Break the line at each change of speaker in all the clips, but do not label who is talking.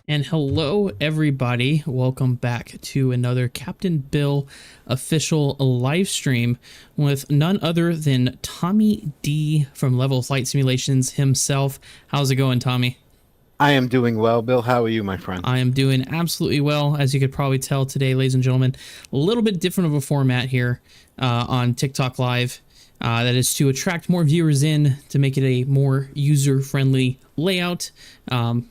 And hello everybody, welcome back to another Captain Bill official live stream with none other than Tommy D from Level Flight Simulations himself. How's it going, Tommy?
I am doing well, Bill. How are you, my friend?
I am doing absolutely well. As you could probably tell today, ladies and gentlemen, a little bit different of a format here on TikTok Live. That is to attract more viewers in, to make it a more user-friendly layout.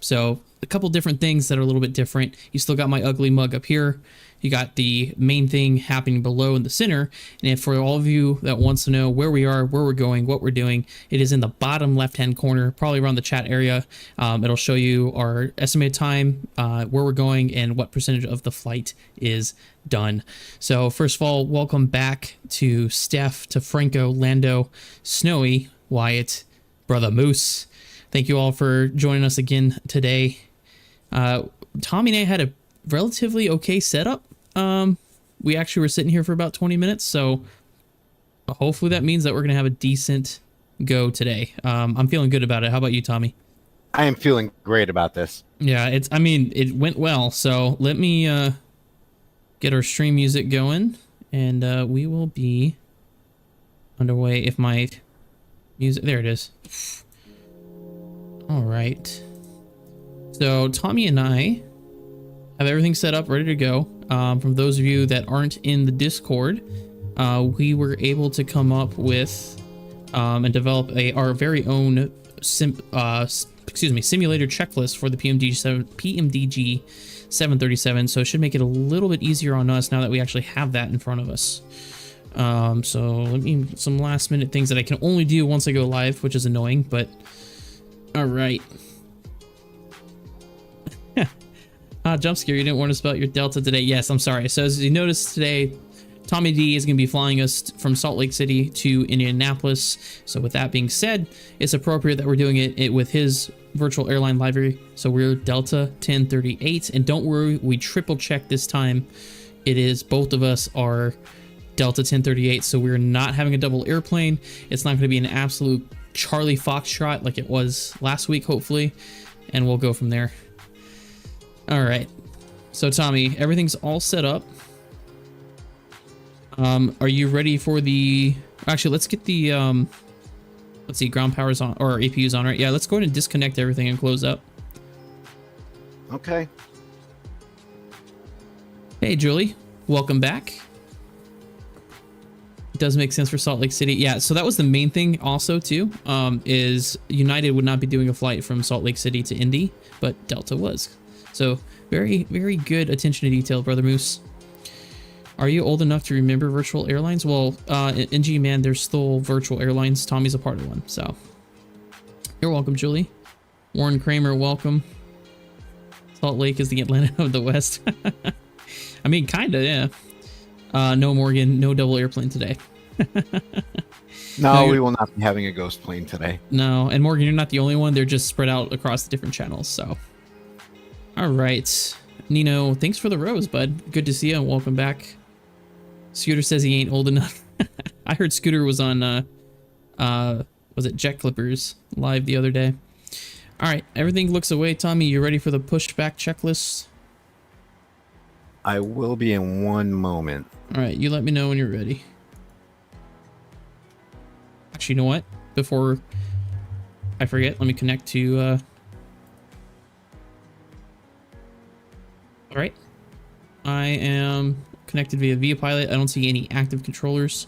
So a couple different things that are a little bit different. You still got my ugly mug up here. You got the main thing happening below in the center. And for all of you that wants to know where we are, where we're going, what we're doing, it is in the bottom left-hand corner, probably around the chat area. It'll show you our estimated time, where we're going, and what percentage of the flight is done. So first of all, welcome back to Steph, to Franco, Lando, Snowy, Wyatt, Brother Moose. Thank you all for joining us again today. Tommy and I had a relatively okay setup. We actually were sitting here for about 20 minutes, so hopefully that means that we're gonna have a decent go today. I'm feeling good about it. How about you, Tommy?
I am feeling great about this.
Yeah, I mean, it went well. So let me get our stream music going, and we will be underway. If my music, there it is. All right. So Tommy and I have everything set up, ready to go. From those of you that aren't in the Discord, we were able to come up with and develop our very own simulator checklist for the PMDG 737. So it should make it a little bit easier on us now that we actually have that in front of us. So let me some last minute things that I can only do once I go live, which is annoying, but all right. Jump scare, you didn't warn us about your Delta today. Yes, I'm sorry. So as you noticed today, Tommy D is going to be flying us from Salt Lake City to Indianapolis. So with that being said, it's appropriate that we're doing it with his virtual airline library. So we're Delta 1038, and don't worry, we triple checked this time. It is both of us are Delta 1038, so we're not having a double airplane. It's not going to be an absolute Charlie Foxtrot like it was last week, hopefully, and we'll go from there. All right, so Tommy, everything's all set up. Are you ready for the... Actually, let's get the, let's see, ground power's on, or APU's on, right? Yeah, let's go ahead and disconnect everything and close up.
Okay.
Hey, Julie, welcome back. It does make sense for Salt Lake City. Yeah, so that was the main thing also, too, is United would not be doing a flight from Salt Lake City to Indy, but Delta was. So very, very good attention to detail, Brother Moose. Are you old enough to remember virtual airlines? Well, NG man, there's still virtual airlines. Tommy's a part of one, so you're welcome, Julie. Warren Kramer, welcome. Salt Lake is the Atlanta of the West. I mean, kinda, yeah. No, Morgan, no double airplane today.
No, we will not be having a ghost plane today.
No, and Morgan, you're not the only one. They're just spread out across the different channels, so. All right, Nino, thanks for the rose, bud. Good to see you, and welcome back. Scooter says he ain't old enough. I heard Scooter was on, was it Jet Clippers live the other day? All right, everything looks away. Tommy, you ready for the pushback checklist?
I will be in one moment.
All right, you let me know when you're ready. Actually, you know what? Before I forget, let me connect to, all right, I am connected via pilot. I don't see any active controllers.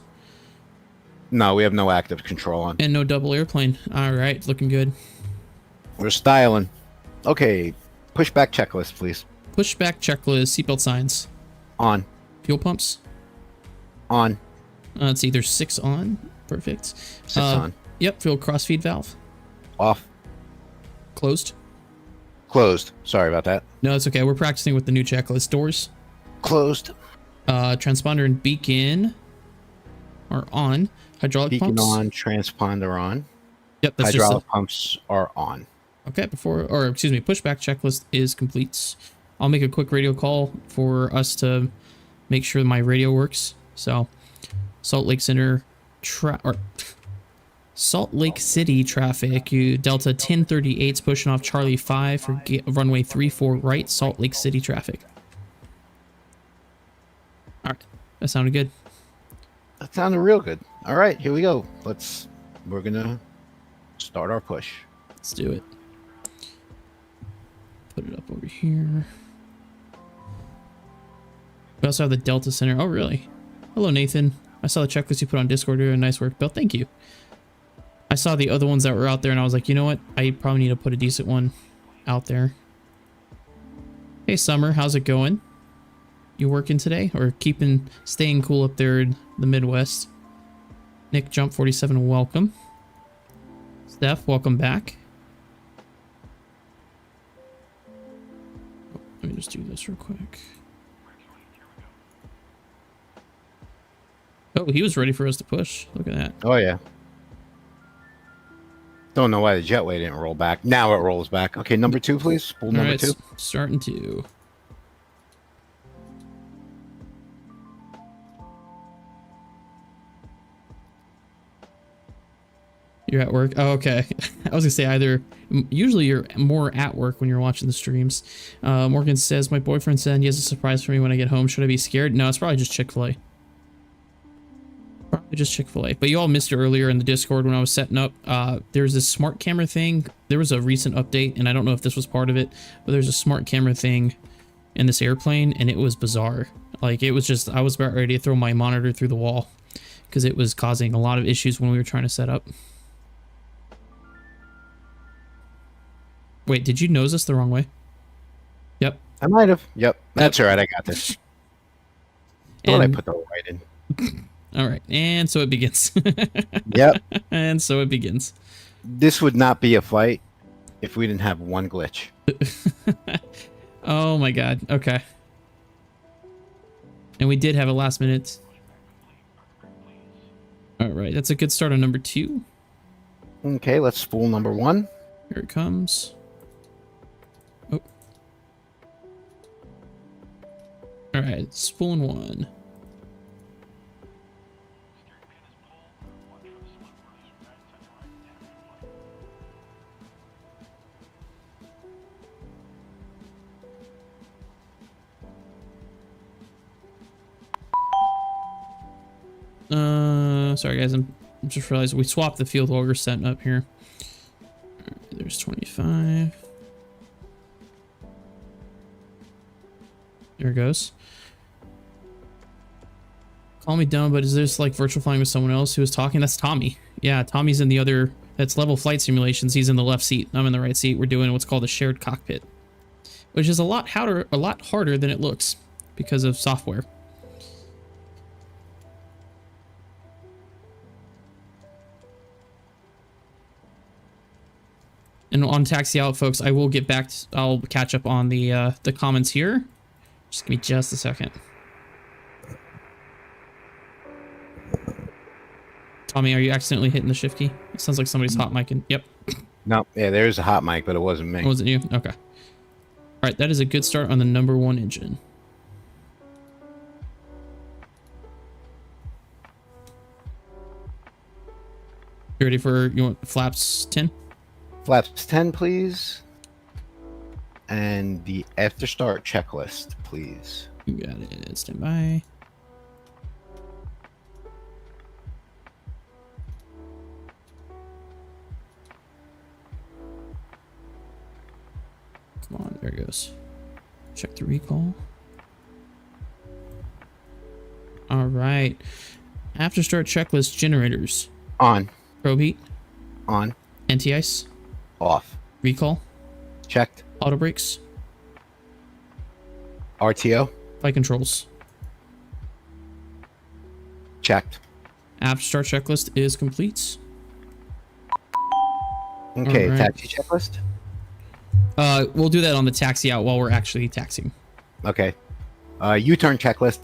No, we have no active control on.
And no double airplane. All right, looking good.
We're styling. Okay, pushback checklist, please.
Pushback checklist, seatbelt signs.
On.
Fuel pumps.
On.
Let's see, there's 6 on. Perfect.
6 on.
Yep, fuel crossfeed valve.
Off.
Closed.
Closed. Sorry about that.
No, it's okay. We're practicing with the new checklist. Doors.
Closed.
Transponder and beacon are on. Hydraulic
beacon
pumps
on. Transponder on.
Yep, that's
hydraulic pumps are on.
Okay, pushback checklist is complete. I'll make a quick radio call for us to make sure my radio works. So, Salt Lake City traffic. Delta 1038's pushing off Charlie 5 for runway 34 right. Salt Lake City traffic. All right, that sounded good.
That sounded real good. All right, here we go. We're gonna start our push.
Let's do it. Put it up over here. We also have the Delta Center. Oh, really? Hello, Nathan. I saw the checklist you put on Discord earlier. Nice work, Bill. Thank you. I saw the other ones that were out there, and I was like, you know what? I probably need to put a decent one out there. Hey, Summer. How's it going? You working today? Or staying cool up there in the Midwest? Nick Jump 47, welcome. Steph, welcome back. Let me just do this real quick. Oh, he was ready for us to push. Look at that.
Oh, yeah. Don't know why the jetway didn't roll back. Now it rolls back. Okay, number 2, please. Pull number 2.
Starting to. You're at work? Oh, okay. I was gonna say either. Usually you're more at work when you're watching the streams. Morgan says, my boyfriend said he has a surprise for me when I get home. Should I be scared? No, it's probably just Chick-fil-A. Probably just Chick-fil-A. But you all missed it earlier in the Discord when I was setting up. There's this smart camera thing. There was a recent update, and I don't know if this was part of it, but there's a smart camera thing in this airplane, and it was bizarre. Like, it was just, I was about ready to throw my monitor through the wall because it was causing a lot of issues when we were trying to set up. Wait, did you nose us the wrong way? Yep.
I might have. Yep. That's all right. I got this. Thought I put the right in.
All right. And so it begins.
Yep.
And so it begins.
This would not be a flight if we didn't have one glitch.
Oh my God. Okay. And we did have a last minute. All right. That's a good start on number 2.
Okay. Let's spool number 1.
Here it comes. Oh. All right. Spooling 1. Sorry guys, I'm just realized we swapped the field while we're setting up here. Right, there's 25. There it goes. Call me dumb, but is this like virtual flying with someone else who is talking? That's Tommy. Yeah, Tommy's in the other, that's level flight simulations. He's in the left seat. I'm in the right seat. We're doing what's called a shared cockpit, which is a lot harder than it looks because of software. And on taxi out, folks, I will get back. I'll catch up on the comments here. Just give me just a second. Tommy, are you accidentally hitting the shift key? It sounds like somebody's hot micing. Yep.
No, yeah, there's a hot mic, but it wasn't me.
Oh, was it you? Okay. All right, that is a good start on the number 1 engine. You ready for, you want flaps 10?
Flaps 10, please. And the after start checklist, please.
You got it. Stand by. Come on, there it goes. Check the recall. All right. After start checklist generators.
On.
Probe heat.
On.
Anti-ice.
Off.
Recall.
Checked.
Auto brakes.
RTO.
Flight controls.
Checked.
After start checklist is complete.
Okay,
right.
taxi checklist.
We'll do that on the taxi out while we're actually taxiing.
Okay. U-turn checklist.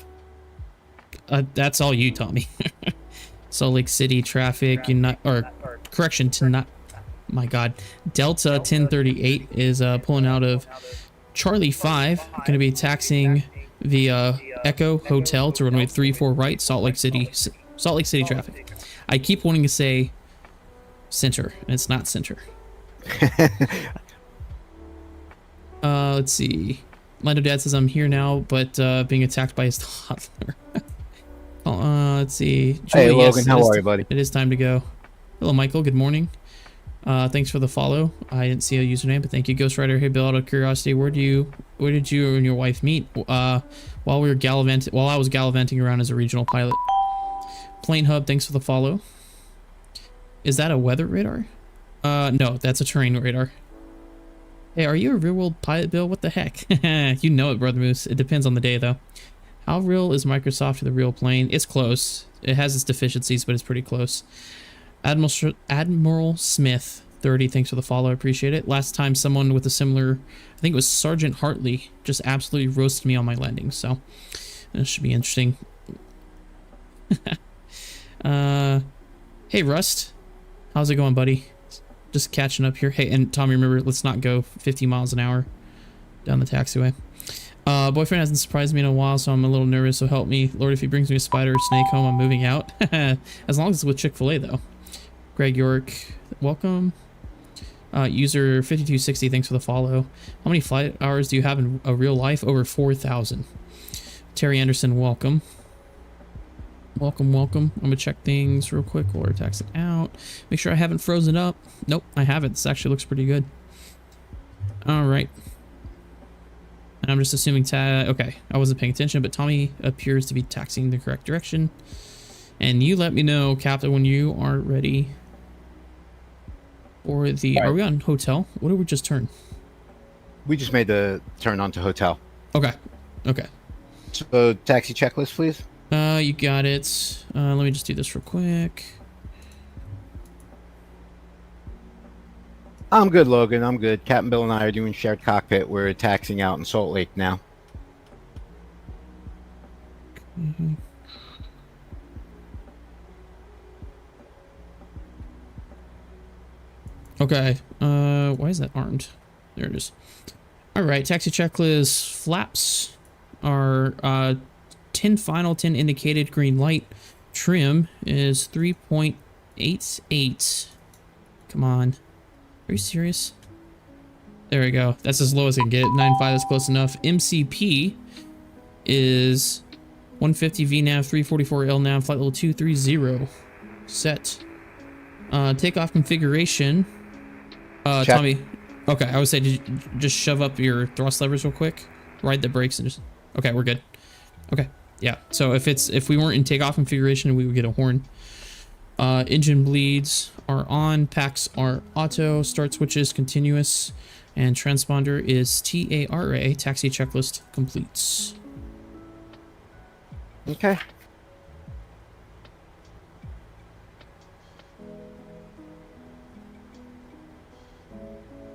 That's all you, Tommy. Salt Lake City traffic, correction to not. My God, Delta 1038 is pulling out of Charlie 5. Going to be taxiing via Echo Hotel to runway 34 right, Salt Lake City traffic. I keep wanting to say center, and it's not center. Let's see. Lando Dad says I'm here now, but being attacked by his toddler. Let's see. Julie,
hey Logan,
yes,
how are you, buddy?
It is time to go. Hello, Michael. Good morning. Thanks for the follow. I didn't see a username, but thank you, Ghost Rider. Hey, Bill, out of curiosity, where did you and your wife meet? While I was gallivanting around as a regional pilot. Plane Hub, thanks for the follow. Is that a weather radar? No, that's a terrain radar. Hey, are you a real world pilot, Bill? What the heck? You know it, Brother Moose. It depends on the day, though. How real is Microsoft to the real plane? It's close. It has its deficiencies, but it's pretty close. Admiral Smith 30, thanks for the follow. I appreciate it. Last time someone with a similar, I think it was Sergeant Hartley, just absolutely roasted me on my landing, so this should be interesting. Hey Rust, how's it going, buddy? Just catching up here. Hey, and Tommy, remember, let's not go 50 miles an hour down the taxiway. Boyfriend hasn't surprised me in a while, so I'm a little nervous, so help me. Lord, if he brings me a spider or snake home, I'm moving out. As long as it's with Chick-fil-A, though. Greg York, welcome. User 5260, thanks for the follow. How many flight hours do you have in a real life? Over 4,000. Terry Anderson, welcome. Welcome. I'm gonna check things real quick while we're taxing out. Make sure I haven't frozen up. Nope, I haven't. This actually looks pretty good. All right. And I'm just assuming okay, I wasn't paying attention, but Tommy appears to be taxiing the correct direction. And you let me know, Captain, when you are ready for the... Right. Are we on hotel? What did we just turn?
We just made the turn onto hotel.
Okay.
So, taxi checklist, please.
You got it. Let me just do this real quick.
I'm good, Logan. I'm good. Captain Bill and I are doing shared cockpit. We're taxiing out in Salt Lake now.
Mm-hmm. Okay. Why is that armed? There it is. All right. Taxi checklist. Flaps are 10 final, 10 indicated. Green light. Trim is 3.88. Come on. Are you serious? There we go. That's as low as I can get. 9.5 is close enough. MCP is 150 VNAV, 344 LNAV, flight level 230. Set. Takeoff configuration. Tommy. Okay, I would say just shove up your thrust levers real quick. Ride the brakes and just... Okay, we're good. Okay, yeah. So if we weren't in takeoff configuration, we would get a horn. Engine bleeds are on, packs are auto, start switches continuous, and transponder is TARA. Taxi checklist completes.
Okay.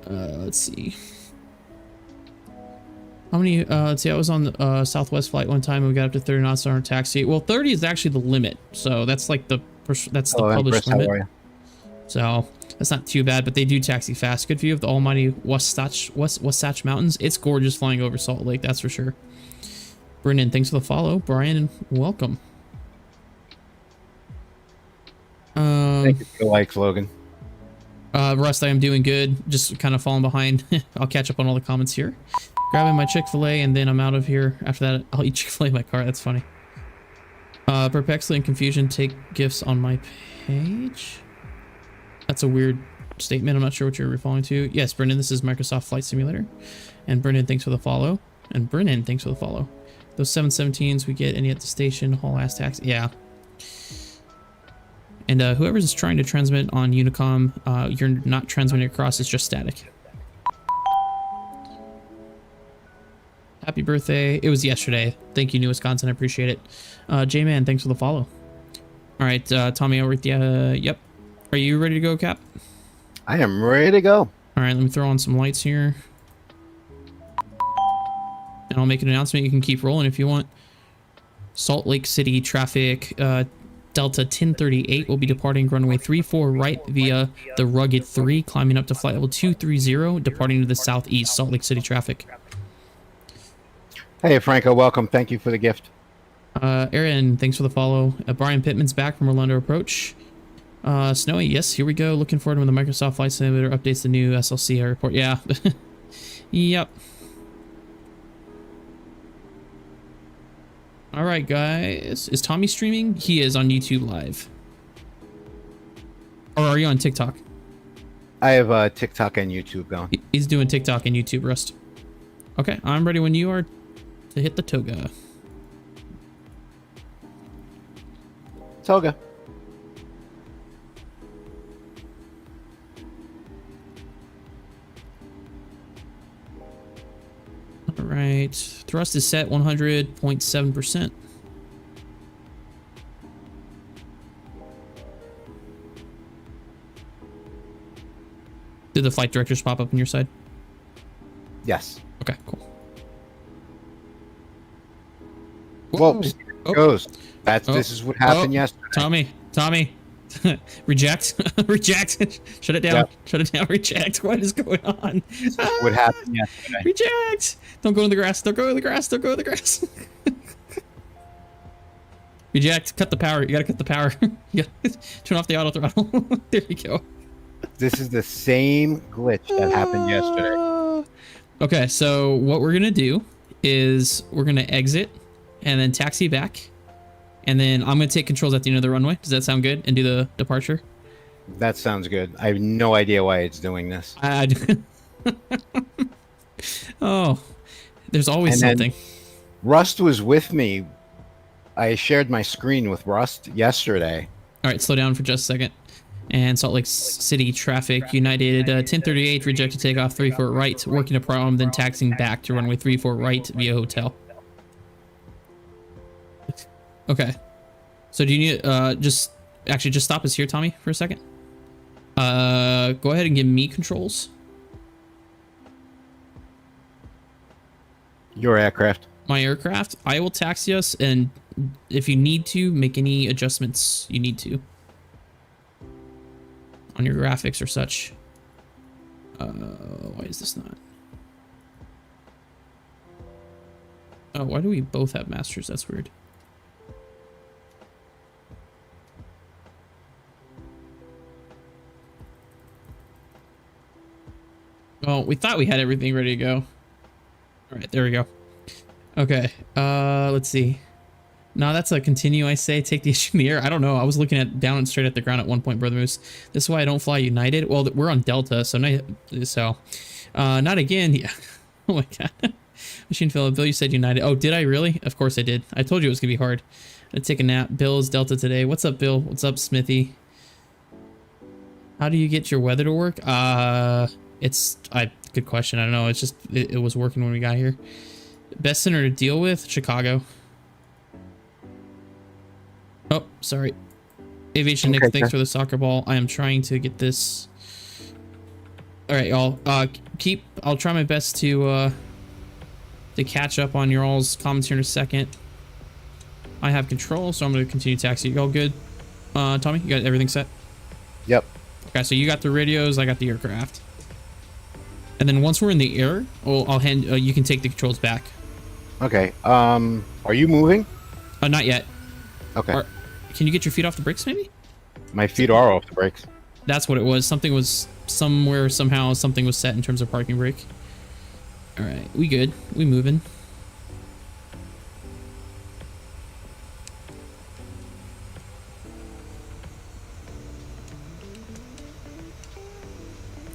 Let's see. How many, let's see, I was on the Southwest flight one time and we got up to 30 knots on our taxi. Well, 30 is actually the limit. So that's like the published limit. So that's not too bad, but they do taxi fast. Good view of the almighty Wasatch Mountains. It's gorgeous flying over Salt Lake, that's for sure. Brendan, thanks for the follow. Brian, welcome.
Thank you for the likes, Logan.
Rust, I am doing good. Just kind of falling behind. I'll catch up on all the comments here. Grabbing my Chick-fil-A and then I'm out of here. After that, I'll eat Chick-fil-A in my car. That's funny. Perplexity and confusion, take gifts on my page. That's a weird statement. I'm not sure what you're referring to. Yes, Brendan, this is Microsoft Flight Simulator. And Brendan, thanks for the follow. And Brennan, thanks for the follow. Those 717s we get any at the station, haul ass taxi. Yeah. And whoever's trying to transmit on Unicom, you're not transmitting across, it's just static. Happy birthday. It was yesterday. Thank you, New Wisconsin. I appreciate it. J-Man, thanks for the follow. All right, Tommy, over at the... yep. Are you ready to go, Cap?
I am ready to go.
All right, let me throw on some lights here. And I'll make an announcement. You can keep rolling if you want. Salt Lake City traffic, Delta 1038 will be departing runway 34 right via the Rugged 3, climbing up to flight level 230, departing to the southeast. Salt Lake City traffic.
Hey, Franco, welcome. Thank you for the gift.
Aaron, thanks for the follow. Brian Pittman's back from Orlando Approach. Snowy, yes, here we go. Looking forward to when the Microsoft Flight Simulator updates the new SLC airport. Yeah. Yep. All right, guys. Is Tommy streaming? He is on YouTube Live. Or are you on TikTok?
I have TikTok and YouTube going.
He's doing TikTok and YouTube, Rust. Okay, I'm ready when you are to hit the toga.
Toga.
All right, thrust is set 100.7%. Did the flight directors pop up on your side?
Yes.
Okay, cool.
Whoa, goes. This is what happened yesterday.
Tommy. Reject. Reject. Shut it down. Yep. Shut it down. Reject. What is going on?
What happened yesterday?
Reject. Don't go in the grass. Don't go in the grass. Don't go in the grass. Reject. Cut the power. You gotta cut the power. You gotta turn off the auto throttle. There you go.
This is the same glitch that happened yesterday.
Okay, so what we're gonna do is we're gonna exit and then taxi back, and then I'm gonna take controls at the end of the runway. Does that sound good? And do the departure.
That sounds good. I have no idea why it's doing this.
Oh, there's always something.
Rust was with me. I shared my screen with Rust yesterday.
All right, slow down for just a second. And Salt Lake City traffic, United 1038, rejected takeoff 34 right, working a problem, then taxiing back to runway 34 right via hotel. Okay. So do you need, just stop us here, Tommy, for a second. Go ahead and give me controls.
Your aircraft.
My aircraft. I will taxi us, and if you need to, make any adjustments you need to on your graphics or such. Why is this not? Oh, why do we both have masters? That's weird. Well, we thought we had everything ready to go. All right, there we go. Okay, let's see. No, that's a continue, I say. Take the issue in the air. I don't know. I was looking at down and straight at the ground at one point, Brother Moose. This is why I don't fly United. Well, we're on Delta, so not again. Yeah. Oh my god. Machine Phil, Bill, you said United. Oh, did I really? Of course I did. I told you it was gonna be hard. I'm gonna take a nap. Bill's Delta today. What's up, Bill? What's up, Smithy? How do you get your weather to work? Good question. I don't know. It's just it was working when we got here. Best center to deal with? Chicago. Oh, sorry. Aviation Nick, thanks for the soccer ball. I am trying to get this. All right, y'all. I'll try my best to catch up on your all's comments here in a second. I have control, so I'm going to continue taxi. You all good? Tommy, you got everything set?
Yep.
Okay, so you got the radios, I got the aircraft. And then once we're in the air, I'll hand. You can take the controls back. Okay.
Are you moving?
Not yet.
Okay.
Can you get your feet off the brakes, maybe?
My feet are off the brakes.
That's what it was. Something was somehow something was set in terms of parking brake. All right, we good. We moving.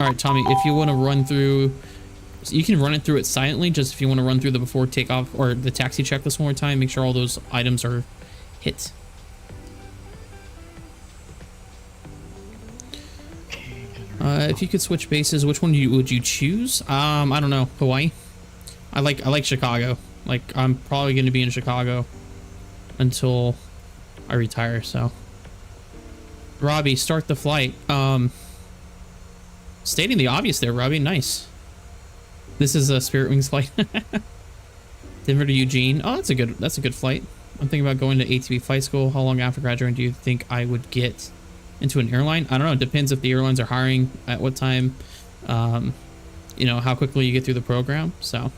All right, Tommy, if you want to run through, you can run it through it silently. Just if you want to run through the before takeoff or the taxi checklist one more time, make sure all those items are hit. If you could switch bases, which one would you choose? I don't know. Hawaii. I like Chicago. Like, I'm probably going to be in Chicago until I retire. So, Robbie, start the flight. Stating the obvious there, Robbie. Nice. This is a Spirit Wings flight. Denver to Eugene. Oh, that's a good flight. I'm thinking about going to ATV flight school. How long after graduating do you think I would get into an airline? I don't know. It depends if the airlines are hiring at what time. You know, how quickly you get through the program. So,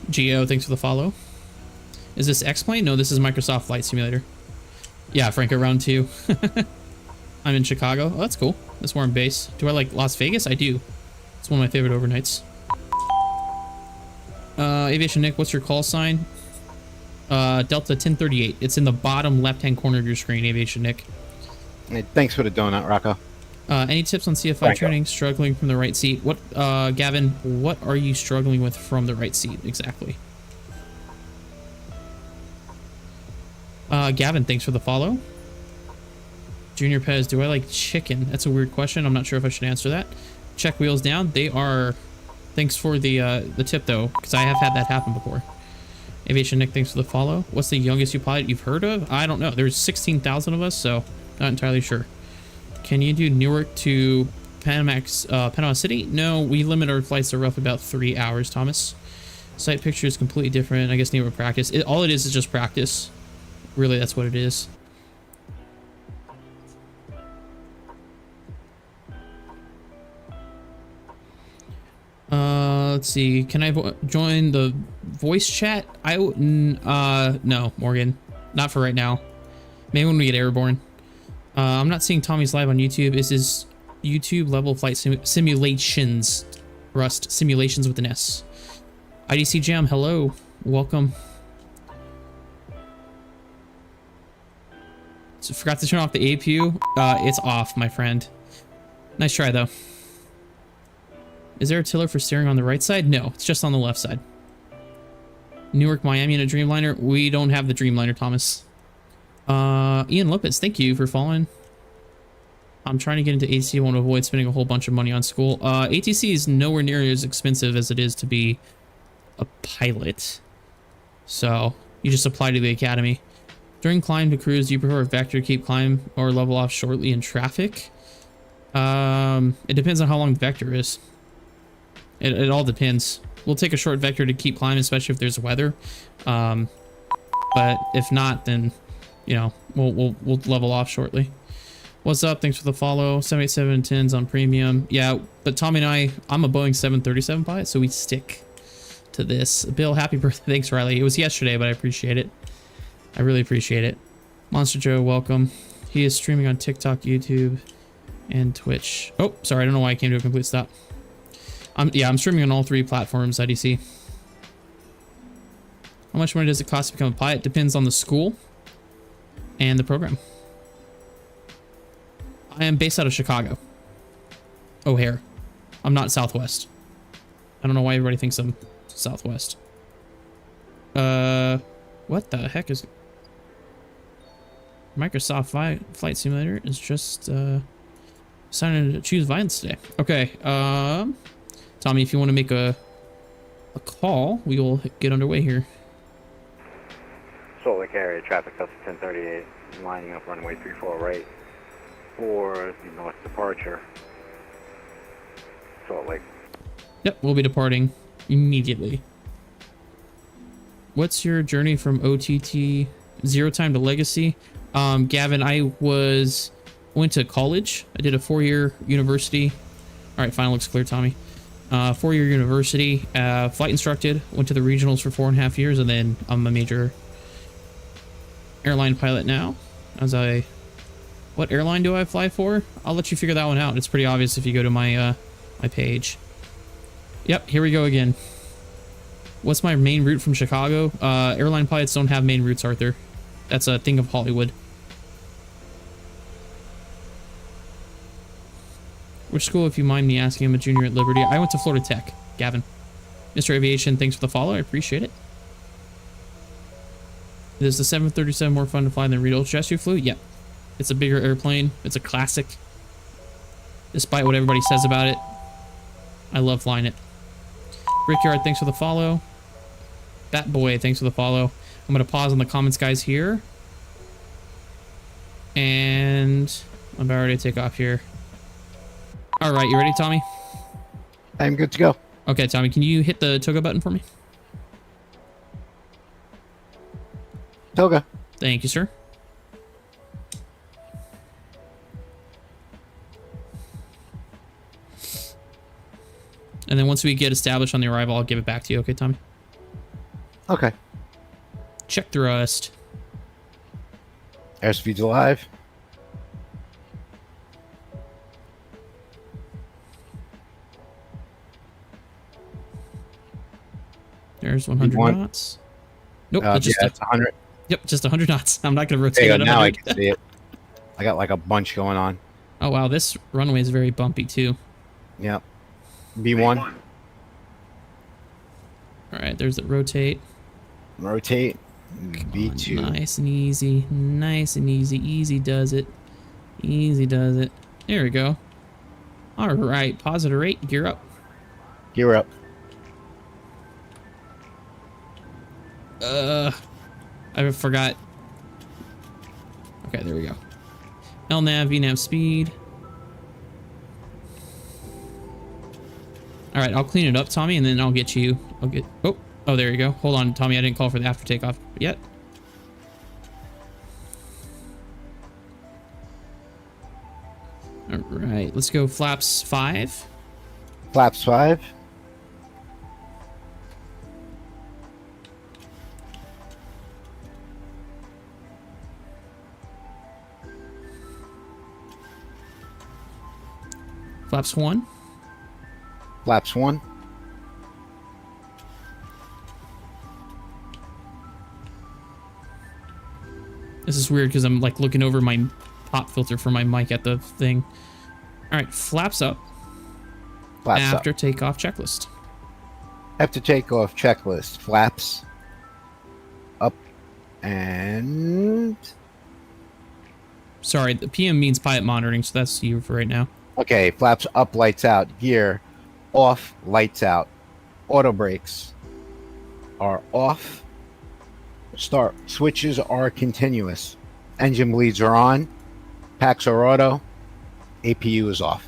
Geo, thanks for the follow. Is this X-Plane? No, this is Microsoft Flight Simulator. Yeah, Franco, round 2. I'm in Chicago. Oh, that's cool. That's where I'm based. Do I like Las Vegas? I do. It's one of my favorite overnights. Aviation Nick, what's your call sign? Delta 1038. It's in the bottom left-hand corner of your screen, Aviation Nick.
Hey, thanks for the donut, Rocco.
Any tips on CFI training? Struggling from the right seat. What, Gavin, what are you struggling with from the right seat exactly? Gavin, thanks for the follow. Junior Pez, do I like chicken? That's a weird question. I'm not sure if I should answer that. Check wheels down. They are. Thanks for the tip though, because I have had that happen before. Aviation Nick, thanks for the follow. What's the youngest you pilot you've heard of? I don't know. There's 16,000 of us, so not entirely sure. Can you do Newark to Panama City? No, we limit our flights to roughly about 3 hours, Thomas. Site picture is completely different. I guess Newark practice. All it is just practice. Really, that's what it is. Let's see. Can I join the voice chat? No, Morgan. Not for right now. Maybe when we get airborne. I'm not seeing Tommy's live on YouTube. Is his YouTube level flight simulations? Rust simulations with an S. IDC Jam, hello. Welcome. So forgot to turn off the APU. It's off, my friend. Nice try, though. Is there a tiller for steering on the right side? No, it's just on the left side. Newark, Miami in a Dreamliner. We don't have the Dreamliner, Thomas. Ian Lopez, thank you for following. I'm trying to get into ATC. I want to avoid spending a whole bunch of money on school. ATC is nowhere near as expensive as it is to be a pilot. So you just apply to the academy. During climb to cruise, do you prefer a vector to keep climb or level off shortly in traffic? It depends on how long the vector is. It all depends. We'll take a short vector to keep climb, especially if there's weather. But if not, then you know we'll level off shortly. What's up? Thanks for the follow. 787-10s on premium. Yeah, but Tommy and I'm a Boeing 737 pilot, so we stick to this. Bill, happy birthday. Thanks, Riley. It was yesterday, but I appreciate it. I really appreciate it. Monster Joe, welcome. He is streaming on TikTok, YouTube, and Twitch. Oh, sorry. I don't know why I came to a complete stop. Yeah, I'm streaming on all 3 platforms, IDC. How much money does it cost to become a pilot? Depends on the school and the program. I am based out of Chicago. O'Hare. I'm not Southwest. I don't know why everybody thinks I'm Southwest. What the heck is... Microsoft Flight Simulator is just, deciding to choose violence today. Okay, Tommy, if you want to make a call, we will get underway here.
Salt Lake area, traffic up to 1038, lining up runway 34 right for the north departure. Salt Lake.
Yep, we'll be departing immediately. What's your journey from OTT 0 time to legacy? Gavin, I went to college. I did a 4-year university. All right, final looks clear, Tommy. 4-year university, flight instructed, went to the regionals for 4.5 years, and then I'm a major airline pilot now. What airline do I fly for? I'll let you figure that one out. It's pretty obvious if you go to my my page. Yep, here we go again. What's my main route from Chicago? Airline pilots don't have main routes, Arthur. That's a thing of Hollywood. Which school, if you mind me asking? I'm a junior at Liberty. I went to Florida Tech, Gavin. Mr. Aviation, thanks for the follow. I appreciate it. Is the 737 more fun to fly than Reed Ultra you flew? Yep. It's a bigger airplane. It's a classic. Despite what everybody says about it, I love flying it. Brickyard, thanks for the follow. Bat Boy, thanks for the follow. I'm going to pause on the comments, guys, here. And I'm about ready to take off here. All right, you ready, Tommy?
I'm good to go.
Okay, Tommy, can you hit the toga button for me?
Toga.
Thank you, sir. And then once we get established on the arrival, I'll give it back to you. Okay, Tommy?
Okay.
Check thrust.
Airspeed's alive.
There's 100 knots. Nope, that's just
yeah, it's 100.
Yep, just 100 knots. I'm not going to rotate it.
Now I can see it. I got like a bunch going on.
Oh, wow. This runway is very bumpy, too.
Yep. B1.
All right, there's the rotate.
Rotate. B2.
Nice and easy. Nice and easy. Easy does it. Easy does it. There we go. All right, positive rate. Gear up.
Gear up.
I forgot. Okay, there we go. LNAV, VNAV speed. All right, I'll clean it up, Tommy, and then I'll get you. Oh, there you go. Hold on, Tommy. I didn't call for the after takeoff yet. All right, let's go flaps 5.
Flaps 5.
Flaps 1.
Flaps 1.
This is weird because I'm like looking over my pop filter for my mic at the thing. All right, flaps up.
Flaps
After
up.
takeoff checklist.
After takeoff checklist. Flaps up and...
Sorry, the PM means pilot monitoring, so that's you for right now.
Okay, flaps up, lights out. Gear off, lights out. Auto brakes are off. Start switches are continuous. Engine bleeds are on. Packs are auto. APU is off.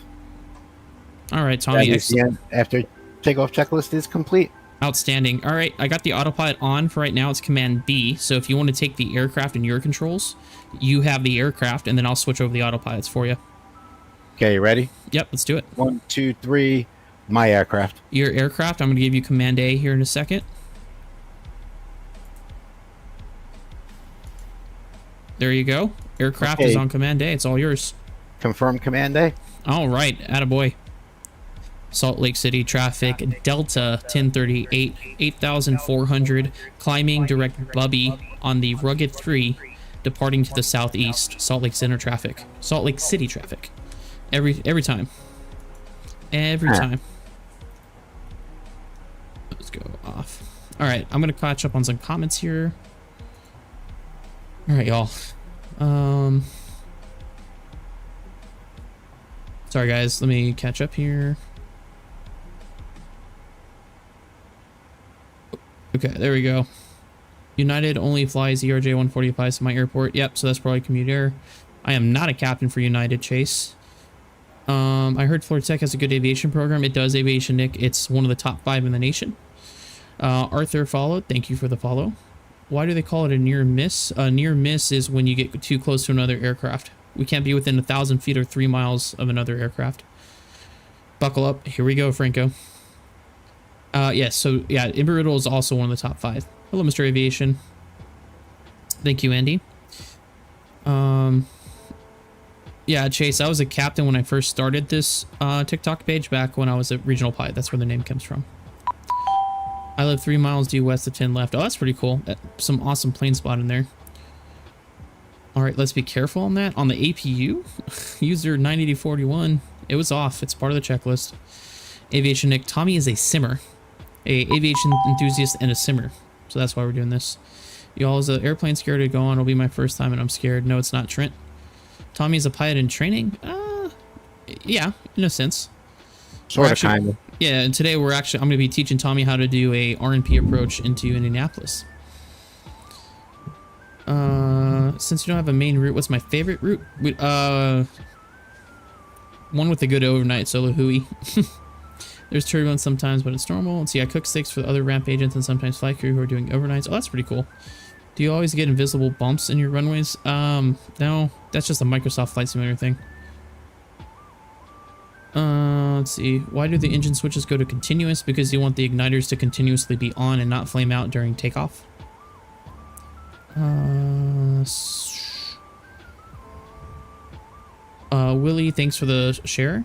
All right, Tommy.
That is the end. After takeoff checklist is complete.
Outstanding. All right, I got the autopilot on for right now. It's Command B. So if you want to take the aircraft in your controls, you have the aircraft, and then I'll switch over the autopilots for you.
Okay, you ready?
Yep, let's do it.
1, 2, 3. My aircraft.
Your aircraft, I'm going to give you Command A here in a second. There you go. Aircraft is on Command A. It's all yours.
Confirm Command A.
All right, attaboy. Salt Lake City traffic, Delta 1038, 8,400, climbing direct Bubby on the Rugged 3, departing to the southeast. Salt Lake Center traffic. Salt Lake City traffic. Every time. Every time. Let's go off. All right, I'm going to catch up on some comments here. All right, y'all. Sorry, guys. Let me catch up here. Okay, there we go. United only flies ERJ 145 to my airport. Yep, so that's probably commute air. I am not a captain for United, Chase. I heard Florida Tech has a good aviation program. It does, Aviation Nick. It's one of the top 5 in the nation. Arthur followed. Thank you for the follow. Why do they call it a near miss? A near miss is when you get too close to another aircraft. We can't be within 1,000 feet or 3 miles of another aircraft. Buckle up. Here we go, Franco. Yes, so yeah, Embry-Riddle is also one of the top 5. Hello, Mr. Aviation. Thank you, Andy. Yeah, Chase, I was a captain when I first started this TikTok page back when I was a regional pilot. That's where the name comes from. I live 3 miles due west of 10 left. Oh, that's pretty cool. Some awesome plane spot in there. All right, let's be careful on that. On the APU, user 98041, it was off. It's part of the checklist. Aviation Nick, Tommy is a simmer. A aviation enthusiast and a simmer. So that's why we're doing this. Y'all, is the airplane scared to go on? It'll be my first time and I'm scared. No, it's not, Trent. Tommy's a pilot in training? Yeah, in a sense.
Sort of, kind of.
Yeah, and today I'm going to be teaching Tommy how to do a RNP approach into Indianapolis. Since you don't have a main route, what's my favorite route? One with a good overnight solo hui. There's turbulence sometimes, but it's normal. Let's see, I cook steaks for the other ramp agents and sometimes flight crew who are doing overnights. Oh, that's pretty cool. Do you always get invisible bumps in your runways? No, that's just a Microsoft Flight Simulator thing. Let's see. Why do the engine switches go to continuous? Because you want the igniters to continuously be on and not flame out during takeoff. Willie, thanks for the share.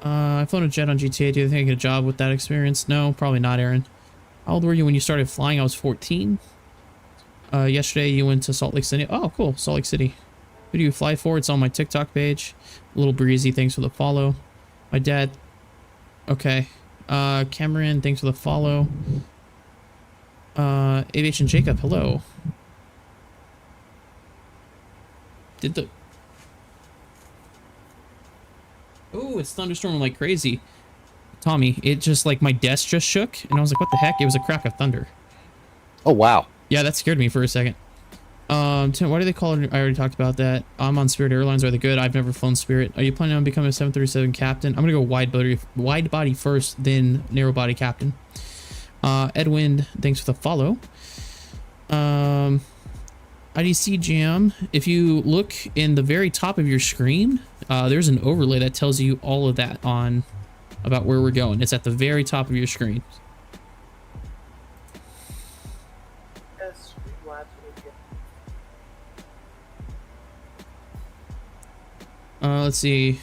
I've flown a jet on GTA. Do you think I get a job with that experience? No, probably not, Aaron. How old were you when you started flying? I was 14. Yesterday you went to Salt Lake City. Oh, cool. Salt Lake City. Who do you fly for? It's on my TikTok page. A little breezy. Thanks for the follow. My dad. Okay. Cameron, thanks for the follow. Aviation Jacob, hello. Did the... Oh, it's thunderstorming like crazy. Tommy, it just like my desk just shook and I was like, what the heck? It was a crack of thunder.
Oh, wow.
Yeah, that scared me for a second. Tim, why do they call it? I already talked about that. I'm on Spirit Airlines. Are they good? I've never flown Spirit. Are you planning on becoming a 737 captain? I'm gonna go wide body first, then narrow body captain. Edwin, thanks for the follow. IDC Jam, if you look in the very top of your screen, there's an overlay that tells you all of that on about where we're going. It's at the very top of your screen. Let's see.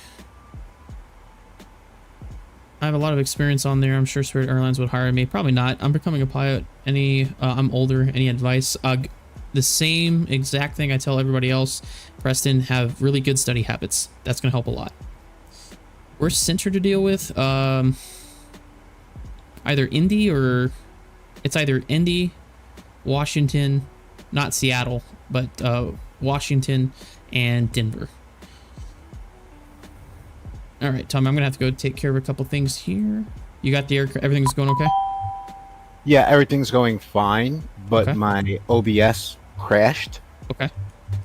have a lot of experience on there. I'm sure Spirit Airlines would hire me. Probably not. I'm becoming a pilot. I'm older. Any advice? The same exact thing I tell everybody else. Preston, have really good study habits. That's going to help a lot. Worst center to deal with? Either Indy or... It's either Indy, Washington, not Seattle, but Washington and Denver. All right, Tom, I'm going to have to go take care of a couple things here. You got the aircraft? Everything's going okay?
Yeah, everything's going fine, but
Okay.
my OBS crashed.
Okay.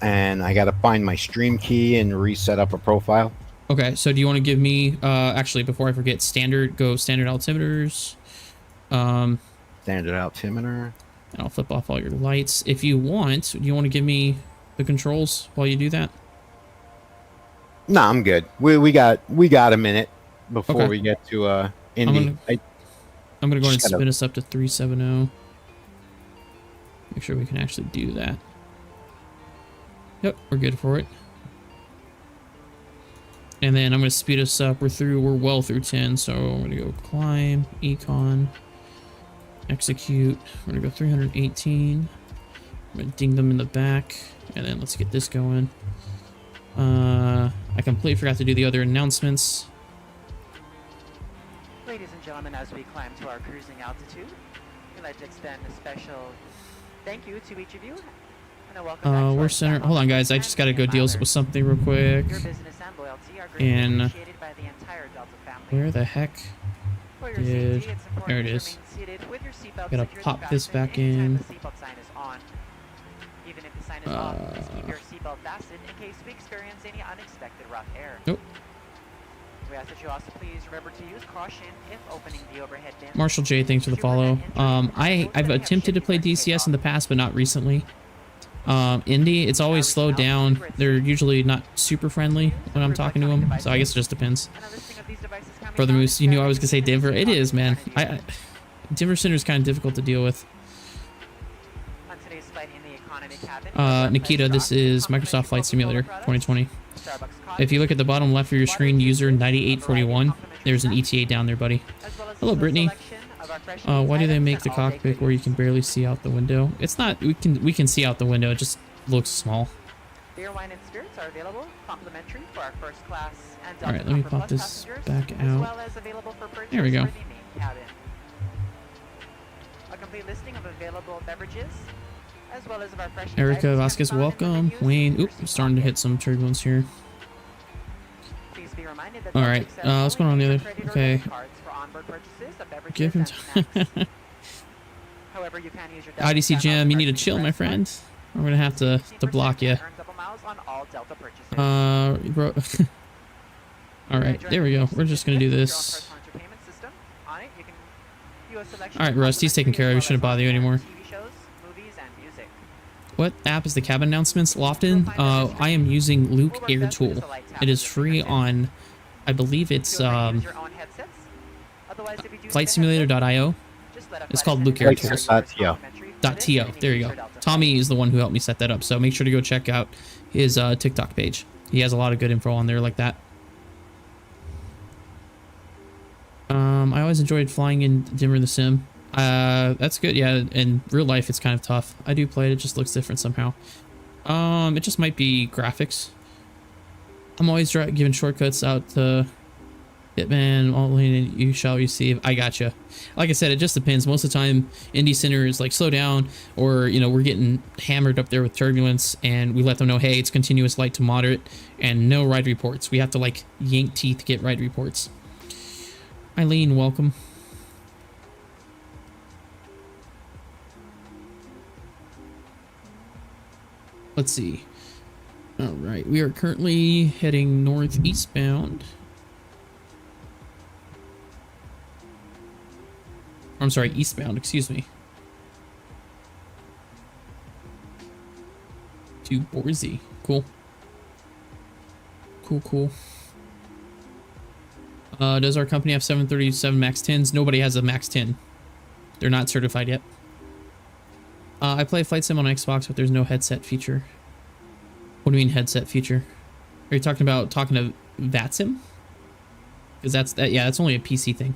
And I got to find my stream key and reset up a profile.
Okay, so do you want to give me, actually, before I forget, standard altimeters.
Standard altimeter.
And I'll flip off all your lights. If you want, do you want to give me the controls while you do that?
No, I'm good. We got a minute before
Okay.
we get to Indy.
I'm gonna go ahead and
Just gotta-
spin us up to 370. Make sure we can actually do that. Yep, we're good for it. And then I'm gonna speed us up. We're well through 10, so I'm gonna go climb, econ, execute. We're gonna go 318. I'm gonna ding them in the back, and then let's get this going. I completely forgot to do the other announcements.
Ladies and gentlemen, as we climb to our cruising altitude, we'd like to extend a special thank you to each of you. And a welcome back to
We're
our
center.
staff
Hold on,
officers
guys. I just gotta
and
go deal
milers.
with something real quick.
Your business and loyalty are greatly
And
appreciated by the entire Delta family.
where the heck?
For your
did-
safety, it's important
there it
to
is.
remain seated with your seatbelt
Gotta
securely
pop this
fastened
back
anytime
in.
the seatbelt sign is on. Even if the sign is off, please keep your seatbelt fastened in case we experience any unexpected rough air.
Nope.
We ask that you also please remember to use caution if opening the overhead bin.
Marshall J, thanks for the follow. I've attempted to play DCS in the past, but not recently. Indy, it's always slowed down. They're usually not super friendly when I'm talking to them, so I guess it just depends. Brother Moose, you knew I was gonna say Denver. It is, man. Denver Center is kind of difficult to deal with.
On today's flight in the economy cabin,
Nikita, this is Microsoft Flight Simulator 2020. If you look at the bottom left of your screen, user 9841, there's an ETA down there, buddy. Hello, Brittany. Why do they make the cockpit where you can barely see out the window? It's not, we can see out the window, it just looks small.
Beer, wine, and spirits are available, complimentary for our first class and
All right,
Delta
let me
Comfort
pop
Plus
this
passengers,
back
as
out.
well as available for purchase
There we go.
for the main cabin. A complete listing of available beverages, as well as of our fresh
Erica
items,
Vasquez,
can be found in the
welcome.
menus
Wayne,
in your
oop,
seat
starting to
pocket.
hit some turbulence here.
Please be reminded that
All
Delta
right,
accepts
what's going on
only
the
major
other-
credit or
okay.
debit cards for onboard purchases of beverages
Give him
and snacks. However, you can use your Delta
IDC
Skymiles
Jam, you need to
card
chill, my
Express card.
friend. I'm gonna have to
15%
block you.
and earn double miles on all Delta purchases.
Bro. All right, there we go. We're just gonna do this. All right, Rust, he's taken care of. He shouldn't bother you anymore. What app is the cabin announcements? Lofton? I am using Luke Air Tool. It is free on, I believe it's flightsimulator.io. It's called Luke Air Tools.
Flightsimulator.to.
.to. There you go. Tommy is the one who helped me set that up, so make sure to go check out his TikTok page. He has a lot of good info on there like that. I always enjoyed flying in Dimmer the Sim. That's good. Yeah, in real life it's kind of tough. I do play it. It just looks different somehow. It just might be graphics. I'm always giving shortcuts out to Hitman. All you shall receive. I gotcha. Like I said, it just depends. Most of the time, Indie Center is like slow down, or you know we're getting hammered up there with turbulence, and we let them know, hey, it's continuous light to moderate, and no ride reports. We have to like yank teeth to get ride reports. Eileen, welcome. Let's see. All right, we are currently heading northeastbound. I'm sorry, eastbound, excuse me. To Boise. Cool. Cool. Does our company have 737 MAX 10s? Nobody has a MAX 10. They're not certified yet. I play Flight Sim on Xbox, but there's no headset feature. What do you mean headset feature? Are you talking to VATSIM? because that's only a PC thing.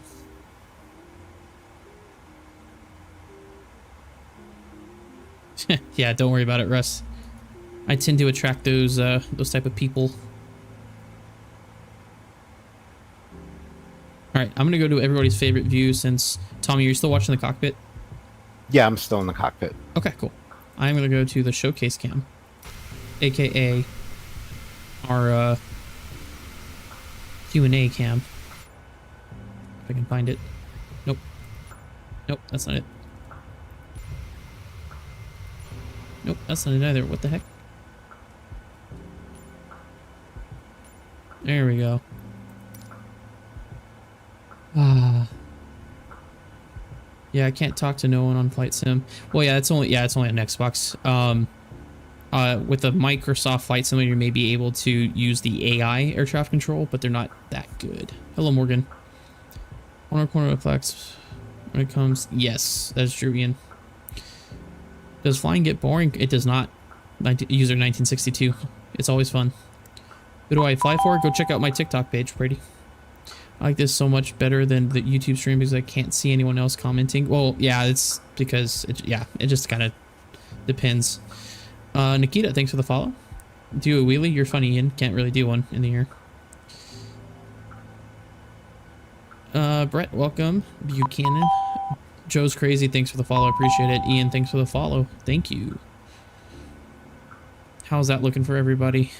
Yeah, don't worry about it, Russ. I tend to attract those type of people. All right, I'm gonna go to everybody's favorite view since Tommy, you're still watching the cockpit.
Yeah, I'm still in the cockpit.
Okay, cool. I'm gonna go to the showcase cam, aka our Q&A cam. If I can find it. Nope. Nope, that's not it. Nope, that's not it either. What the heck? There we go. Ah. Yeah, I can't talk to no one on Flight Sim. Well, yeah, it's only an Xbox. With a Microsoft Flight Simulator, you may be able to use the AI air traffic control, but they're not that good. Hello, Morgan. Corner reflects when it comes. Yes, that's true, Ian. Does flying get boring? It does not. User 1962. It's always fun. Who do I fly for? Go check out my TikTok page, Brady. I like this so much better than the YouTube stream because I can't see anyone else commenting. Well, yeah, it's because it just kind of depends. Nikita, thanks for the follow. Do a wheelie? You're funny, Ian. Can't really do one in the air. Brett, welcome. Buchanan. Joe's crazy. Thanks for the follow. Appreciate it. Ian, thanks for the follow. Thank you. How's that looking for everybody?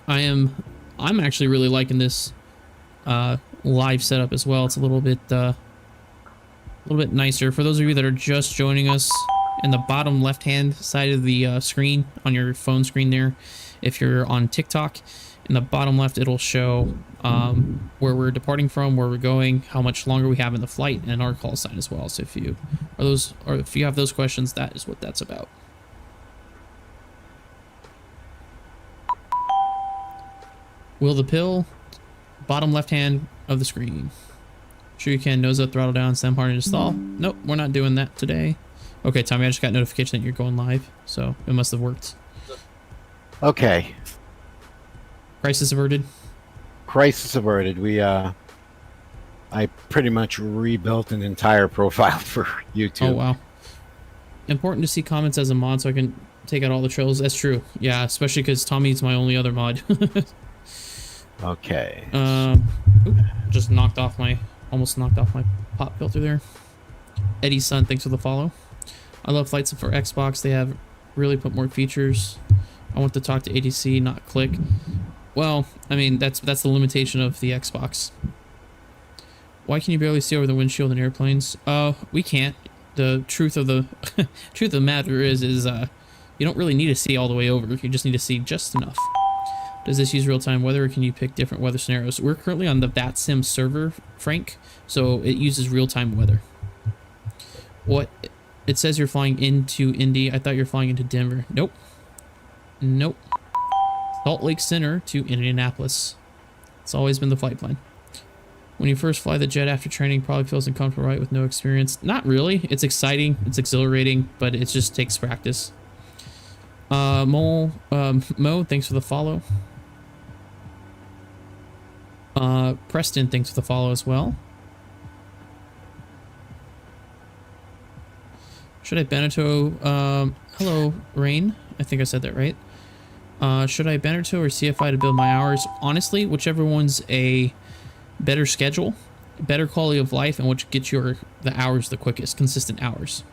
I'm actually really liking this live setup as well. It's a little bit nicer. For those of you that are just joining us, in the bottom left hand side of the screen on your phone screen there, if you're on TikTok, in the bottom left it'll show where we're departing from, where we're going, how much longer we have in the flight, and our call sign as well. So if you have those questions, that is what that's about. Will the pill, bottom left hand of the screen. Sure you can. Nose up, throttle down, stem hard and stall. Nope, we're not doing that today. Okay, Tommy, I just got notification that you're going live, so it must have worked.
Okay.
Crisis averted.
Crisis averted. I pretty much rebuilt an entire profile for YouTube.
Oh, wow. Important to see comments as a mod so I can take out all the trolls. That's true. Yeah, especially because Tommy's my only other mod.
Okay.
Just almost knocked off my pop filter there. Eddie's son, thanks for the follow. I love Flight Sim for Xbox. They have really put more features. I want to talk to ADC, not click. Well, I mean, that's the limitation of the Xbox. Why can you barely see over the windshield in airplanes? We can't. The truth of the truth of the matter is you don't really need to see all the way over. You just need to see just enough. Does this use real-time weather, or can you pick different weather scenarios? We're currently on the VATSIM server, Frank, so it uses real-time weather. What? It says you're flying into Indy. I thought you were flying into Denver. Nope. Nope. Salt Lake Center to Indianapolis. It's always been the flight plan. When you first fly the jet after training, probably feels uncomfortable, right, with no experience? Not really. It's exciting. It's exhilarating, but it just takes practice. Mo, thanks for the follow. Preston, thanks for the follow as well. Should I Beneteau? Hello, Rain. I think I said that right. Should I Beneteau or CFI to build my hours? Honestly, whichever one's a better schedule, better quality of life, and which gets the hours the quickest, consistent hours.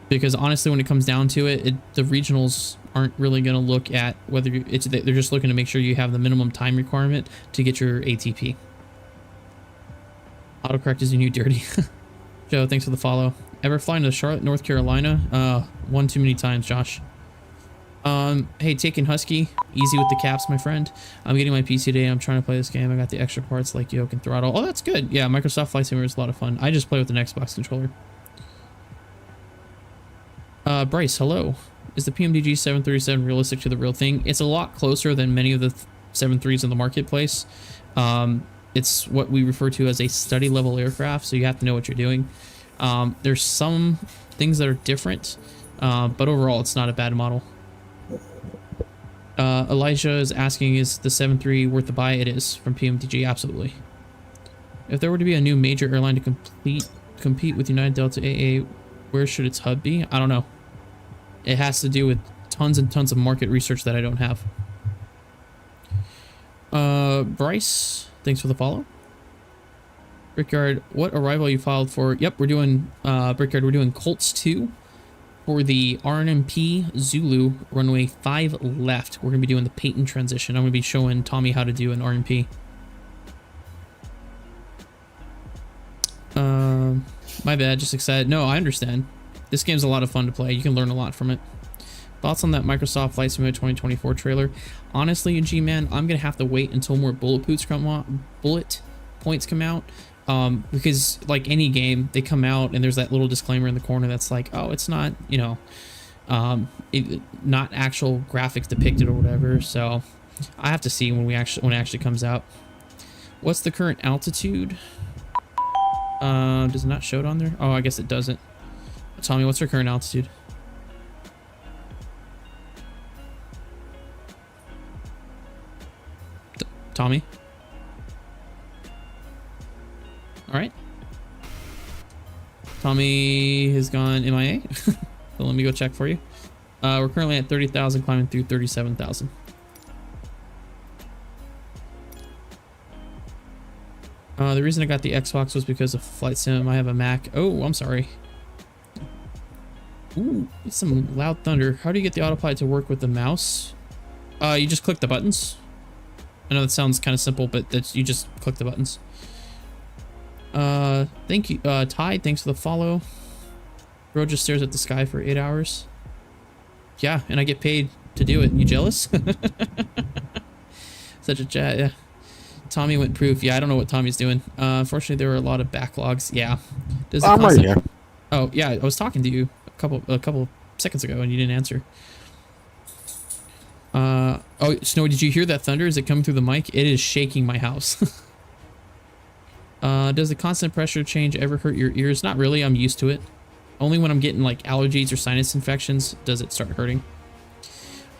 Because honestly, when it comes down to it, the regionals aren't really going to look at whether they're just looking to make sure you have the minimum time requirement to get your ATP. Autocorrect is your new dirty. Joe, thanks for the follow. Ever flying to Charlotte, North Carolina? One too many times, Josh. Hey, Taken Husky, easy with the caps, my friend. I'm getting my PC today. I'm trying to play this game. I got the extra parts like yoke and throttle. Oh, that's good. Yeah, Microsoft Flight Simulator is a lot of fun. I just play with an Xbox controller. Bryce, hello. Is the PMDG 737 realistic to the real thing? It's a lot closer than many of the 73s in the marketplace. It's what we refer to as a study level aircraft, so you have to know what you're doing. There's some things that are different, but overall it's not a bad model. Elijah is asking, is the 7-3 worth the buy? It is, from PMDG, absolutely. If there were to be a new major airline to compete with United Delta AA, where should its hub be? I don't know. It has to do with tons and tons of market research that I don't have. Bryce, thanks for the follow. Brickyard, what arrival you filed for? Yep, we're doing, Brickyard, we're doing Colts 2 for the RNMP Zulu runway 5 left. We're going to be doing the Peyton transition. I'm going to be showing Tommy how to do an RNP. My bad, just excited. No, I understand. This game's a lot of fun to play. You can learn a lot from it. Thoughts on that Microsoft Flight Simulator 2024 trailer? Honestly, G-Man, I'm going to have to wait until more bullet points come out. Because like any game, they come out and there's that little disclaimer in the corner that's like, oh, it's not, you know, not actual graphics depicted or whatever. So I have to see when it actually comes out. What's the current altitude? Does it not show it on there? Oh, I guess it doesn't. Tommy, what's our current altitude? Tommy? All right. Tommy has gone MIA. So let me go check for you. We're currently at 30,000, climbing through 37,000. The reason I got the Xbox was because of Flight Sim. I have a Mac. Oh, I'm sorry. Ooh, it's some loud thunder. How do you get the autopilot to work with the mouse? You just click the buttons. I know that sounds kind of simple, but you just click the buttons. Thank you, Ty. Thanks for the follow. Bro just stares at the sky for 8 hours. Yeah, and I get paid to do it. You jealous? Such a chat. Yeah. Tommy went proof. Yeah, I don't know what Tommy's doing. Unfortunately, there were a lot of backlogs. Yeah.
I'm right here.
Oh yeah, I was talking to you a couple seconds ago and you didn't answer. Oh, Snowy, did you hear that thunder? Is it coming through the mic? It is shaking my house. Does the constant pressure change ever hurt your ears? Not really. I'm used to it. Only when I'm getting like allergies or sinus infections does it start hurting.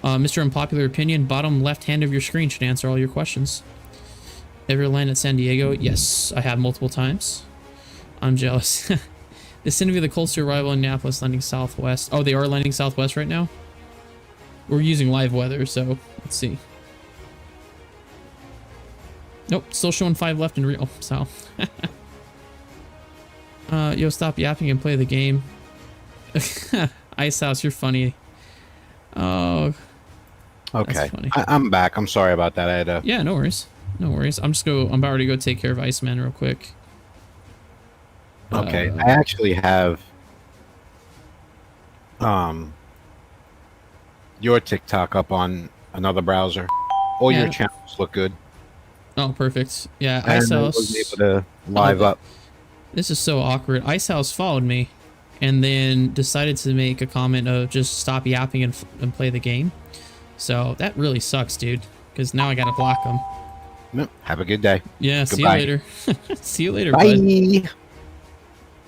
Mr. Unpopular Opinion, bottom left hand of your screen should answer all your questions. Ever land at San Diego? Yes, I have multiple times. I'm jealous. This interview, the Colts arrival in Indianapolis landing southwest. Oh, they are landing southwest right now? We're using live weather, so let's see. Nope, still showing 5 left in real, so. Yo, stop yapping and play the game. Ice House, you're funny. Oh.
Okay, I'm back. I'm sorry about that. I had a...
Yeah, no worries. No worries. I'm about to go take care of Iceman real quick.
Okay, I actually have your TikTok up on another browser. All your channels look good.
Oh, perfect. Yeah,
and
Ice House
was able to live up.
This is so awkward. Ice House followed me and then decided to make a comment of just stop yapping and play the game. So that really sucks, dude, because now I gotta block them.
No, have a good day.
Yeah,
Goodbye.
See you later. See you later,
bye.
Bud.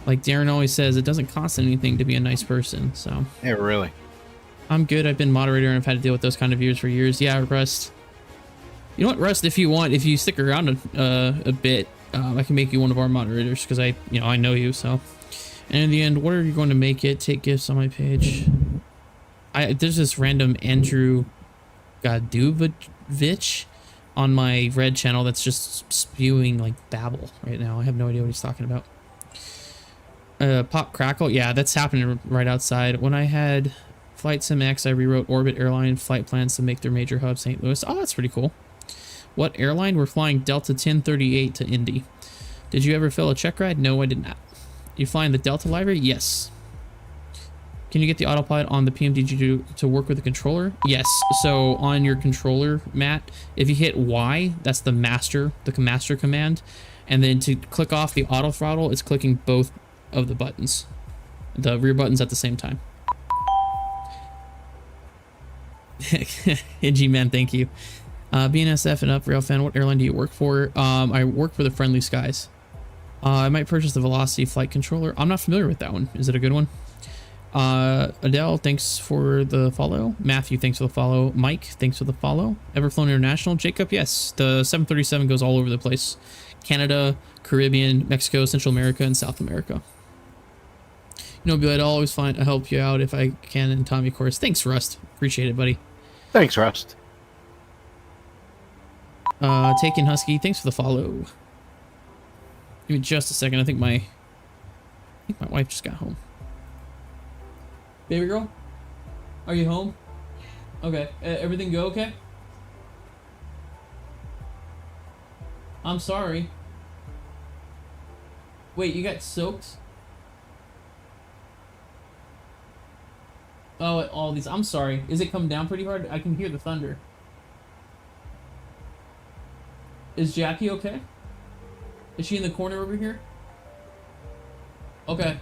Like Darren always says, it doesn't cost anything to be a nice person, so.
Yeah, really.
I'm good. I've been moderator and I've had to deal with those kind of viewers for years. Yeah, Rust. You know what, Rust, if you stick around a bit, I can make you one of our moderators because I know you, so. And in the end, what are you going to make it? Take gifts on my page. There's this random Andrew Gaduvich on my red channel that's just spewing like babble right now. I have no idea what he's talking about. Pop Crackle, yeah, that's happening right outside. When I had Flight Sim X, I rewrote Orbit Airline flight plans to make their major hub St. Louis. Oh, that's pretty cool. What airline? We're flying Delta 1038 to Indy. Did you ever fill a check ride? No, I did not. You flying the Delta library? Yes. Can you get the autopilot on the PMDG to work with the controller? Yes. So on your controller, Matt, if you hit Y, that's the master command. And then to click off the auto throttle, it's clicking both of the buttons, the rear buttons at the same time. G-Man, thank you. BNSF and Up Rail fan, what airline do you work for? I work for the Friendly Skies. I might purchase the Velocity flight controller. I'm not familiar with that one. Is it a good one? Adele, thanks for the follow. Matthew, thanks for the follow. Mike, thanks for the follow. Everflown International. Jacob, yes, the 737 goes all over the place. Canada, Caribbean, Mexico, Central America, and South America. You know, Bill, I'd always help you out if I can. And Tommy, of course. Thanks, Rust. Appreciate it, buddy.
Thanks, Rust.
Taken Husky, thanks for the follow. Give me just a second. I think my wife just got home. Baby girl, are you home? Okay. Everything go okay? I'm sorry. Wait, you got soaked? Oh, all these. I'm sorry. Is it coming down pretty hard? I can hear the thunder. Is Jackie okay? Is she in the corner over here? Okay.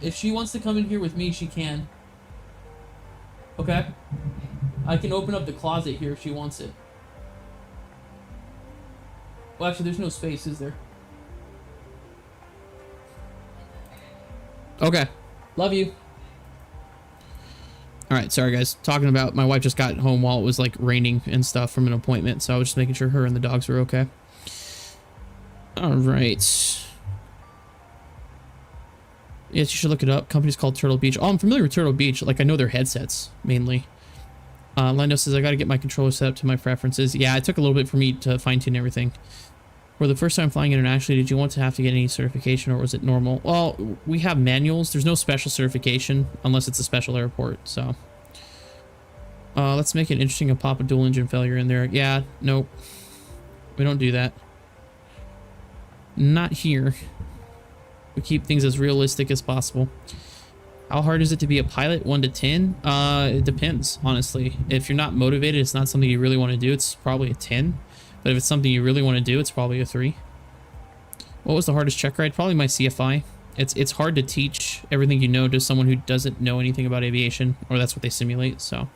If she wants to come in here with me, she can. Okay. I can open up the closet here if she wants it. Well, actually, there's no space, is there? Okay. Love you. Alright, sorry guys. Talking about my wife just got home while it was like raining and stuff from an appointment, so I was just making sure her and the dogs were okay. Alright. Yes, you should look it up. Company's called Turtle Beach. Oh, I'm familiar with Turtle Beach. Like, I know their headsets, mainly. Lando says, I gotta get my controller set up to my preferences. Yeah, it took a little bit for me to fine-tune everything. For the first time flying internationally, did you want to have to get any certification, or was it normal? Well, we have manuals. There's no special certification, unless it's a special airport, so. Let's make it interesting and pop a dual engine failure in there. Yeah, nope. We don't do that. Not here. We keep things as realistic as possible. How hard is it to be a pilot? 1 to 10? It depends, honestly. If you're not motivated, it's not something you really want to do, it's probably a 10. But if it's something you really want to do, it's probably a 3. What was the hardest check ride? Probably my CFI. It's hard to teach everything you know to someone who doesn't know anything about aviation, or that's what they simulate, so.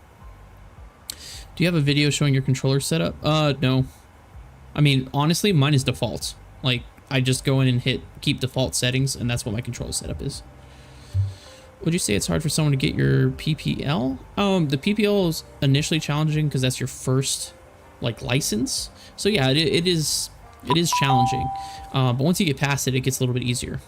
Do you have a video showing your controller setup? No. I mean, honestly, mine is default. Like, I just go in and hit keep default settings, and that's what my controller setup is. Would you say it's hard for someone to get your PPL? The PPL is initially challenging because that's your first, like, license. So yeah, it is challenging. But once you get past it, it gets a little bit easier.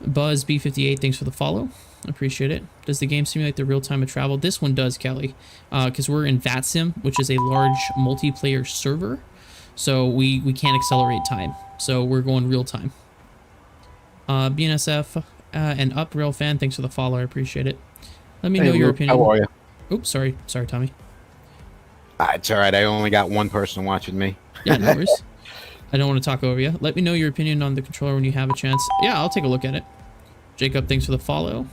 Buzz B58, thanks for the follow. Appreciate it. Does the game simulate the real time of travel? This one does, Kelly, because we're in VATSIM, which is a large multiplayer server. So we can't accelerate time. So we're going real time. BNSF and Up Rail fan, thanks for the follow. I appreciate it. Let me know your opinion.
How are you?
Oops, sorry, Tommy.
It's all right. I only got one person watching me.
Yeah, no worries. I don't want to talk over you. Let me know your opinion on the controller when you have a chance. Yeah, I'll take a look at it. Jacob, thanks for the follow.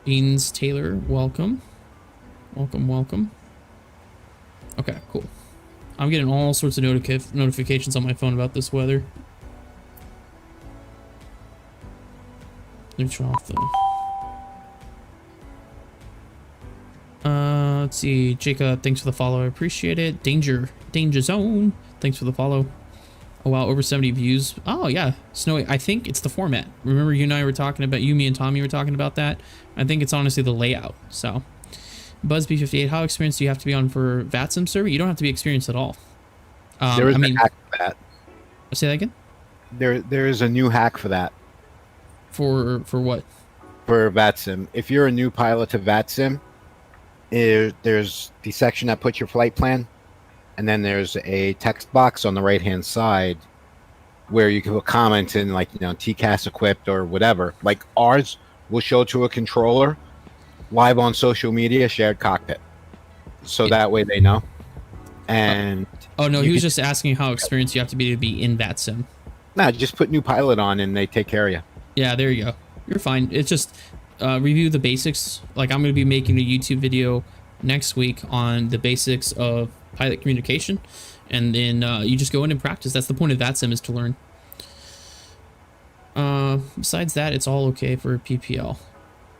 Beans Taylor, welcome. Welcome. Okay, cool. I'm getting all sorts of notifications on my phone about this weather. Let me turn off the... let's see. Jacob, thanks for the follow. I appreciate it. Danger Zone, thanks for the follow. Oh wow, over 70 views. Oh yeah, Snowy. I think it's the format. Remember you and I were talking about, me and Tommy were talking about that. I think it's honestly the layout. So, Buzz B58, how experienced do you have to be on for VATSIM server? You don't have to be experienced at all.
There is a hack for that.
Say that again?
There is a new hack for that.
For what?
For VATSIM. If you're a new pilot to VATSIM, there's the section that puts your flight plan, and then there's a text box on the right hand side where you can put comments in, like, TCAS equipped or whatever. Like ours will show to a controller live on social media, shared cockpit, so that way they know. And
oh no, he was just asking how experienced you have to be in VATSIM.
Nah, just put new pilot on and they take care of you. Yeah,
there you go. You're fine. It's just review the basics. Like, I'm going to be making a YouTube video next week on the basics of pilot communication, and then you just go in and practice. That's the point of VATSIM, is to learn. Besides that, it's all okay for PPL.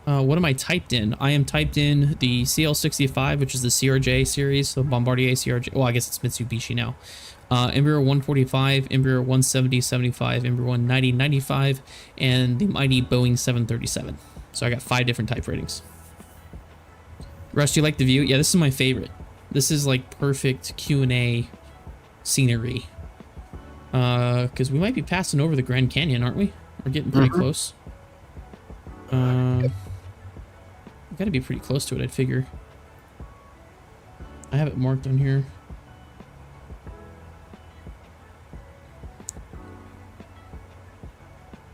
What am I typed in? I am typed in the CL65, which is the CRJ series, so Bombardier CRJ. Well, I guess it's Mitsubishi now. Embraer 145, Embraer 170-75, Embraer 190-95, and the mighty Boeing 737. So I got 5 different type ratings. Rush, do you like the view? Yeah, this is my favorite. This is like perfect Q&A scenery. Because we might be passing over the Grand Canyon, aren't we? We're getting pretty close. We gotta be pretty close to it, I'd figure. I have it marked on here.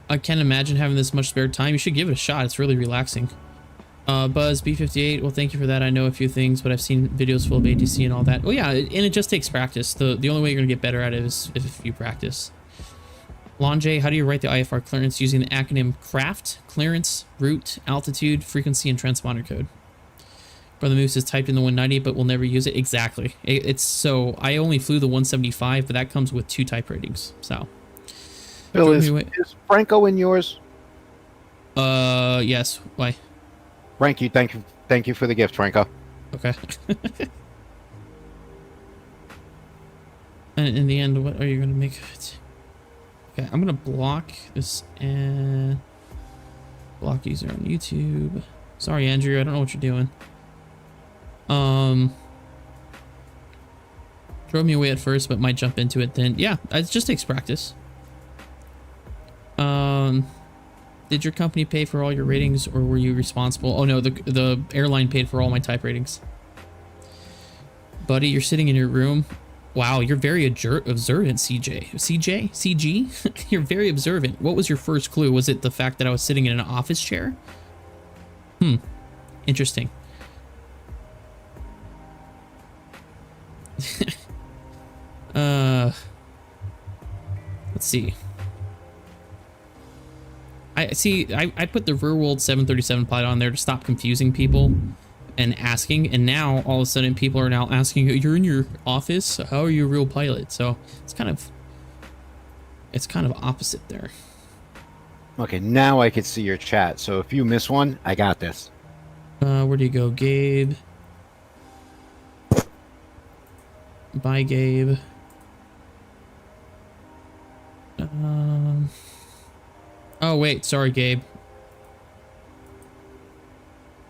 I can't imagine having this much spare time. You should give it a shot. It's really relaxing. Buzz B58. Well, thank you for that. I know a few things, but I've seen videos full of ATC and all that. Oh yeah, and it just takes practice. The only way you're gonna get better at it is if you practice. Lonjay, how do you write the IFR clearance using the acronym CRAFT? Clearance, route, altitude, frequency, and transponder code. Brother Moose is typed in the 190, but we'll never use it. Exactly. It's so I only flew the 175, but that comes with 2 type ratings. So.
Bill, is Franco in yours?
Yes. Why?
Thank you for the gift, Franco.
Okay. And in the end, what are you gonna make of it? Okay, I'm gonna block this and block user on YouTube. Sorry, Andrew, I don't know what you're doing. Drove me away at first, but might jump into it then. Yeah, it just takes practice. Did your company pay for all your ratings, or were you responsible? Oh no, the airline paid for all my type ratings. Buddy, you're sitting in your room. Wow, you're very observant, CG? You're very observant. What was your first clue? Was it the fact that I was sitting in an office chair? Interesting. Let's see. I put the real world 737 pilot on there to stop confusing people and asking, and now all of a sudden people are now asking, you're in your office, how are you a real pilot? So it's kind of opposite there.
Okay, now I can see your chat. So if you miss one, I got this.
Where do you go, Gabe? Bye, Gabe. Oh, wait. Sorry, Gabe.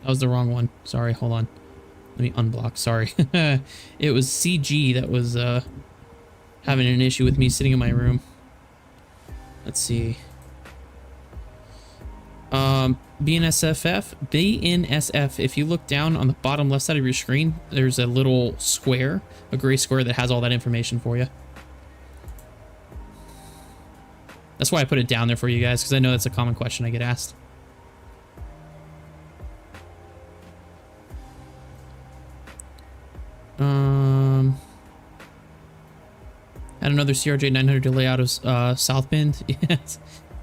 That was the wrong one. Sorry. Hold on. Let me unblock. Sorry. It was CG that was having an issue with me sitting in my room. Let's see. BNSF. If you look down on the bottom left side of your screen, there's a little square, a gray square that has all that information for you. That's why I put it down there for you guys, because I know that's a common question I get asked. Had another CRJ 900 delay out of South Bend. Yes.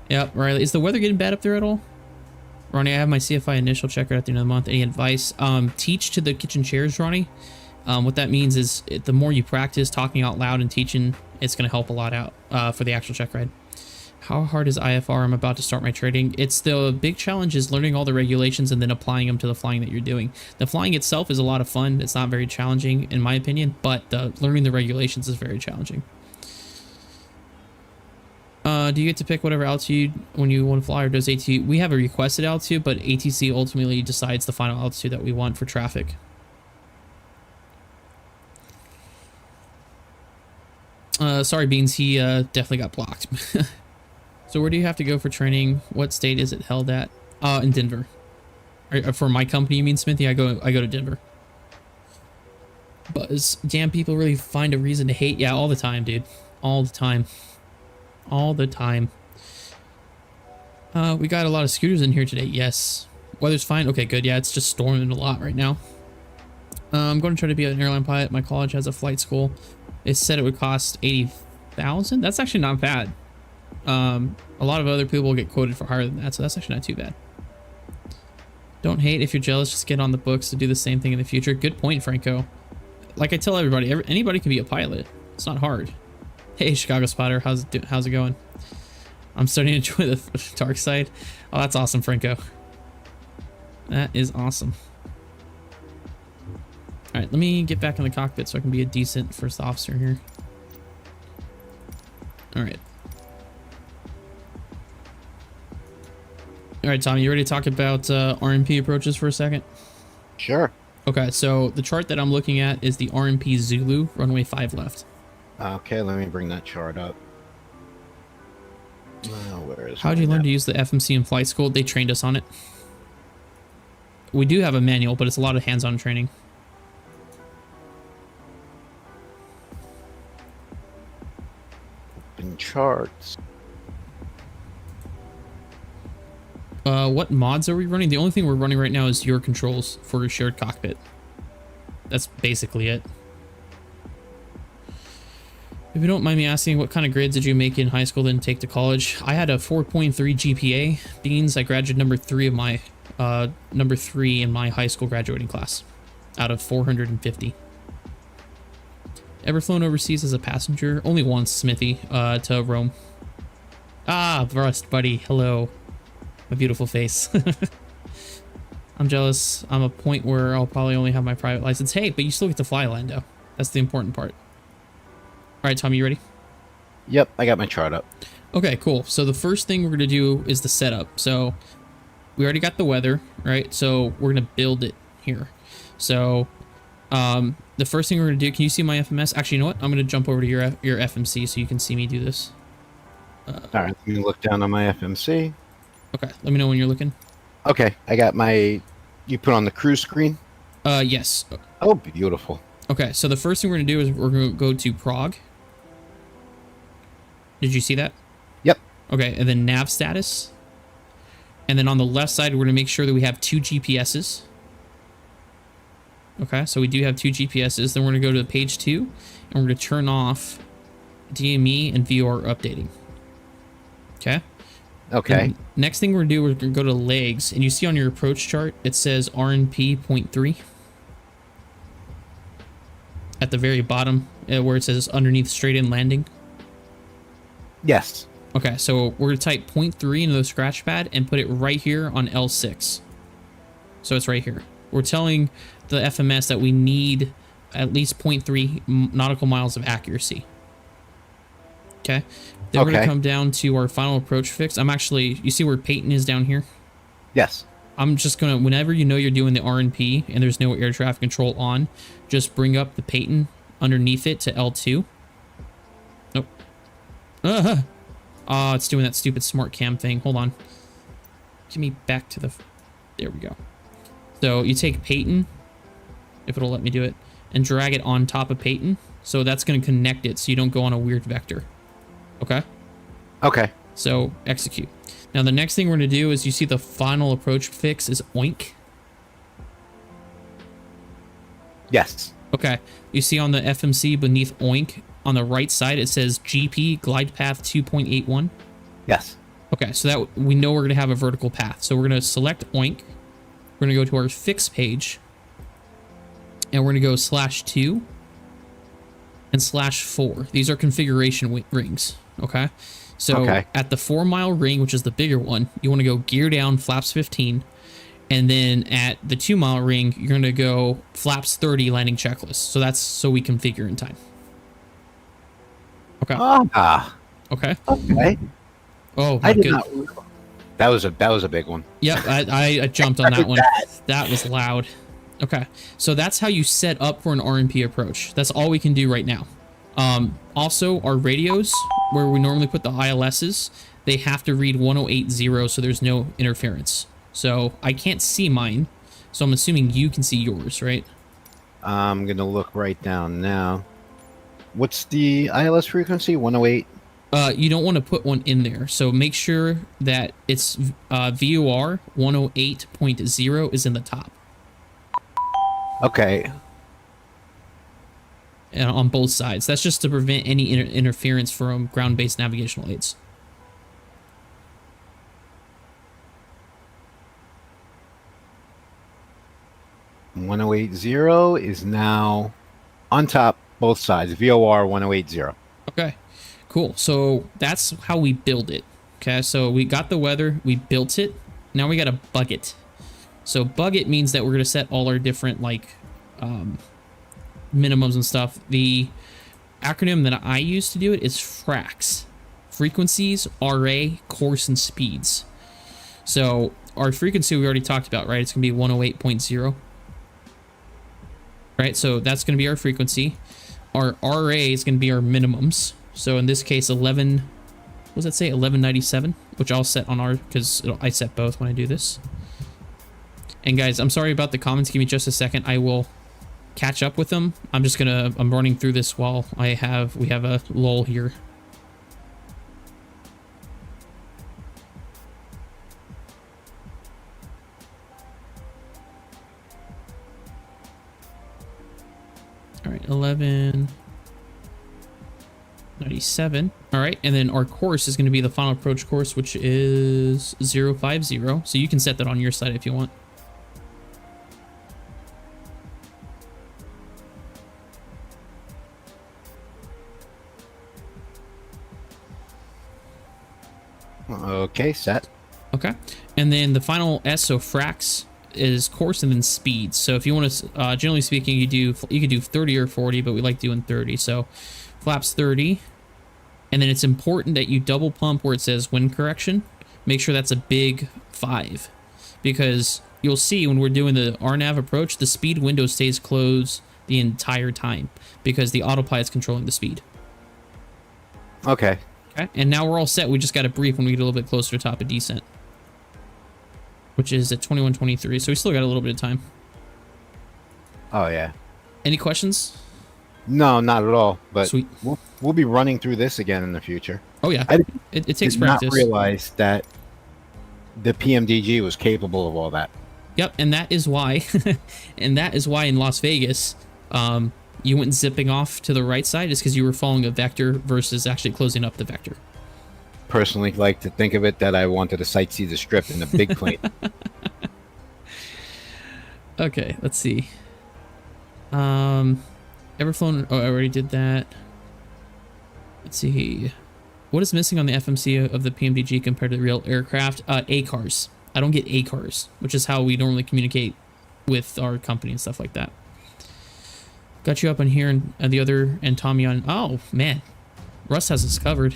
Yep, Riley. Is the weather getting bad up there at all? Ronnie, I have my CFI initial checker at the end of the month. Any advice? Teach to the kitchen chairs, Ronnie. What that means is the more you practice talking out loud and teaching, it's going to help a lot out for the actual check ride. How hard is IFR? I'm about to start my trading. It's the big challenge is learning all the regulations and then applying them to the flying that you're doing. The flying itself is a lot of fun. It's not very challenging in my opinion, but learning the regulations is very challenging. Do you get to pick whatever altitude when you want to fly, or does ATC? We have a requested altitude, but ATC ultimately decides the final altitude that we want for traffic. Sorry, Beans, he definitely got blocked. So where do you have to go for training? What state is it held at? In Denver. For my company, you mean, Smithy? I go to Denver. Buzz, damn, people really find a reason to hate. Yeah, all the time, dude. All the time. All the time. We got a lot of scooters in here today. Yes. Weather's fine. Okay, good. Yeah, it's just storming a lot right now. I'm going to try to be an airline pilot. My college has a flight school. It said it would cost $80,000. That's actually not bad. A lot of other people get quoted for higher than that, so that's actually not too bad. Don't hate. If you're jealous, just get on the books to do the same thing in the future. Good point, Franco. Like I tell everybody, anybody can be a pilot. It's not hard. Hey, Chicago Spotter, how's it going? I'm starting to enjoy the dark side. Oh, that's awesome, Franco. That is awesome. All right, let me get back in the cockpit so I can be a decent first officer here. All right. All right, Tom, you ready to talk about RMP approaches for a second?
Sure.
Okay, so the chart that I'm looking at is the RMP Zulu, runway 5 left.
Okay, let me bring that chart up. Where is
How did you learn to use the FMC in flight school? They trained us on it. We do have a manual, but it's a lot of hands-on training.
In charts.
What mods are we running? The only thing we're running right now is your controls for your shared cockpit. That's basically it. If you don't mind me asking, what kind of grades did you make in high school then take to college? I had a 4.3 GPA. Beans, I graduated number 3 in my high school graduating class out of 450. Ever flown overseas as a passenger? Only once, Smithy, to Rome. Ah, Rust, buddy. Hello. My beautiful face. I'm jealous. I'm a point where I'll probably only have my private license. Hey, but you still get to fly, Lando. That's the important part. All right, Tom, you ready?
Yep, I got my chart up.
Okay, cool. So the first thing we're going to do is the setup. So we already got the weather, right? So we're going to build it here. So the first thing we're going to do, can you see my FMS? Actually, you know what? I'm going to jump over to your FMC so you can see me do this.
All right, let me look down on my FMC.
Okay, let me know when you're looking.
Okay, I got my... You put on the cruise screen?
Yes.
Oh, beautiful.
Okay, so the first thing we're going to do is we're going to go to Prague. Did you see that?
Yep.
Okay, and then nav status. And then on the left side, we're going to make sure that we have 2 GPSs. Okay, so we do have 2 GPSs. Then we're going to go to page 2, and we're going to turn off DME and VOR updating. Okay?
Okay.
And next thing we're going to do, we're going to go to legs, and you see on your approach chart, it says RNP 0.3. At the very bottom, where it says underneath straight-in landing.
Yes.
Okay, so we're going to type 0.3 into the scratch pad and put it right here on L6. So it's right here. We're telling the FMS that we need at least 0.3 nautical miles of accuracy. Okay. Then we're going to come down to our final approach fix. I'm actually, you see where Peyton is down here?
Yes.
I'm just going to, whenever you know you're doing the RNP and there's no air traffic control on, just bring up the Peyton underneath it to L2. Nope. Oh, it's doing that stupid smart cam thing. Hold on. Give me back to the... There we go. So you take Peyton, if it'll let me do it, and drag it on top of Peyton. So that's going to connect it so you don't go on a weird vector. Okay?
Okay.
So execute. Now the next thing we're going to do is you see the final approach fix is oink.
Yes.
Okay. You see on the FMC beneath oink on the right side it says GP glide path 2.81.
Yes.
Okay, so that we know we're going to have a vertical path. So we're going to select oink. We're going to go to our fix page. And we're going to go /2 and /4. These are configuration rings. Okay. So at the 4 mile ring, which is the bigger one, you want to go gear down flaps 15. And then at the 2 mile ring, you're going to go flaps 30 landing checklist. So that's so we configure in time. Okay. Okay.
Okay.
Oh,
I did not. That was a big one.
Yep, I jumped on that one. That was loud. Okay, so that's how you set up for an RMP approach. That's all we can do right now. Also, our radios, where we normally put the ILSs, they have to read 1080, so there's no interference. So I can't see mine, so I'm assuming you can see yours, right?
I'm going to look right down now. What's the ILS frequency? 108?
You don't want to put one in there, so make sure that it's VOR 108.0 is in the top.
Okay.
And on both sides. That's just to prevent any interference from ground-based navigational aids.
.108.0 is now on top, both sides. VOR 108.0.
Okay, cool. So that's how we build it. Okay, so we got the weather, we built it. Now we got to bug it. So bug it means that we're going to set all our different like minimums and stuff. The acronym that I use to do it is FRAX. Frequencies, RA, course, and speeds. So our frequency we already talked about, right? It's going to be 108.0. Right? So that's going to be our frequency. Our RA is going to be our minimums. So in this case, 11, what does that say? 1197, which I'll set on our, because I set both when I do this. And guys, I'm sorry about the comments. Give me just a second. I will catch up with them. I'm running through this while we have a lull here. All right, 1197. All right, and then our course is going to be the final approach course, which is 050. So you can set that on your side if you want.
Okay, set.
Okay, and then the final S, so fracs, is course and then speed. So if you want to, generally speaking, you could do 30 or 40, but we like doing 30. So flaps 30, and then it's important that you double pump where it says wind correction. Make sure that's a big 5, because you'll see when we're doing the RNAV approach, the speed window stays closed the entire time because the autopilot is controlling the speed.
Okay.
Okay, and now we're all set. We just got to brief when we get a little bit closer to top of descent, which is at 21:23. So we still got a little bit of time.
Oh yeah.
Any questions?
No, not at all. But
Sweet.
We'll be running through this again in the future.
Oh yeah,
I
it takes
did
practice.
not realize that the PMDG was capable of all that.
Yep, and that is why, and that is why in Las Vegas, you went zipping off to the right side, is because you were following a vector versus actually closing up the vector.
Personally, like to think of it that I wanted to sightsee the strip in the big plane.
Okay, let's see. Ever flown? Oh, I already did that. Let's see. What is missing on the FMC of the PMDG compared to the real aircraft? ACARs. I don't get ACARs, which is how we normally communicate with our company and stuff like that. Got you up on here and the other, and Tommy on. Oh man, Russ has us covered.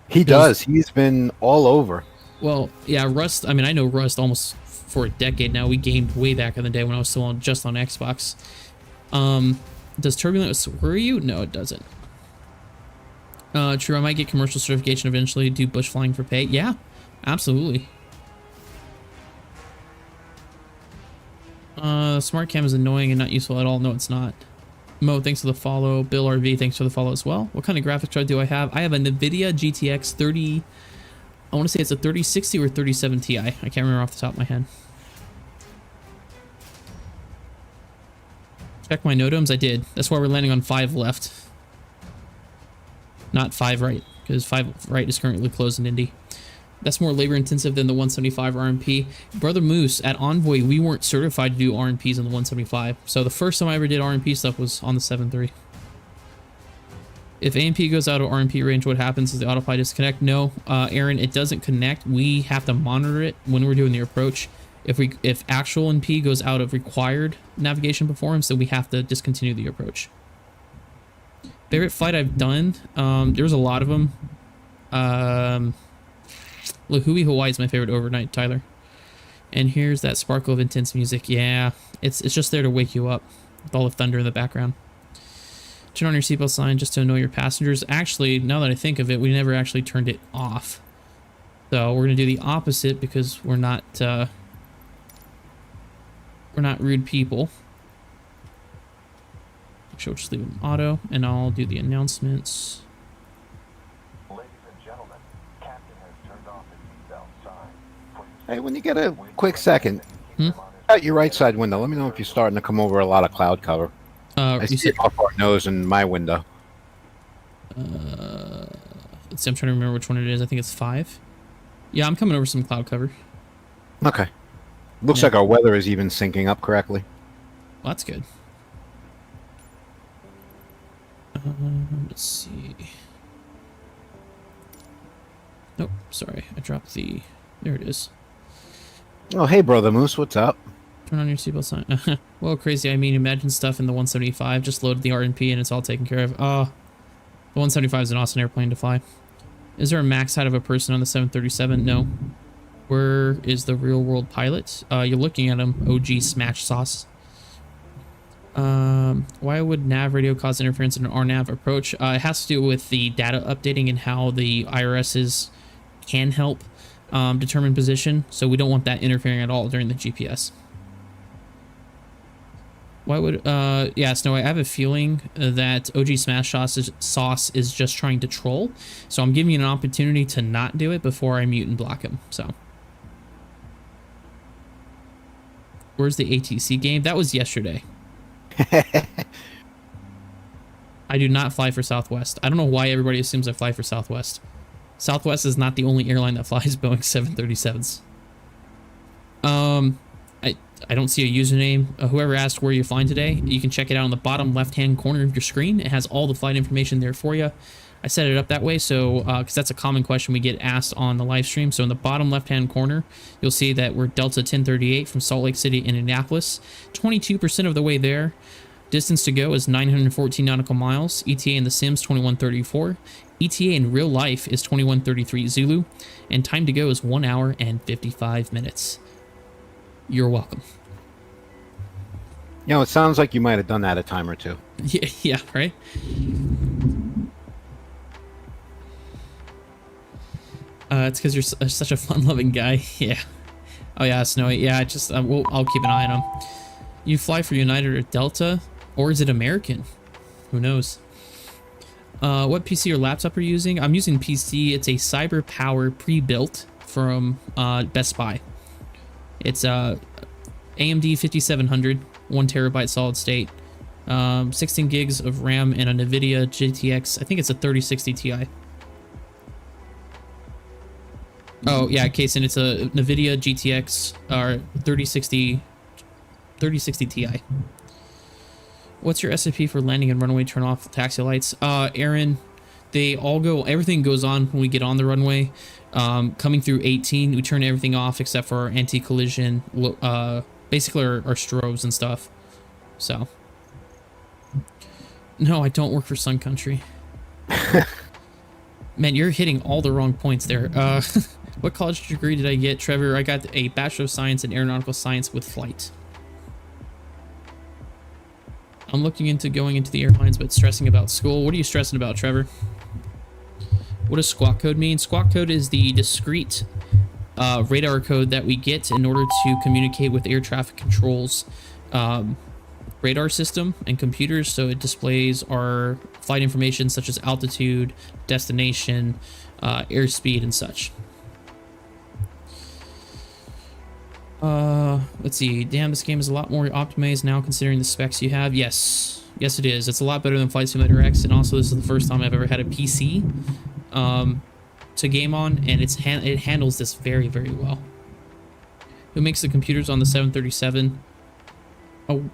He does. He's been all over.
Well, yeah, Rust. I mean, I know Rust almost for a decade now. We gamed way back in the day when I was still just on Xbox. Does turbulence worry you? No, it doesn't. True, I might get commercial certification eventually. Do bush flying for pay? Yeah, absolutely. Smart cam is annoying and not useful at all. No, it's not. Mo, thanks for the follow. Bill RV, thanks for the follow as well. What kind of graphics card do I have? I have a NVIDIA GTX 30. I want to say it's a 3060 or 3070 Ti. I can't remember off the top of my head. Check my NOTAMs. I did. That's why we're landing on 5 left. Not 5 right, because 5 right is currently closed in Indy. That's more labor intensive than the 175 RMP. Brother Moose, at Envoy, we weren't certified to do RMPs on the 175. So the first time I ever did RMP stuff was on the 7.3. If AMP goes out of RMP range, what happens? Does the autopilot disconnect? No, Aaron, it doesn't connect. We have to monitor it when we're doing the approach. If actual NP goes out of required navigation performance, then we have to discontinue the approach. Favorite flight I've done? There's a lot of them. Lahui, Hawaii is my favorite overnight, Tyler. And here's that sparkle of intense music. Yeah, it's just there to wake you up with all the thunder in the background. Turn on your seatbelt sign just to annoy your passengers. Actually, now that I think of it, we never actually turned it off. So we're gonna do the opposite because we're not rude people. Actually, we'll just leave them auto, and I'll do the announcements.
Hey, when you get a quick second, out your right side window, let me know if you're starting to come over a lot of cloud cover. I see it off our nose in my window.
Let's see, I'm trying to remember which one it is. I think it's 5. Yeah, I'm coming over some cloud cover.
Okay. Looks like our weather is even syncing up correctly.
Well, that's good. Let's see. Nope, sorry. I dropped the... There it is.
Oh, hey, Brother Moose, what's up?
Turn on your seatbelt sign. Well, crazy. I mean, imagine stuff in the 175. Just load the RNP and it's all taken care of. The 175 is an awesome airplane to fly. Is there a max height of a person on the 737? No. Where is the real world pilot? You're looking at him, OG Smash Sauce. Why would nav radio cause interference in an RNAV approach? It has to do with the data updating and how the IRSs can help determine position. So we don't want that interfering at all during the GPS. Why would, yeah, Snow, I have a feeling that OG Smash Sauce is just trying to troll. So I'm giving you an opportunity to not do it before I mute and block him, so. Where's the ATC game? That was yesterday. I do not fly for Southwest. I don't know why everybody assumes I fly for Southwest. Southwest is not the only airline that flies Boeing 737s. I don't see a username. Whoever asked where you're flying today, you can check it out on the bottom left-hand corner of your screen. It has all the flight information there for you. I set it up that way so because that's a common question we get asked on the live stream. So in the bottom left-hand corner, you'll see that we're Delta 1038 from Salt Lake City, Indianapolis. 22% of the way there. Distance to go is 914 nautical miles. ETA in the Sims 2134. ETA in real life is 2133 Zulu. And time to go is 1 hour and 55 minutes. You're welcome.
You know, it sounds like you might have done that a time or two.
Yeah, right? It's because you're such a fun-loving guy. Yeah. Oh, yeah, Snowy. Yeah, I'll keep an eye on him. You fly for United or Delta? Or is it American? Who knows? What PC or laptop are you using? I'm using PC. It's a Cyber Power pre-built from Best Buy. It's AMD 5700, 1 terabyte solid state, 16 gigs of RAM, and a NVIDIA GTX. I think it's a 3060 Ti. Oh yeah, Kason, it's a NVIDIA GTX or 3060 Ti. What's your SOP for landing and runway turn off taxi lights? Aaron, they all go. Everything goes on when we get on the runway. Coming through 18, we turn everything off except for our anti-collision, basically our strobes and stuff. So, no, I don't work for Sun Country. Man, you're hitting all the wrong points there. What college degree did I get, Trevor? I got a Bachelor of Science in Aeronautical Science with flight. I'm looking into going into the airlines, but stressing about school. What are you stressing about, Trevor? What does squawk code mean? Squawk code is the discrete radar code that we get in order to communicate with air traffic controls radar system and computers. So it displays our flight information such as altitude, destination, airspeed, and such. Let's see. Damn, this game is a lot more optimized now considering the specs you have. Yes, it is. It's a lot better than Flight Simulator X, and also this is the first time I've ever had a PC to game on, and it handles this very, very well. Who makes the computers on the 737? Oh,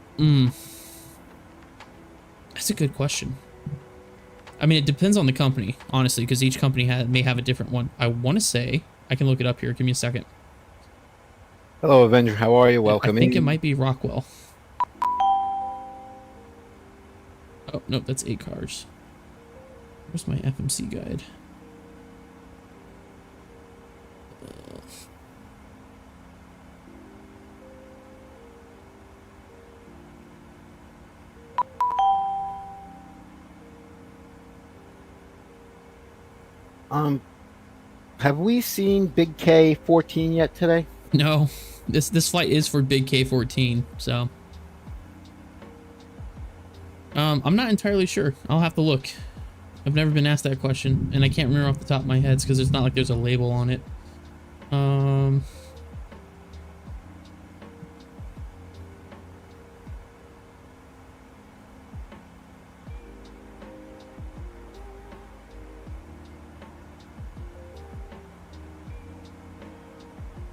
that's a good question. I mean, it depends on the company, honestly, because each company may have a different one. I want to say, I can look it up here. Give me a second.
Hello, Avenger. How are you? Welcome.
I think it might be Rockwell. Oh, no, that's 8 cars. Where's my FMC guide?
Have we seen Big K-14 yet today?
No, this flight is for Big K-14, so I'm not entirely sure. I'll have to look. I've never been asked that question, and I can't remember off the top of my head because it's not like there's a label on it.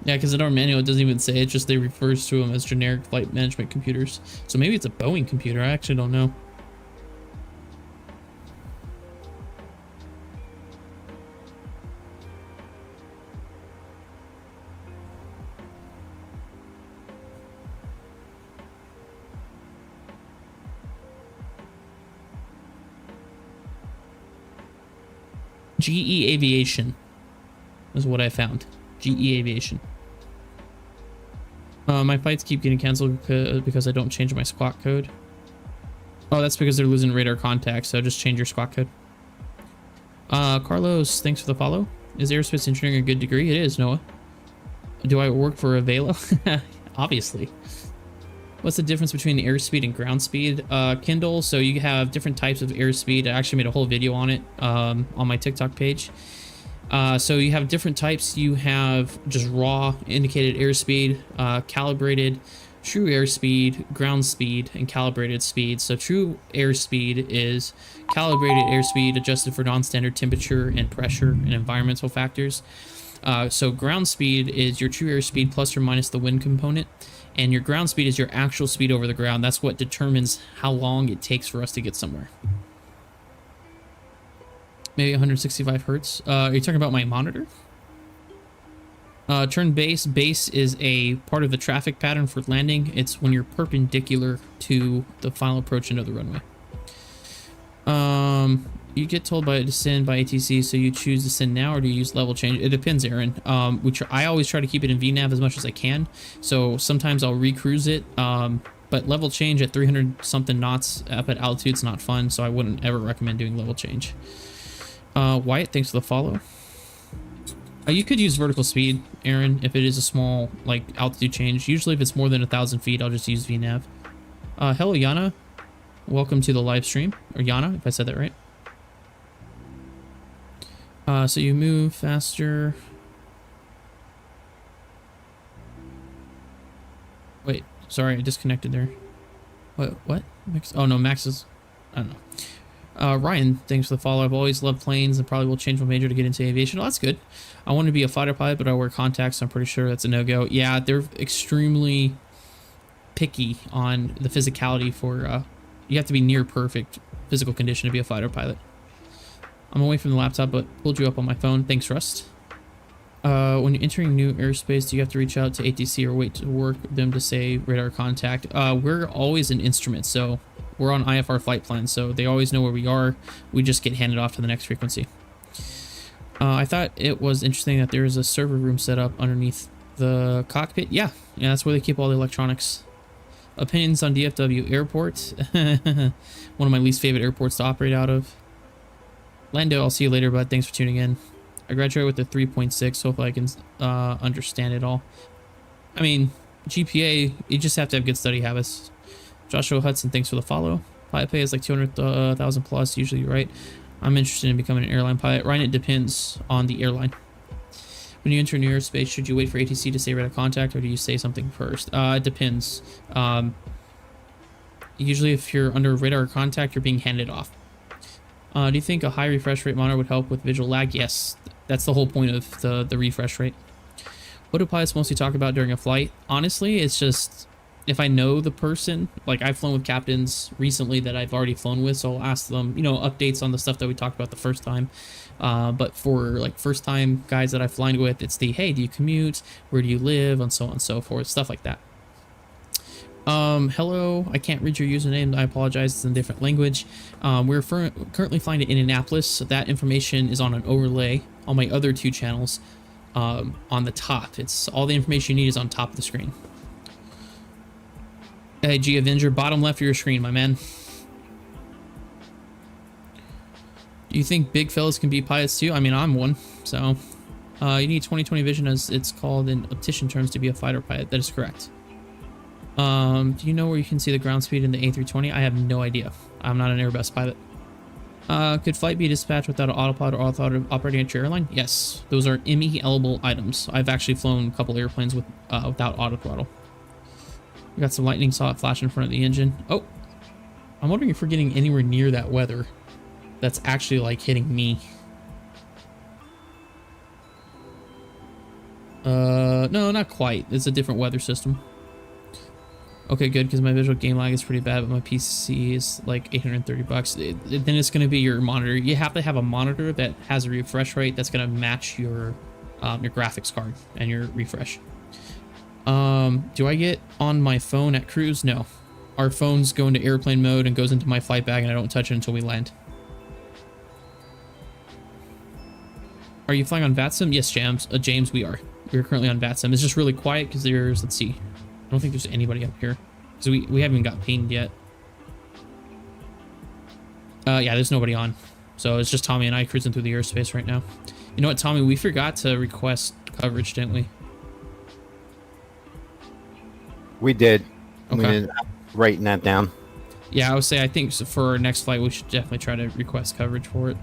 Yeah, because in our manual it doesn't even say it, just they refers to them as generic flight management computers. So maybe it's a Boeing computer, I actually don't know. GE Aviation is what I found. GE Aviation. My flights keep getting canceled because I don't change my squawk code. Oh, that's because they're losing radar contact, so just change your squawk code. Carlos, thanks for the follow. Is aerospace engineering a good degree? It is, Noah. Do I work for Avelo? Obviously. What's the difference between airspeed and ground speed? Kindle, so you have different types of airspeed. I actually made a whole video on it on my TikTok page. So you have different types. You have just raw indicated airspeed, calibrated, true airspeed, ground speed, and calibrated speed. So true airspeed is calibrated airspeed adjusted for non-standard temperature and pressure and environmental factors. So ground speed is your true airspeed plus or minus the wind component. And your ground speed is your actual speed over the ground. That's what determines how long it takes for us to get somewhere. Maybe 165 hertz. Are you talking about my monitor? Turn base. Base is a part of the traffic pattern for landing. It's when you're perpendicular to the final approach into the runway. You get told to descend by ATC, so you choose descend now, or do you use level change? It depends, Aaron. I always try to keep it in VNAV as much as I can. So sometimes I'll recruise it. But level change at 300 something knots up at altitude is not fun, so I wouldn't ever recommend doing level change. Wyatt, thanks for the follow. You could use vertical speed, Aaron, if it is a small like altitude change. Usually if it's more than 1,000 feet, I'll just use VNAV. Hello, Yana. Welcome to the live stream. Or Yana, if I said that right. So you move faster. Wait, sorry, I disconnected there. What? Max? Oh no, Max is... I don't know. Ryan, thanks for the follow. I've always loved planes and probably will change my major to get into aviation. Oh, that's good. I want to be a fighter pilot, but I wear contacts, so I'm pretty sure that's a no-go. Yeah, they're extremely picky on the physicality for... you have to be near perfect physical condition to be a fighter pilot. I'm away from the laptop, but pulled you up on my phone. Thanks, Rust. When you're entering new airspace, do you have to reach out to ATC or wait to work them to say radar contact? We're always an instrument, so we're on IFR flight plan, so they always know where we are. We just get handed off to the next frequency. I thought it was interesting that there is a server room set up underneath the cockpit. Yeah, that's where they keep all the electronics. Opinions on DFW Airport. One of my least favorite airports to operate out of. Lando, I'll see you later, bud. Thanks for tuning in. I graduated with a 3.6. Hopefully I can understand it all. I mean, GPA, you just have to have good study habits. Joshua Hudson, thanks for the follow. Pilot pay is like 200,000 plus, usually, right? I'm interested in becoming an airline pilot. Ryan, it depends on the airline. When you enter new airspace, should you wait for ATC to say radar contact, or do you say something first? It depends. Usually if you're under radar contact, you're being handed off. Do you think a high refresh rate monitor would help with visual lag? Yes, that's the whole point of the refresh rate. What do pilots mostly talk about during a flight? Honestly, it's just if I know the person. Like I've flown with captains recently that I've already flown with, so I'll ask them, updates on the stuff that we talked about the first time. But for like first time guys that I've flown with, it's the, hey, do you commute? Where do you live? And so on and so forth, stuff like that. Hello, I can't read your username. I apologize. It's in a different language. We're currently flying to Indianapolis, so that information is on an overlay on my other two channels on the top. It's all the information you need is on top of the screen. Hey, G Avenger, bottom left of your screen, my man. Do you think big fellas can be pilots too? I mean, I'm one, so you need 20/20 vision, as it's called in optician terms, to be a fighter pilot. That is correct. Do you know where you can see the ground speed in the A320? I have no idea. I'm not an Airbus pilot. Could flight be dispatched without an autopilot or auto operating at your airline? Yes, those are ME-eligible items. I've actually flown a couple airplanes with without autothrottle. We got some lightning solid flash in front of the engine. Oh, I'm wondering if we're getting anywhere near that weather that's actually like hitting me. No, not quite. It's a different weather system. Okay, good, because my visual game lag is pretty bad, but my PC is like 830 bucks. Then it's going to be your monitor. You have to have a monitor that has a refresh rate that's going to match your graphics card and your refresh. Do I get on my phone at cruise? No. Our phones go into airplane mode and goes into my flight bag, and I don't touch it until we land. Are you flying on VATSIM? Yes, James, we are. we're currently on VATSIM. It's just really quiet because there's, let's see, I don't think there's anybody up here because we haven't got pinged yet. Yeah, there's nobody on. So it's just Tommy and I cruising through the airspace right now. You know what, Tommy? We forgot to request coverage, didn't we?
We did.
Okay.
We ended up writing that down.
Yeah, I would say I think for our next flight we should definitely try to request coverage for it.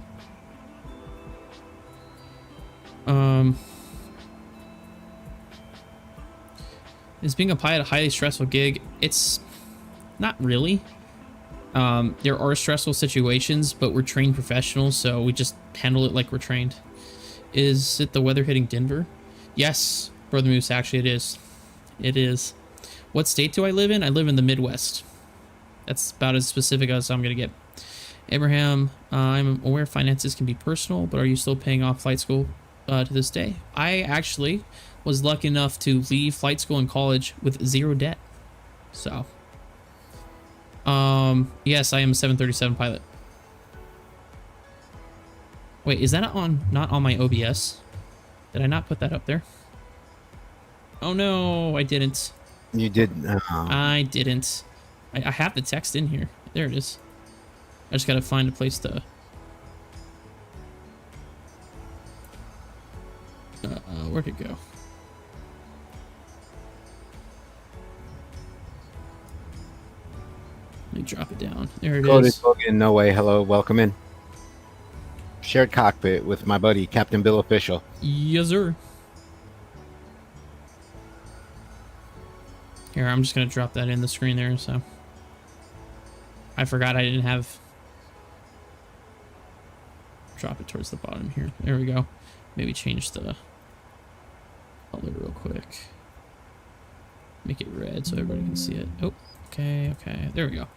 Is being a pilot a highly stressful gig? It's not really. There are stressful situations, but we're trained professionals, so we just handle it like we're trained. Is it the weather hitting Denver? Yes, Brother Moose, actually it is. It is. What state do I live in? I live in the Midwest. That's about as specific as I'm going to get. Abraham, I'm aware finances can be personal, but are you still paying off flight school to this day? I actually was lucky enough to leave flight school and college with zero debt. So, yes, I am a 737 pilot. Wait, is that not on my OBS? Did I not put that up there? Oh no, I didn't.
You did.
I didn't. I have the text in here. There it is. I just gotta find a place to... where'd it go? Let me drop it down. There it is.
Logan, no way. Hello, welcome in. Shared cockpit with my buddy, Captain Bill Official.
Yes, sir. Here, I'm just gonna drop that in the screen there, so... I forgot I didn't have... Drop it towards the bottom here. There we go. Maybe change the color real quick. Make it red so everybody can see it. Oh, okay, okay. There we go.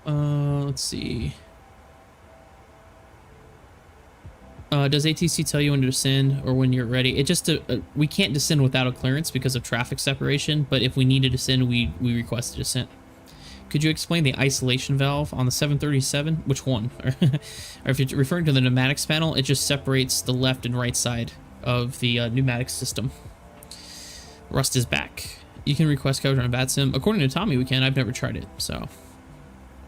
Let's see. Does ATC tell you when to descend or when you're ready? It just we can't descend without a clearance because of traffic separation, but if we need to descend, we request a descent. Could you explain the isolation valve on the 737? Which one? Or if you're referring to the pneumatics panel, it just separates the left and right side of the pneumatic system. Rust is back. You can request coverage on VATSIM. According to Tommy, we can. I've never tried it, so.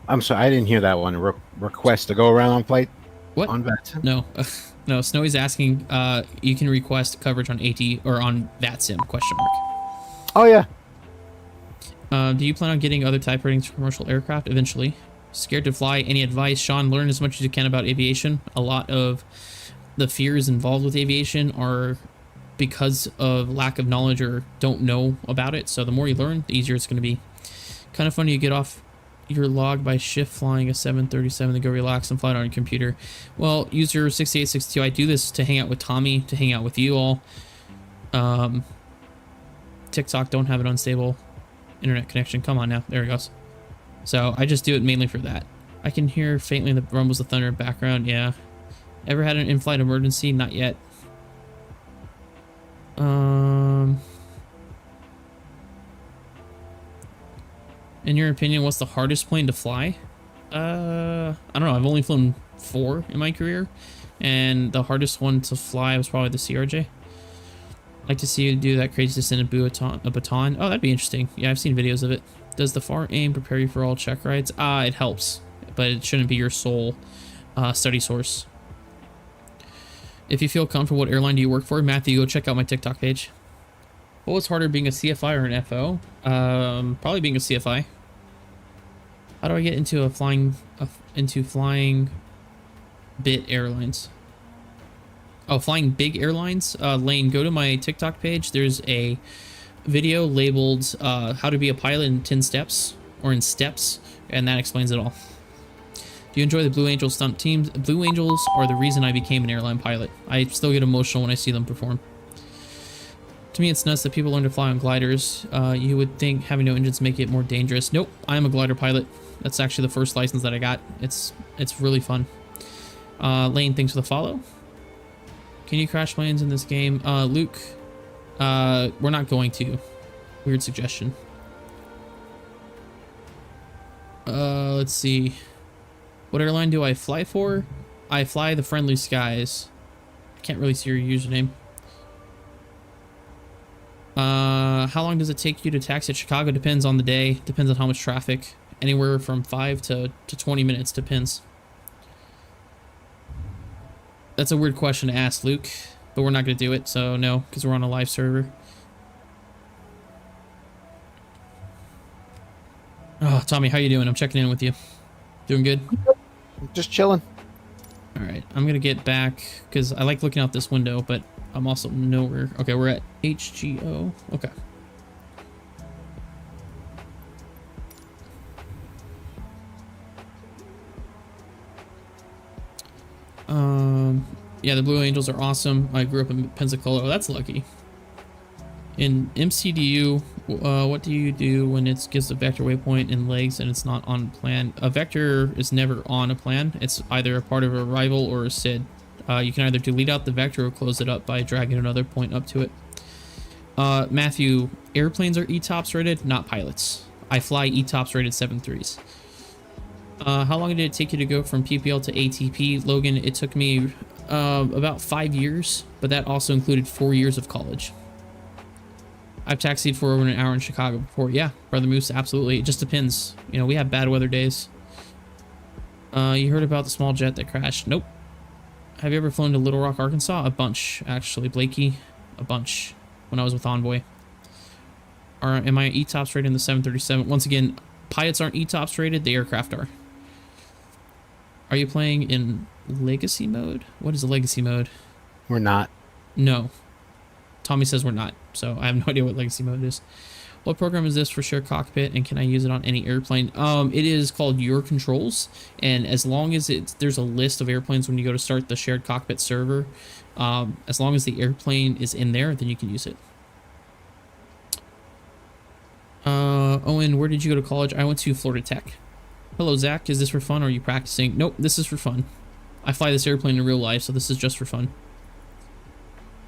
I'm sorry, I didn't hear that one. Request to go around on flight?
What?
On VATSIM?
No. No, Snowy's asking, you can request coverage on AT or on VATSIM, question mark.
Oh, yeah.
Do you plan on getting other type ratings for commercial aircraft eventually? Scared to fly? Any advice? Sean, learn as much as you can about aviation. A lot of the fears involved with aviation are because of lack of knowledge or don't know about it. So the more you learn, the easier it's going to be. Kind of funny you get off your log by shift flying a 737 to go relax and fly it on your computer. Well, user 6862, I do this to hang out with Tommy, to hang out with you all. TikTok don't have an unstable internet connection. Come on now. There it goes. So I just do it mainly for that. I can hear faintly the rumbles of thunder in the background. Yeah. Ever had an in-flight emergency? Not yet. In your opinion, what's the hardest plane to fly? I don't know. I've only flown 4 in my career, and the hardest one to fly was probably the CRJ. I'd like to see you do that crazy descent of a baton. Oh, that'd be interesting. Yeah, I've seen videos of it. Does the FAR aim prepare you for all check rides? It helps, but it shouldn't be your sole study source. If you feel comfortable, what airline do you work for? Matthew, go check out my TikTok page. What was harder, being a CFI or an FO? Probably being a CFI. How do I get into flying bit airlines? Oh, flying big airlines? Lane, go to my TikTok page. There's a video labeled how to be a pilot in 10 steps or in steps, and that explains it all. Do you enjoy the Blue Angels stunt teams? Blue Angels are the reason I became an airline pilot. I still get emotional when I see them perform. To me, it's nuts that people learn to fly on gliders. You would think having no engines make it more dangerous. Nope, I am a glider pilot. That's actually the first license that I got. It's really fun. Lane, thanks for the follow. Can you crash planes in this game? Luke, we're not going to. Weird suggestion. Let's see. What airline do I fly for? I fly the Friendly Skies. I can't really see your username. How long does it take you to taxi at Chicago? Depends on the day. Depends on how much traffic. Anywhere from 5 to 20 minutes. Depends. That's a weird question to ask, Luke. But we're not going to do it, so no, because we're on a live server. Oh, Tommy, how you doing? I'm checking in with you. Doing good?
Just chilling.
All right, I'm going to get back, because I like looking out this window, but I'm also nowhere. Okay, we're at HGO. Okay. Yeah, the Blue Angels are awesome. I grew up in Pensacola. Oh, that's lucky. In MCDU, what do you do when it gives a vector waypoint in legs and it's not on plan? A vector is never on a plan. It's either a part of a rival or a SID. You can either delete out the vector or close it up by dragging another point up to it. Matthew, airplanes are ETOPS rated, not pilots. I fly ETOPS rated 7.3s. How long did it take you to go from PPL to ATP? Logan, it took me about 5 years, but that also included 4 years of college. I've taxied for over an hour in Chicago before. Yeah, Brother Moose, absolutely. It just depends. You know, we have bad weather days. You heard about the small jet that crashed? Nope. Have you ever flown to Little Rock, Arkansas? A bunch, actually. Blakey, a bunch. When I was with Envoy. Am I ETOPS rated in the 737? Once again, pilots aren't ETOPS rated. The aircraft are. Are you playing in legacy mode? What is a legacy mode?
We're not.
No. Tommy says we're not, so I have no idea what legacy mode is. What program is this for shared cockpit, and can I use it on any airplane? It is called Your Controls, and as long as there's a list of airplanes when you go to start the shared cockpit server, as long as the airplane is in there, then you can use it. Owen, where did you go to college? I went to Florida Tech. Hello, Zach. Is this for fun or are you practicing? Nope, this is for fun. I fly this airplane in real life, so this is just for fun.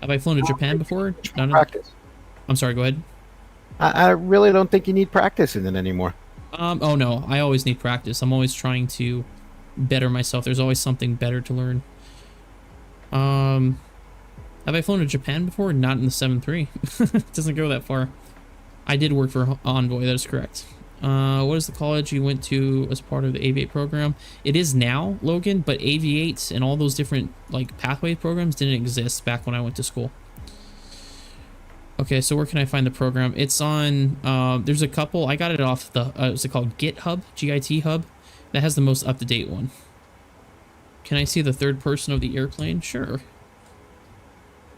Have I flown to Japan before? No.
Practice.
I'm sorry, go ahead.
I really don't think you need practice in it anymore.
Oh no, I always need practice. I'm always trying to better myself. There's always something better to learn. Have I flown to Japan before? Not in the 7.3. It doesn't go that far. I did work for Envoy, that is correct. What is the college you went to as part of the Aviate program? It is now, Logan, but Aviate and all those different like pathway programs didn't exist back when I went to school. Okay, so where can I find the program? It's on, there's a couple. I got it off the, what's it called? GitHub, G-I-T Hub. That has the most up-to-date one. Can I see the third person of the airplane? Sure.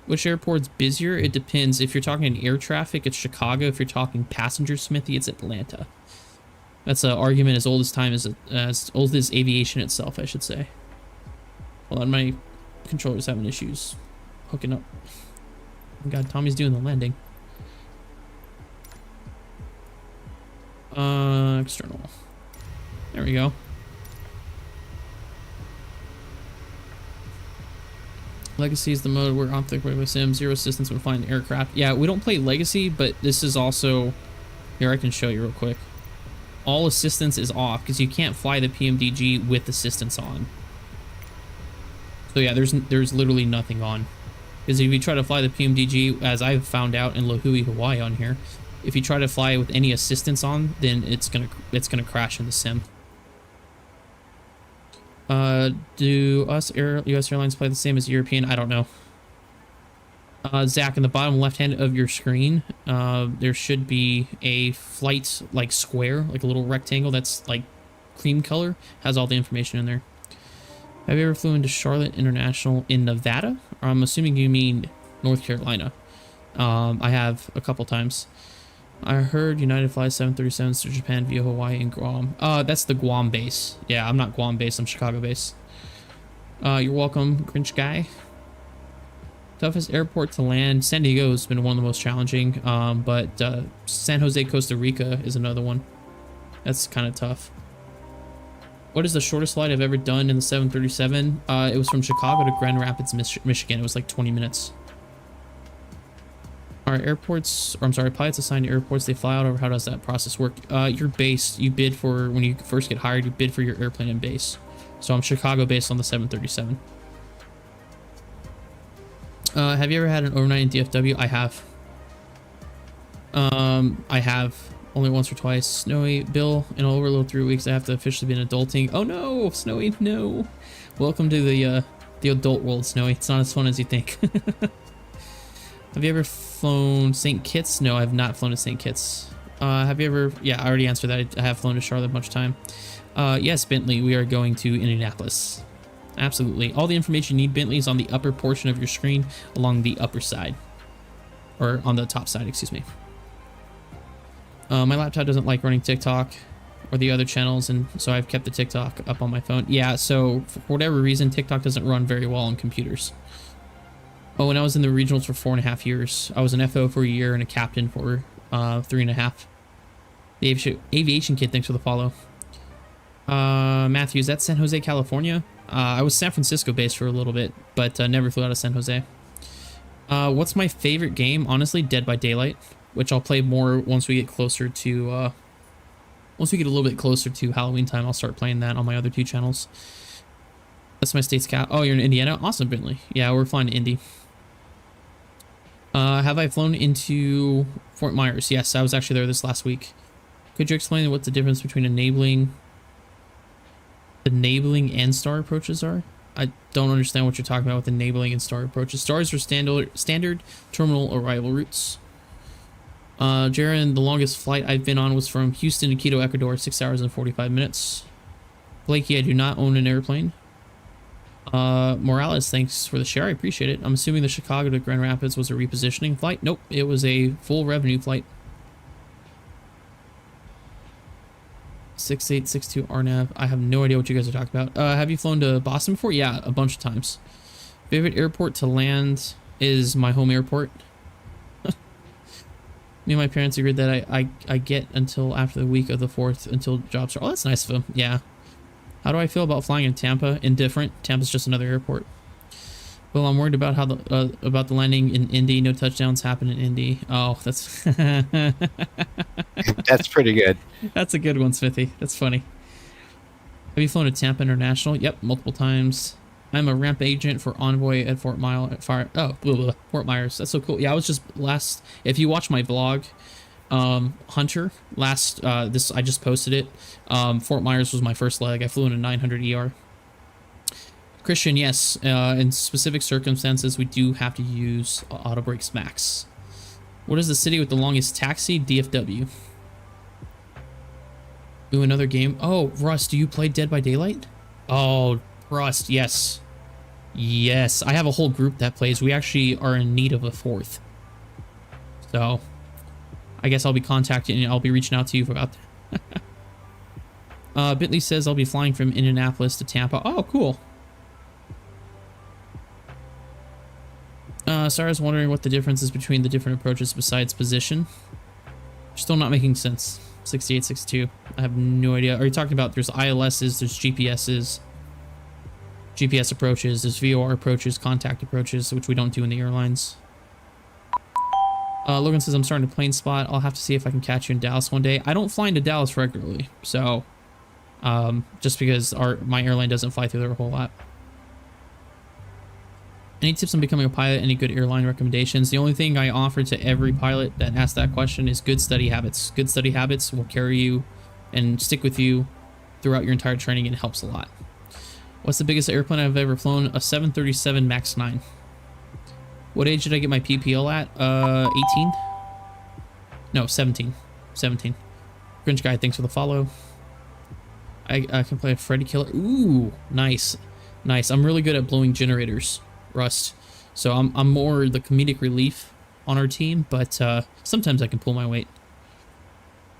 Which airport's busier? It depends. If you're talking air traffic, it's Chicago. If you're talking passenger smithy, it's Atlanta. That's an argument as old as time, as old as aviation itself, I should say. Hold on, my controller's having issues hooking up. Oh God, Tommy's doing the landing. External. There we go. Legacy is the mode where optic regular sim, zero assistance when flying aircraft. Yeah, we don't play Legacy, but this is also... Here, I can show you real quick. All assistance is off because you can't fly the PMDG with assistance on. So yeah, there's literally nothing on. Because if you try to fly the PMDG, as I've found out in Lahui, Hawaii on here, if you try to fly with any assistance on, then it's gonna crash in the sim. Do US Airlines play the same as European? I don't know. Zach, in the bottom left hand of your screen, there should be a flight like square, like a little rectangle that's like cream color, has all the information in there. Have you ever flown to Charlotte International in Nevada? Or I'm assuming you mean North Carolina. I have a couple times. I heard United flies 737s to Japan via Hawaii and Guam. That's the Guam base. Yeah, I'm not Guam base, I'm Chicago base. You're welcome, Grinch guy. Toughest airport to land. San Diego has been one of the most challenging, but San Jose, Costa Rica is another one. That's kind of tough. What is the shortest flight I've ever done in the 737? It was from Chicago to Grand Rapids, Michigan. It was like 20 minutes. Are airports, or I'm sorry, pilots assigned to airports they fly out over? How does that process work? Your base, you bid for, when you first get hired, you bid for your airplane and base. So I'm Chicago based on the 737. Have you ever had an overnight in DFW? I have. I have only once or twice. Snowy, Bill, in over a little 3 weeks, I have to officially be an adulting. Oh no, Snowy, no. Welcome to the adult world, Snowy. It's not as fun as you think. Have you ever flown St. Kitts? No, I have not flown to St. Kitts. Have you ever... Yeah, I already answered that. I have flown to Charlotte a bunch of time. Yes, Bentley, we are going to Indianapolis. Absolutely. All the information you need, Bentley, is on the upper portion of your screen along the upper side. Or on the top side, excuse me. My laptop doesn't like running TikTok or the other channels, and so I've kept the TikTok up on my phone. Yeah, so for whatever reason, TikTok doesn't run very well on computers. Oh, and I was in the regionals for 4.5 years. I was an FO for a year and a captain for 3.5. The aviation kid, thanks for the follow. Matthew, is that San Jose, California? I was San Francisco based for a little bit, but never flew out of San Jose. What's my favorite game? Honestly, Dead by Daylight, which I'll play more once we get closer to once we get a little bit closer to Halloween time. I'll start playing that on my other 2 channels. That's my state's cap. Oh, you're in Indiana? Awesome, Bentley. Yeah, we're flying to Indy. Have I flown into Fort Myers? Yes, I was actually there this last week. Could you explain what the difference between enabling and star approaches are? I don't understand what you're talking about with enabling and star approaches. Stars are standard terminal arrival routes. Jaron, the longest flight I've been on was from Houston to Quito, Ecuador, 6 hours and 45 minutes. Blakey, I do not own an airplane. Morales, thanks for the share. I appreciate it. I'm assuming the Chicago to Grand Rapids was a repositioning flight. Nope, it was a full revenue flight. 6862 RNAV. I have no idea what you guys are talking about. Have you flown to Boston before? Yeah, a bunch of times. Favorite airport to land is my home airport. Me and my parents agreed that I get until after the week of the 4th until jobs start. Oh, that's nice of them. Yeah. How do I feel about flying in Tampa? Indifferent. Tampa's just another airport. Well, I'm worried about how about the landing in Indy. No touchdowns happen in Indy. Oh, that's
That's pretty good.
That's a good one, Smithy. That's funny. Have you flown to Tampa International? Yep, multiple times. I'm a ramp agent for Envoy at Fort Myers. Fort Myers. That's so cool. Yeah, I was just last. If you watch my vlog, Hunter, I just posted it. Fort Myers was my first leg. I flew in a 900 ER. Christian, yes. In specific circumstances, we do have to use auto brakes max. What is the city with the longest taxi? DFW. Ooh, another game. Oh, Russ, do you play Dead by Daylight? Oh, Rust, yes. Yes, I have a whole group that plays. We actually are in need of a 4th. So, I guess I'll be contacting you. I'll be reaching out to you about that. Bentley says I'll be flying from Indianapolis to Tampa. Oh, cool. Sarah's wondering what the difference is between the different approaches besides position. Still not making sense. 6862. I have no idea. Are you talking about there's ILSs, there's GPSs, GPS approaches, there's VOR approaches, contact approaches, which we don't do in the airlines. Logan says I'm starting to plane spot. I'll have to see if I can catch you in Dallas one day. I don't fly into Dallas regularly, so just because my airline doesn't fly through there a whole lot. Any tips on becoming a pilot? Any good airline recommendations? The only thing I offer to every pilot that asks that question is good study habits. Good study habits will carry you and stick with you throughout your entire training, and it helps a lot. What's the biggest airplane I've ever flown? A 737 MAX 9. What age did I get my PPL at? 18? No, 17. 17. Grinch Guy, thanks for the follow. I can play a Freddy Killer. Ooh, nice. Nice. I'm really good at blowing generators, Rust. So I'm more the comedic relief on our team, but sometimes I can pull my weight.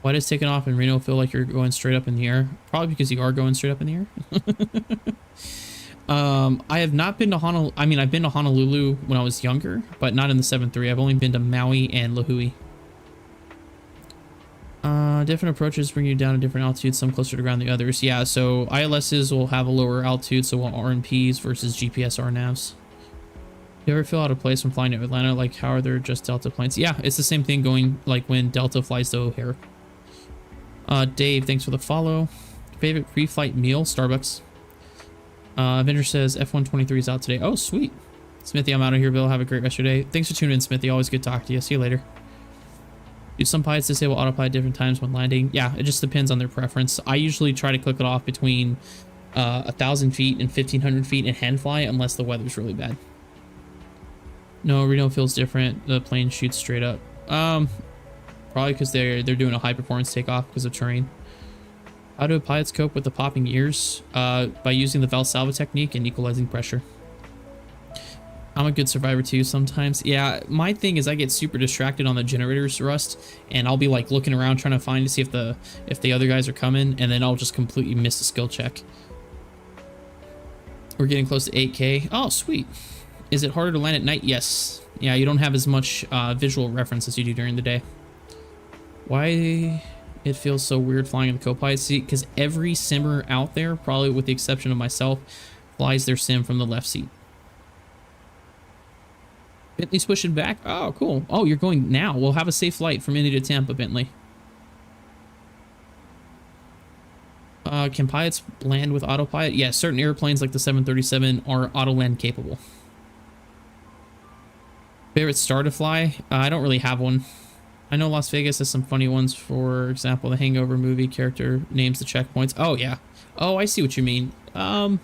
Why does taking off in Reno feel like you're going straight up in the air? Probably because you are going straight up in the air. I have not been to Honolulu. I mean, I've been to Honolulu when I was younger, but not in the 7-3. I've only been to Maui and Lahui. Different approaches bring you down to different altitudes, some closer to ground than the others. Yeah, so ILSs will have a lower altitude, so RNPs versus GPS RNAVs. You ever feel out of place when flying to Atlanta? Like, how are there just Delta planes? Yeah, it's the same thing going, like, when Delta flies to O'Hare. Dave, thanks for the follow. Favorite pre-flight meal? Starbucks. Vendor says F-123 is out today. Oh, sweet. Smithy, I'm out of here, Bill. Have a great rest of your day. Thanks for tuning in, Smithy. Always good talking to you. See you later. Do some pilots disable autopilot at different times when landing? Yeah, it just depends on their preference. I usually try to click it off between 1,000 feet and 1,500 feet in hand fly, unless the weather's really bad. No, Reno feels different. The plane shoots straight up. Probably because they're doing a high performance takeoff because of terrain. How do pilots cope with the popping ears? By using the Valsalva technique and equalizing pressure. I'm a good survivor too sometimes. Yeah, my thing is I get super distracted on the generators, Rust, and I'll be like looking around trying to find to see if the other guys are coming, and then I'll just completely miss the skill check. We're getting close to 8K. Oh, sweet. Is it harder to land at night? Yes. Yeah, you don't have as much visual reference as you do during the day. Why it feels so weird flying in the co-pilot seat? Because every simmer out there, probably with the exception of myself, flies their sim from the left seat. Bentley's pushing back. Oh, cool. Oh, you're going now. We'll have a safe flight from Indy to Tampa, Bentley. Can pilots land with autopilot? Yeah, certain airplanes like the 737 are auto land capable. Favorite star to fly? I don't really have one. I know Las Vegas has some funny ones. For example, the Hangover movie character names the checkpoints. Oh, yeah. Oh, I see what you mean. Yeah,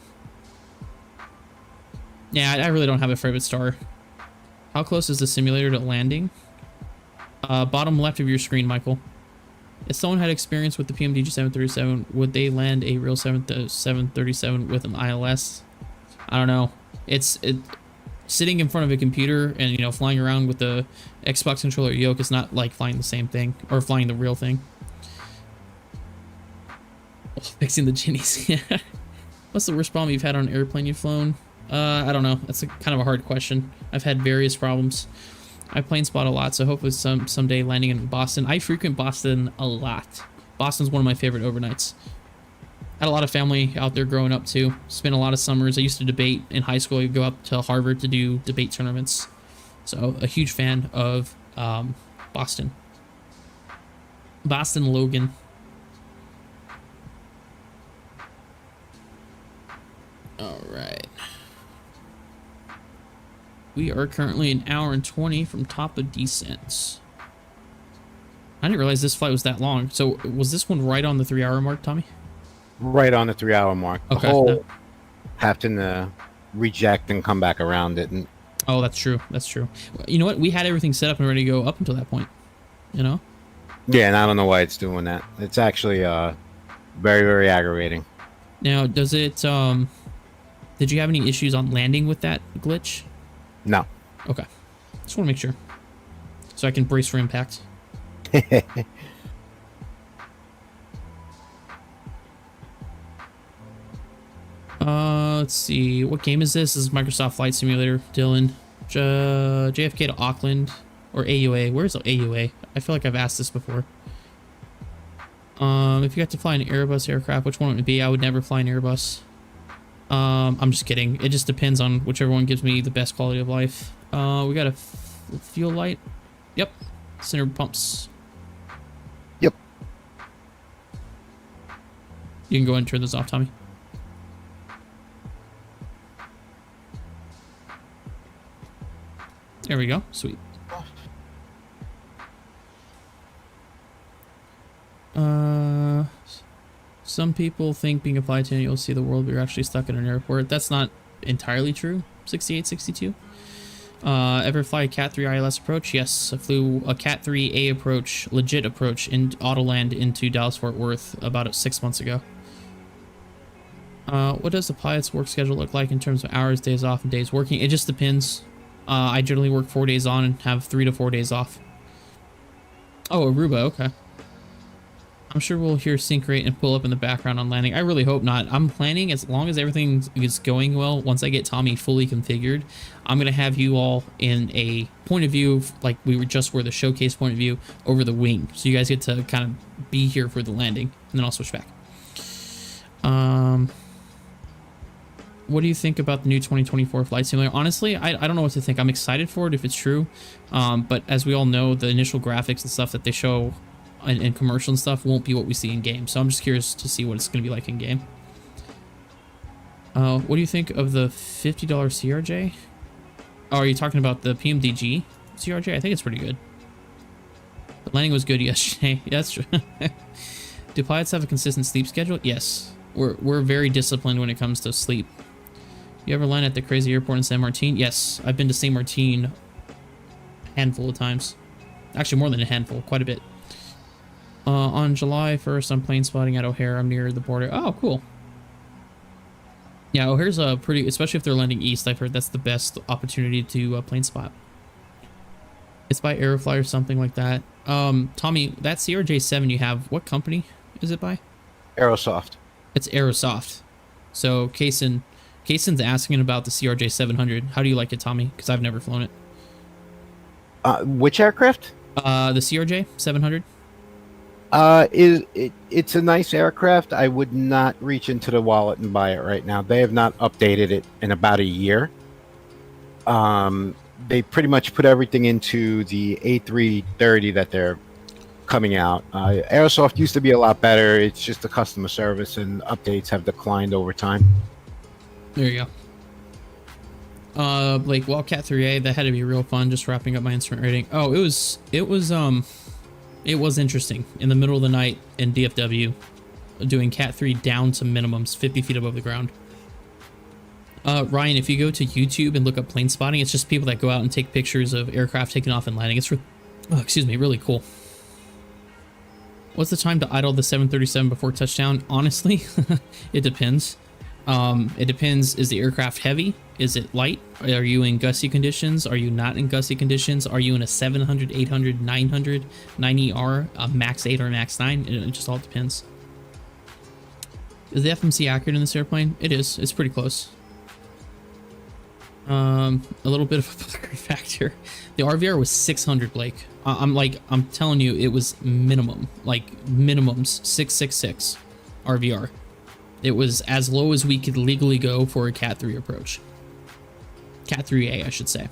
I really don't have a favorite star. How close is the simulator to landing? Bottom left of your screen, Michael. If someone had experience with the PMDG 737, would they land a real 737 with an ILS? I don't know. It's sitting in front of a computer and, you know, flying around with the Xbox controller yoke is not like flying the same thing or flying the real thing. Oh, fixing the Ginnies. What's the worst problem you've had on an airplane you've flown? I don't know. That's kind of a hard question. I've had various problems. I plane spot a lot, so hopefully someday landing in Boston. I frequent Boston a lot. Boston's one of my favorite overnights. Had a lot of family out there growing up too. Spent a lot of summers. I used to debate in high school. I'd go up to Harvard to do debate tournaments. So a huge fan of Boston. Boston Logan. All right. We are currently an hour and 20 from top of descent. I didn't realize this flight was that long. So was this one right on the 3-hour mark, Tommy?
Right on the 3-hour mark.
Okay.
The whole
No.
having to reject and come back around it. And
Oh, that's true. That's true. You know what? We had everything set up and ready to go up until that point. You know?
yeah, and I don't know why it's doing that. It's actually very, very aggravating.
Now, does it, did you have any issues on landing with that glitch?
No.
Okay. Just want to make sure. So I can brace for impact. Let's see. What game is this? This is Microsoft Flight Simulator, Dylan. JFK to Auckland. Or AUA. Where's the AUA? I feel like I've asked this before. If you got to fly an Airbus aircraft, which one would it be? I would never fly an Airbus. I'm just kidding. It just depends on whichever one gives me the best quality of life. We got a fuel light. Yep. Center pumps.
Yep.
You can go ahead and turn those off, Tommy. There we go. Sweet. Some people think being a flight attendant you'll see the world, but you're actually stuck in an airport. That's not entirely true. 6862. Ever fly a Cat 3 ILS approach? Yes, I flew a Cat 3A approach, legit approach, in Autoland into Dallas Fort Worth about 6 months ago. What does the pilot's work schedule look like in terms of hours, days off, and days working? It just depends. I generally work 4 days on and have 3 to 4 days off. Oh, Aruba, okay. I'm sure we'll hear sync rate and pull up in the background on landing. I really hope not. I'm planning, as long as everything is going well, once I get Tommy fully configured, I'm going to have you all in a point of view, like we were the showcase point of view, over the wing. So you guys get to kind of be here for the landing, and then I'll switch back. What do you think about the new 2024 Flight Simulator? Honestly, I don't know what to think. I'm excited for it if it's true. But as we all know, the initial graphics and stuff that they show in commercial and stuff won't be what we see in game. So I'm just curious to see what it's going to be like in game. What do you think of the $50 CRJ? Oh, are you talking about the PMDG CRJ? I think it's pretty good. The landing was good yesterday. Yeah, that's true. Do pilots have a consistent sleep schedule? Yes. We're very disciplined when it comes to sleep. You ever land at the crazy airport in San Martin? Yes, I've been to San Martin a handful of times. Actually, more than a handful, quite a bit. On July 1st, I'm plane spotting at O'Hare. I'm near the border. Oh, cool. Yeah, O'Hare's a pretty, especially if they're landing east. I've heard that's the best opportunity to plane spot. It's by Aerofly or something like that. Tommy, that CRJ7 you have, what company is it by?
Aerosoft.
It's Aerosoft. So Kaysen's asking about the CRJ700. How do you like it, Tommy? Because I've never flown it.
Which aircraft?
The CRJ700.
It's a nice aircraft. I would not reach into the wallet and buy it right now. They have not updated it in about a year. They pretty much put everything into the A330 that they're coming out. Aerosoft used to be a lot better. It's just the customer service and updates have declined over time.
There you go. Blake, Wildcat 3A, that had to be real fun. Just wrapping up my instrument rating. Oh, it was interesting in the middle of the night in DFW, doing Cat 3 down to minimums, 50 feet above the ground. Ryan, if you go to YouTube and look up plane spotting, it's just people that go out and take pictures of aircraft taking off and landing. It's really cool. What's the time to idle the 737 before touchdown? Honestly, it depends. It depends. Is the aircraft heavy? Is it light? Are you in gusty conditions? Are you not in gusty conditions? Are you in a 700, 800, 900, 9ER, a max 8 or max 9? It just all depends. Is the FMC accurate in this airplane? It is. It's pretty close. A little bit of a pucker factor. The RVR was 600, Blake. I'm telling you, it was minimum, like minimums 666 RVR. It was as low as we could legally go for a Cat 3 approach. Cat 3A, I should say.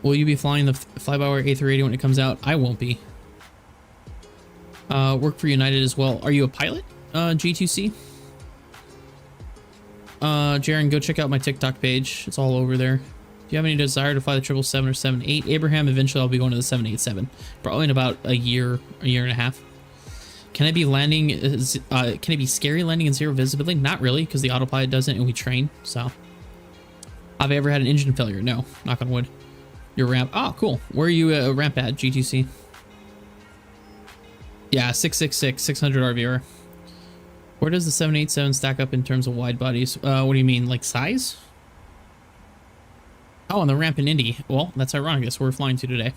Will you be flying the fly-by-wire A380 when it comes out? I won't be. Work for United as well. Are you a pilot, G2C? Jaren, go check out my TikTok page. It's all over there. Do you have any desire to fly the 777 or 78? Abraham, eventually I'll be going to the 787. Probably in about a year and a half. Can I be landing, can it be scary landing in zero visibility? Not really, because the autopilot doesn't and we train, so. Have I ever had an engine failure? No, knock on wood. Your ramp, oh, cool. Where are you ramp at, G2C? Yeah, 666, 600 RVR. Where does the 787 stack up in terms of wide bodies? What do you mean, like size? Oh, on the ramp in Indy. Well, that's ironic. That's where we're flying to today.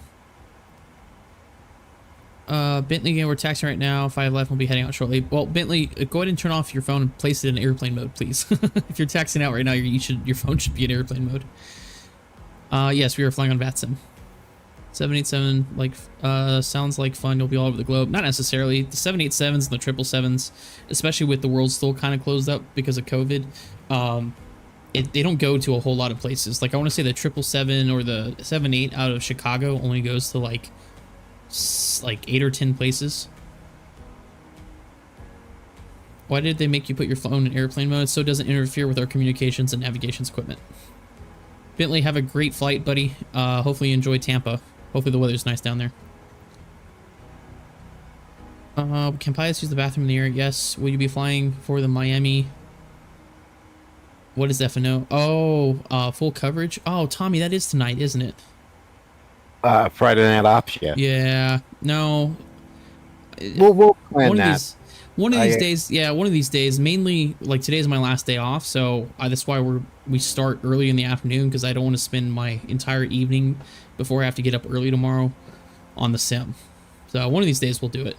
Bentley, again, we're taxiing right now. 5 left, we'll be heading out shortly. Well, Bentley, go ahead and turn off your phone and place it in airplane mode, please. If you're taxiing out right now, your phone should be in airplane mode. Yes, we are flying on VATSIM. 787, like, sounds like fun. You'll be all over the globe. Not necessarily. The 787s and the 777s, especially with the world still kind of closed up because of COVID, they don't go to a whole lot of places. Like, I want to say the 777 or the 78 out of Chicago only goes to like 8 or 10 places. Why did they make you put your phone in airplane mode? So it doesn't interfere with our communications and navigations equipment. Bentley, have a great flight, buddy. Hopefully you enjoy Tampa. Hopefully the weather's nice down there. Can pilots use the bathroom in the air? Yes. Will you be flying for the Miami? What is F&O? Oh, full coverage? Oh, Tommy, that is tonight, isn't it?
Friday Night Ops, yeah.
Yeah. No.
We'll plan that.
One of these days, yeah, one of these days, mainly, like, today's my last day off, so that's why we start early in the afternoon, because I don't want to spend my entire evening before I have to get up early tomorrow on the sim. So one of these days we'll do it.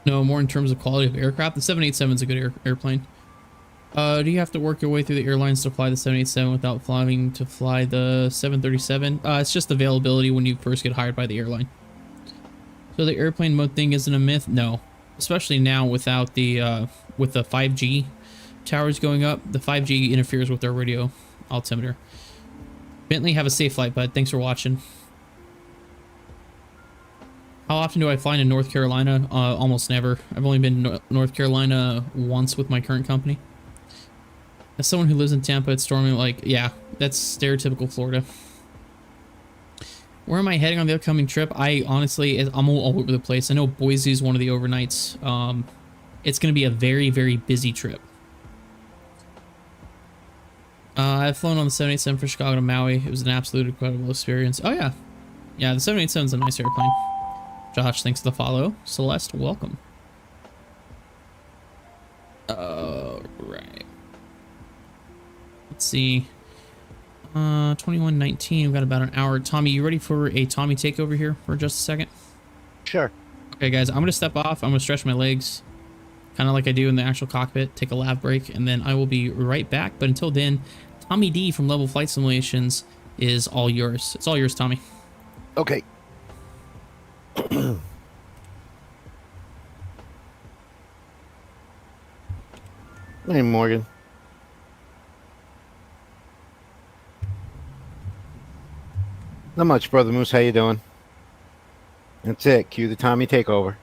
No, more in terms of quality of aircraft. The 787 is a good airplane. Do you have to work your way through the airlines to fly the 787 without flying to fly the 737? It's just availability when you first get hired by the airline. So the airplane mode thing isn't a myth? No. Especially now without the with the 5G towers going up. The 5G interferes with our radio altimeter. Bentley, have a safe flight, bud. Thanks for watching. How often do I fly to North Carolina? Almost never. I've only been to North Carolina once with my current company. As someone who lives in Tampa, it's storming like, yeah, that's stereotypical Florida. Where am I heading on the upcoming trip? I'm all over the place. I know Boise is one of the overnights. It's going to be a very, very busy trip. I've flown on the 787 from Chicago to Maui. It was an absolute incredible experience. Oh, yeah. Yeah, the 787 is a nice airplane. Josh, thanks for the follow. Celeste, welcome. Right. Let's see. 21:19. We've got about an hour. Tommy, you ready for a Tommy takeover here for just a second?
Sure.
Okay, guys, I'm going to step off. I'm going to stretch my legs, kind of like I do in the actual cockpit, take a lav break, and then I will be right back. But until then, Tommy D from Level Flight Simulations is all yours. It's all yours, Tommy.
Okay. Hey, Morgan. Not much, Brother Moose. How you doing? That's it. Cue the Tommy takeover.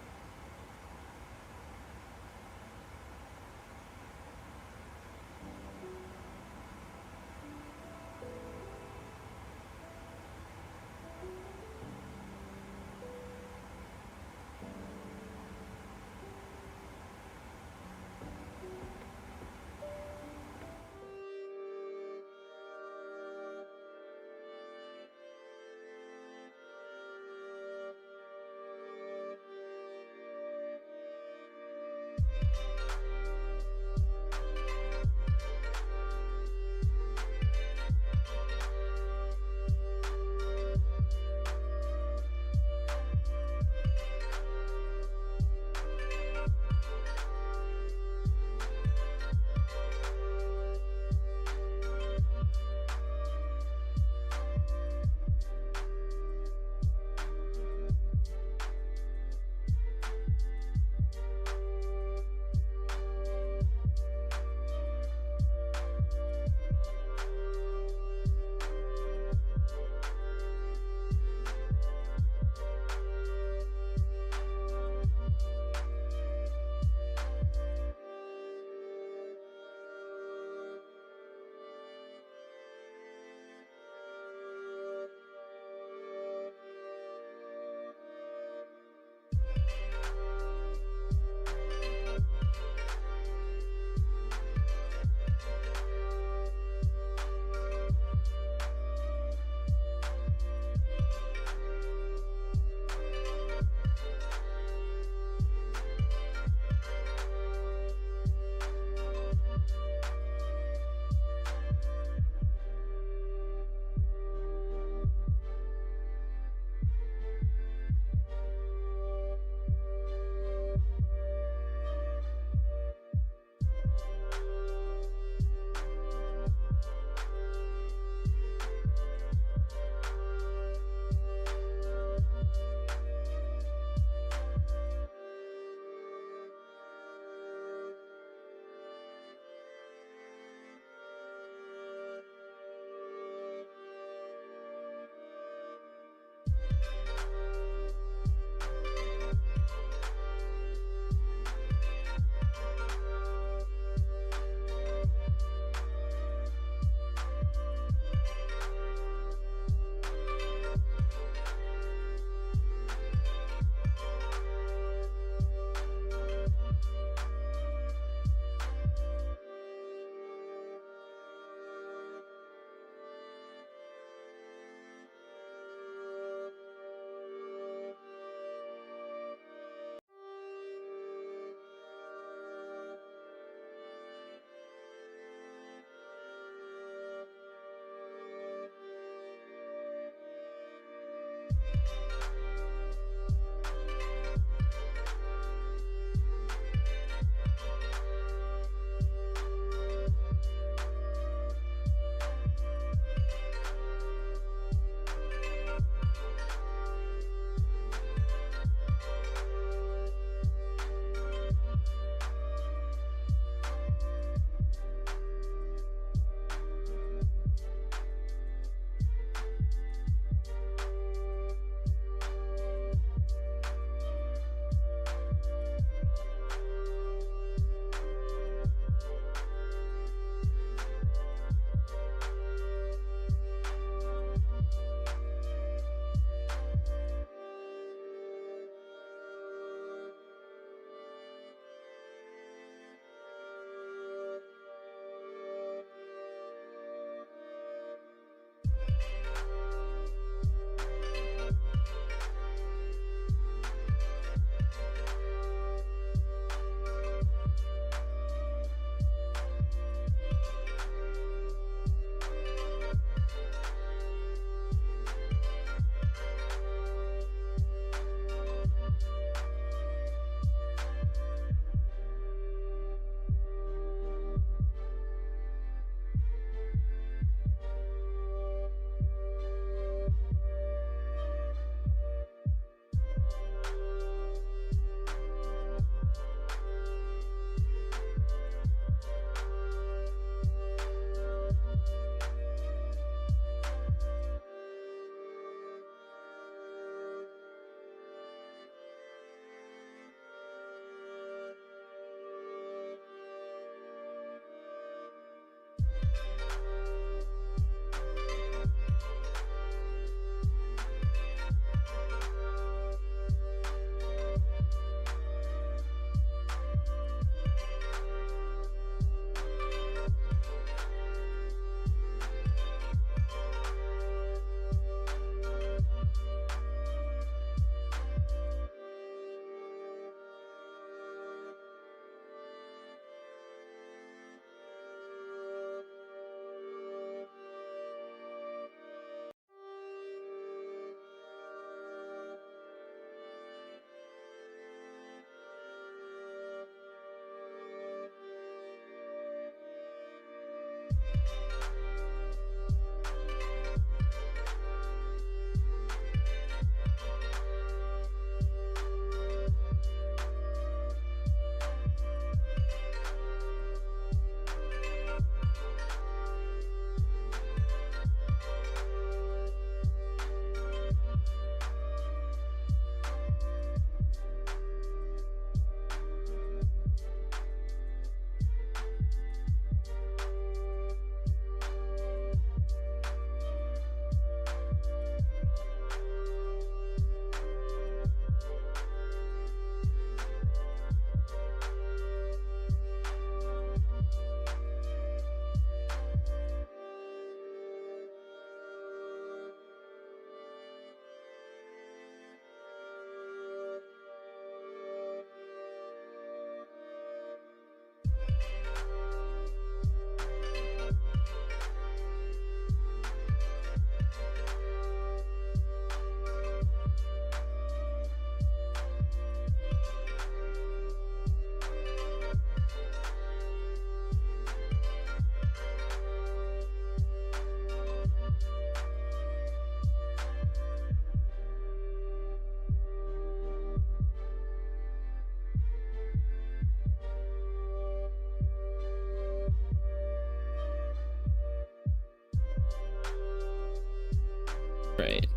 Right.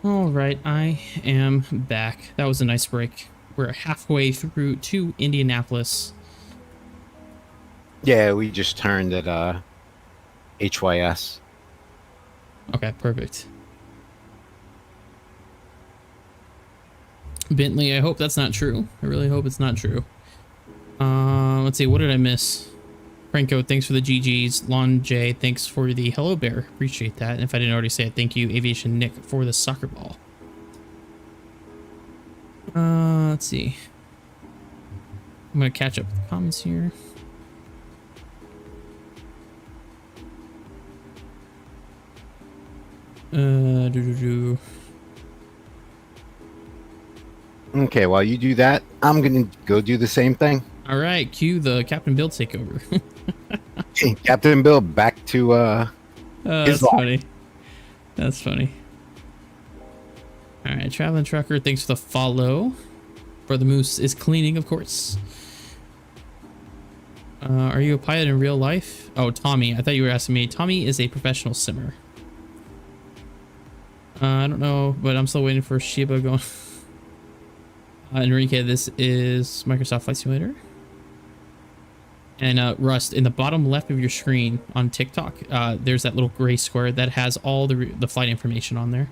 All right, I am back. That was a nice break. We're halfway through to Indianapolis.
Yeah, we just turned at HYS.
Okay, perfect. Bentley, I hope that's not true. I really hope it's not true. Let's see, what did I miss? Franco, thanks for the GGs. Lon J, thanks for the hello bear. Appreciate that. And if I didn't already say it, thank you, Aviation Nick, for the soccer ball. Let's see. I'm gonna catch up with the comments here.
Okay, while you do that, I'm gonna go do the same thing.
All right, cue the Captain Bill takeover.
Captain Bill back to
That's funny. That's funny. All right, traveling trucker, thanks for the follow. Brother Moose is cleaning, of course. Are you a pilot in real life? Oh, Tommy. I thought you were asking me. Tommy is a professional simmer. I don't know, but I'm still waiting for Shiba going. Enrique, this is Microsoft Flight Simulator. And Rust, in the bottom left of your screen on TikTok, there's that little gray square that has all the flight information on there.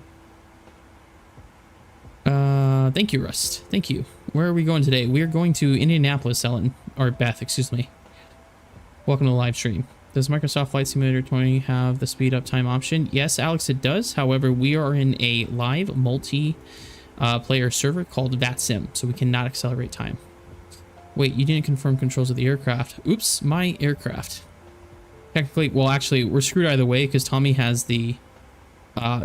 Thank you, Rust. Thank you. Where are we going today? We are going to Indianapolis, Ellen, or Beth, excuse me. Welcome to the live stream. Does Microsoft Flight Simulator 20 have the speed up time option? Yes, Alex, it does. However, we are in a live multi-player server called VATSIM, so we cannot accelerate time. Wait, you didn't confirm controls of the aircraft. Oops, my aircraft. Technically, well, actually, we're screwed either way because Tommy has the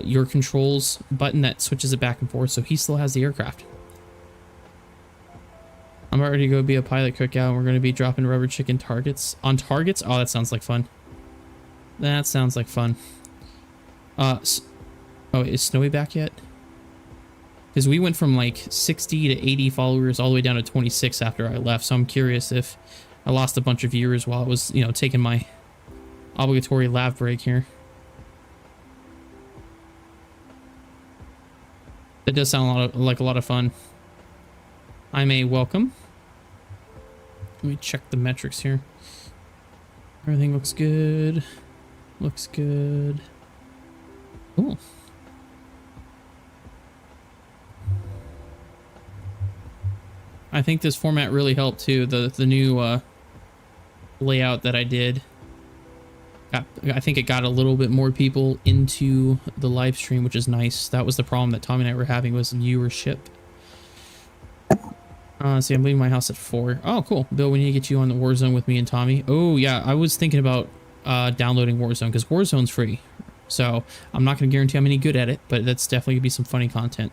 your controls button that switches it back and forth, so he still has the aircraft. I'm about ready to go be a pilot cookout, and we're going to be dropping rubber chicken targets. On targets? Oh, that sounds like fun. That sounds like fun. Oh, is Snowy back yet? Because we went from like 60 to 80 followers all the way down to 26 after I left, so I'm curious if I lost a bunch of viewers while I was, you know, taking my obligatory lav break here. That does sound like a lot of fun. I may welcome. Let me check the metrics here. Everything looks good. Looks good. Cool. I think this format really helped too. The new layout that I did. I think it got a little bit more people into the live stream, which is nice. That was the problem that Tommy and I were having, was viewership. See, I'm leaving my house at 4. Oh, cool. Bill, we need to get you on the Warzone with me and Tommy. Oh, yeah. I was thinking about downloading Warzone because Warzone's free. So I'm not going to guarantee I'm any good at it, but that's definitely going to be some funny content.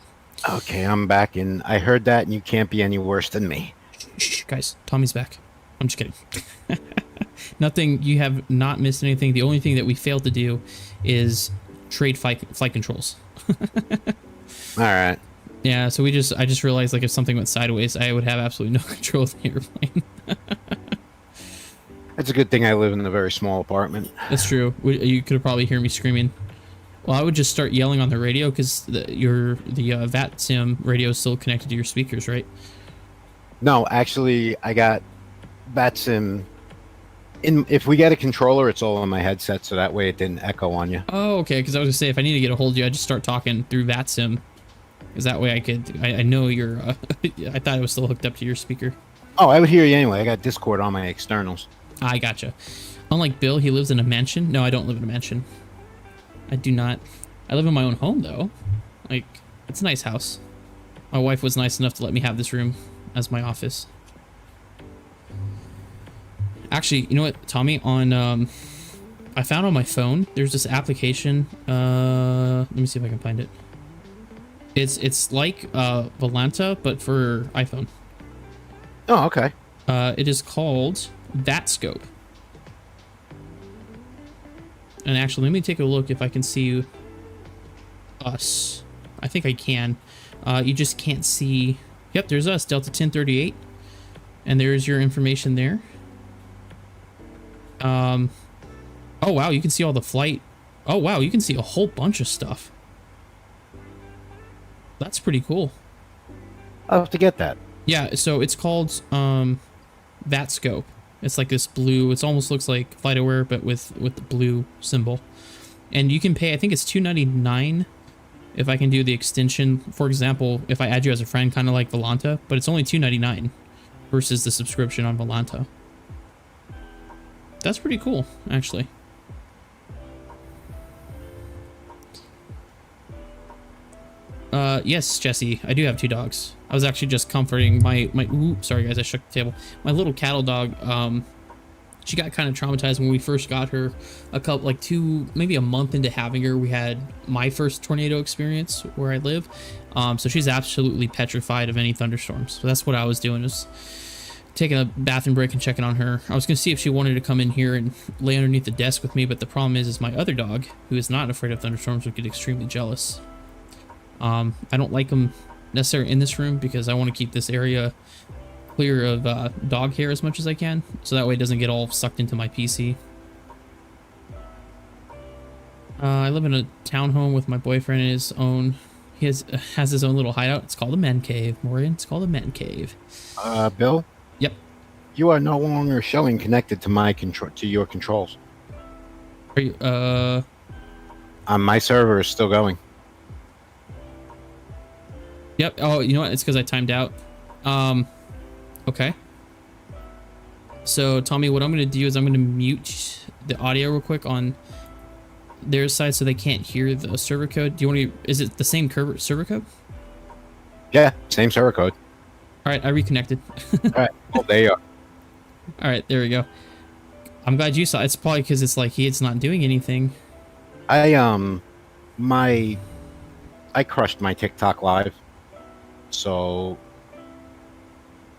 Okay, I'm back, and I heard that, and you can't be any worse than me.
Shh, guys, Tommy's back. I'm just kidding. Nothing, you have not missed anything. The only thing that we failed to do is trade flight controls.
All right.
Yeah, so I just realized, like, if something went sideways, I would have absolutely no control of the airplane.
It's a good thing I live in a very small apartment.
That's true. You could probably hear me screaming. Well, I would just start yelling on the radio because the VAT sim radio is still connected to your speakers, right?
No, actually, I got VATSIM. If we get a controller, it's all on my headset, so that way it didn't echo on you.
Oh, okay. Because I was gonna say, if I need to get a hold of you, I just start talking through VATSIM, because that way I know you're. I thought it was still hooked up to your speaker.
Oh, I would hear you anyway. I got Discord on my externals.
I gotcha. Unlike Bill, he lives in a mansion. No, I don't live in a mansion. I do not. I live in my own home though. Like, it's a nice house. My wife was nice enough to let me have this room as my office. Actually, you know what, Tommy? On I found on my phone, there's this application. Let me see if I can find it. It's like Volanta, but for iPhone.
Oh, okay.
It is called VatScope. And actually, let me take a look if I can see us. I think I can. You just can't see. Yep, there's us, Delta 1038, and there's your information there. Oh wow, you can see all the flight. Oh wow, you can see a whole bunch of stuff. That's pretty cool.
I'll have to get that.
Yeah, so it's called VatScope. It's like this blue. It almost looks like FlightAware, but with the blue symbol. And you can pay. I think it's $2.99 if I can do the extension. For example, if I add you as a friend, kind of like Volanta, but it's only $2.99 versus the subscription on Volanta. That's pretty cool, actually. Yes, Jesse, I do have 2 dogs. I was actually just comforting my ooh, sorry guys, I shook the table. My little cattle dog, she got kind of traumatized when we first got her. Maybe a month into having her, we had my first tornado experience where I live. So she's absolutely petrified of any thunderstorms. So that's what I was doing, is taking a bathroom break and checking on her. I was gonna see if she wanted to come in here and lay underneath the desk with me, but the problem is my other dog, who is not afraid of thunderstorms, would get extremely jealous. I don't like them necessarily in this room because I want to keep this area clear of dog hair as much as I can, so that way it doesn't get all sucked into my PC. I live in a townhome with my boyfriend in his own. He has his own little hideout. It's called a man cave, Morgan. It's called a man cave.
Bill?
Yep.
You are no longer showing connected to your controls.
Are you,
my server is still going.
Yep. Oh, you know what? It's because I timed out. Okay. So, Tommy, what I'm going to do is I'm going to mute the audio real quick on their side so they can't hear the server code. Do you want to... Is it the same server code?
Yeah, same server code.
All right, I reconnected.
All right. Well, there you are.
All right, there we go. I'm glad you saw. It's probably because it's like it's not doing anything.
I crushed my TikTok live. So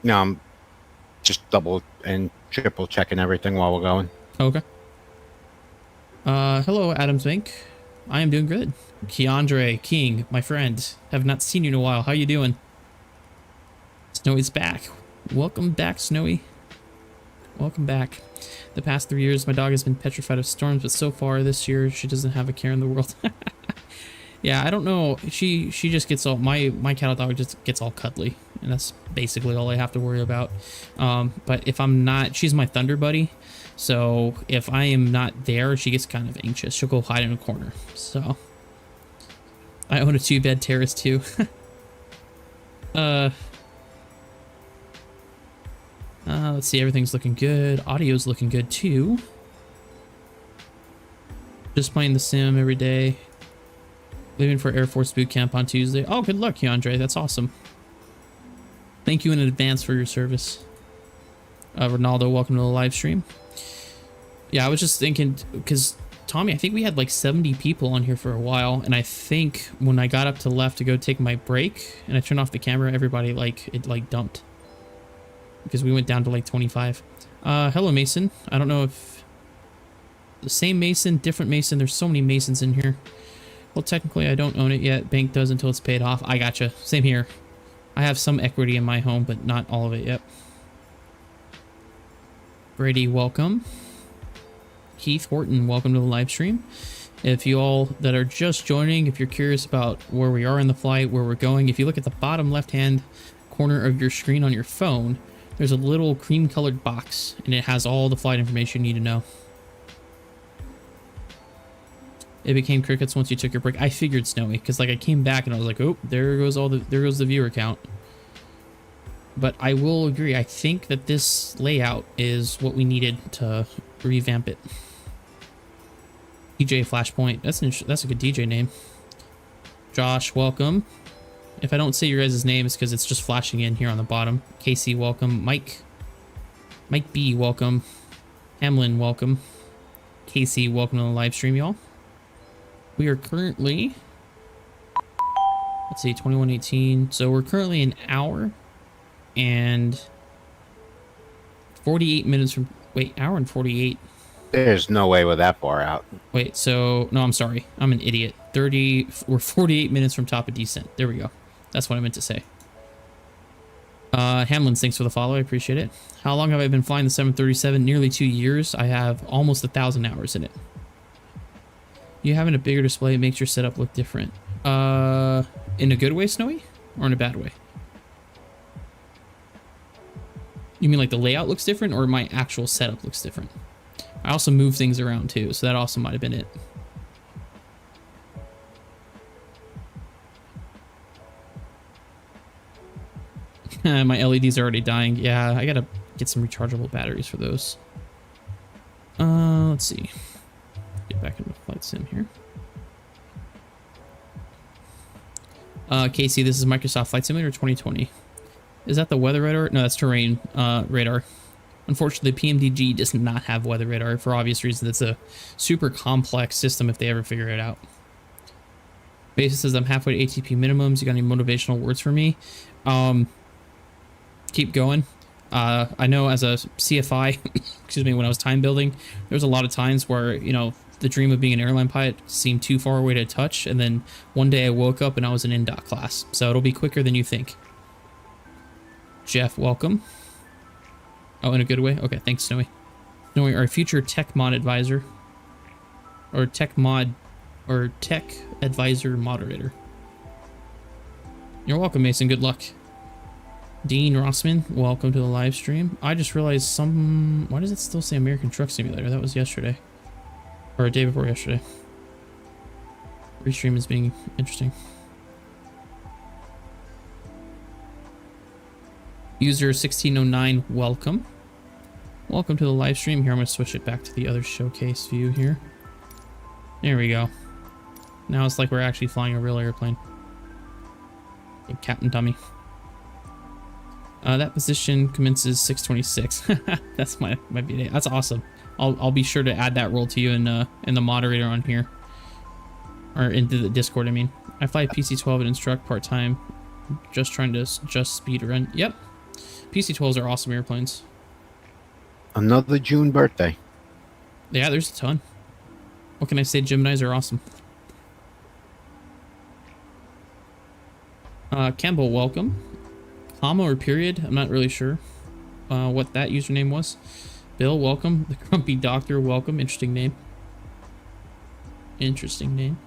now I'm just double and triple checking everything while we're going.
Okay. Hello, Adams Bank. I am doing good. Keandre King, my friend. Have not seen you in a while. How you doing? Snowy's back. Welcome back, Snowy. Welcome back. The past 3 years, my dog has been petrified of storms, but so far this year, she doesn't have a care in the world. Yeah, I don't know. She just gets all... My cattle dog just gets all cuddly, and that's basically all I have to worry about. But if I'm not... She's my thunder buddy, so if I am not there, she gets kind of anxious. She'll go hide in a corner, so... I own a 2-bed terrace, too. Let's see. Everything's looking good. Audio's looking good, too. Just playing the sim every day. Leaving for Air Force boot camp on Tuesday. Oh, good luck, Keandre. That's awesome. Thank you in advance for your service. Ronaldo, welcome to the live stream. Yeah, I was just thinking, because Tommy, I think we had like 70 people on here for a while, and I think when I got up to the left to go take my break and I turned off the camera, everybody it dumped because we went down to like 25. Hello Mason. I don't know if the same Mason, different Mason. There's so many Masons in here. Well, technically I don't own it yet. Bank does until it's paid off. I gotcha. Same here. I have some equity in my home, but not all of it yet. Brady, welcome. Keith Horton, welcome to the live stream. If you all that are just joining, if you're curious about where we are in the flight, where we're going, if you look at the bottom left-hand corner of your screen on your phone, there's a little cream-colored box, and it has all the flight information you need to know. It became crickets once you took your break. I figured, Snowy, because like I came back and I was like, oh, there goes the viewer count. But I will agree. I think that this layout is what we needed to revamp it. DJ Flashpoint. That's a good DJ name. Josh, welcome. If I don't say your guys' name, it's because it's just flashing in here on the bottom. Casey, welcome. Mike B, welcome. Hamlin, welcome. Casey, welcome to the live stream, y'all. We are currently, let's see, 21:18. So we're currently an hour and 48 minutes from, wait, hour and 48.
There's no way we're that far out.
Wait, so, no, I'm sorry. I'm an idiot. We're 48 minutes from top of descent. There we go. That's what I meant to say. Hamlin, thanks for the follow. I appreciate it. How long have I been flying the 737? Nearly 2 years. I have almost 1,000 hours in it. You having a bigger display makes your setup look different. In a good way, Snowy? Or in a bad way? You mean like the layout looks different, or my actual setup looks different? I also move things around too, so that also might have been it. My LEDs are already dying. Yeah, I gotta get some rechargeable batteries for those. Let's see. Get back into flight sim here. Casey, this is Microsoft Flight Simulator 2020. Is that the weather radar? No, that's terrain radar. Unfortunately, PMDG does not have weather radar for obvious reasons. It's a super complex system if they ever figure it out. Basis says I'm halfway to ATP minimums. You got any motivational words for me? Keep going. I know as a CFI, excuse me, when I was time building, there was a lot of times where, you know, the dream of being an airline pilot seemed too far away to touch, and then one day I woke up and I was in NDOT class. So it'll be quicker than you think. Jeff, welcome. Oh, in a good way? Okay, thanks, Snowy. Snowy, our future tech mod advisor. Or tech advisor moderator. You're welcome, Mason. Good luck. Dean Rossman, welcome to the live stream. I just realized why does it still say American Truck Simulator? That was yesterday. Or a day before yesterday. Restream is being interesting. User 1609, welcome. Welcome to the live stream. Here, I'm going to switch it back to the other showcase view here. There we go. Now it's like we're actually flying a real airplane. Hey, Captain Dummy. That position commences 6:26. That's my B-day. That's awesome. I'll be sure to add that role to you in the moderator on here. Or into the Discord, I mean. I fly PC-12 and instruct part-time. Just trying to speed run. Yep. PC-12s are awesome airplanes.
Another June birthday.
Yeah, there's a ton. What can I say? Geminis are awesome. Campbell, welcome. Comma or period? I'm not really sure what that username was. Bill, welcome. The Grumpy Doctor, welcome. Interesting name. Interesting name.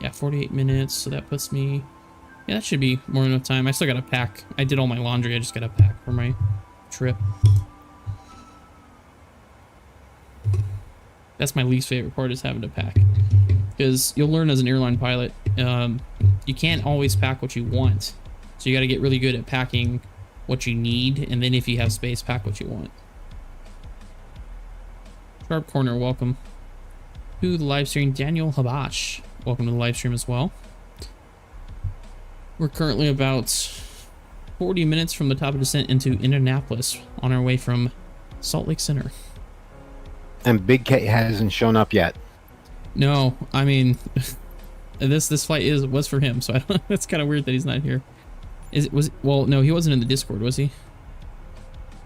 Yeah, 48 minutes, so that puts me... Yeah, that should be more than enough time. I still gotta pack. I did all my laundry, I just gotta pack for my trip. That's my least favorite part, is having to pack. Because you'll learn as an airline pilot, you can't always pack what you want. So you gotta get really good at packing what you need, and then if you have space, pack what you want. Sharp Corner, welcome to the live stream. Daniel Habash, welcome to the live stream as well. We're currently about 40 minutes from the top of descent into Indianapolis on our way from Salt Lake Center.
And Big K hasn't shown up yet.
No, I mean, this flight was for him, so I don't, it's kind of weird that he's not here. Well, no, he wasn't in the Discord, was he?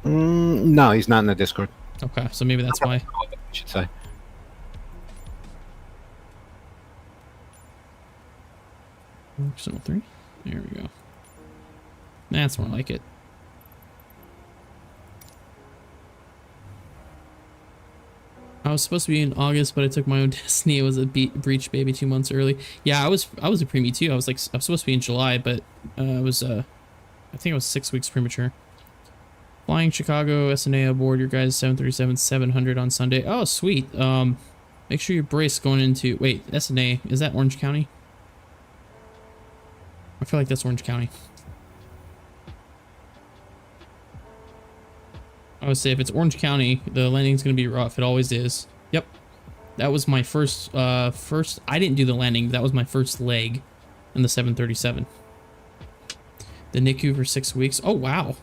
No, he's not in the Discord.
Okay, so maybe that's why.
I should say.
Signal 3. There we go. That's more like it. I was supposed to be in August, but I took my own destiny. It was a breach baby 2 months early. Yeah, I was a preemie too. I was supposed to be in July, but I think I was 6 weeks premature. Flying Chicago SNA aboard your guys' 737-700 on Sunday. Oh, sweet. Make sure you brace going into... Wait, SNA, is that Orange County? I feel like that's Orange County. I would say if it's Orange County, the landing's going to be rough. It always is. Yep. That was my first... I didn't do the landing. That was my first leg in the 737. The NICU for 6 weeks. Oh, wow.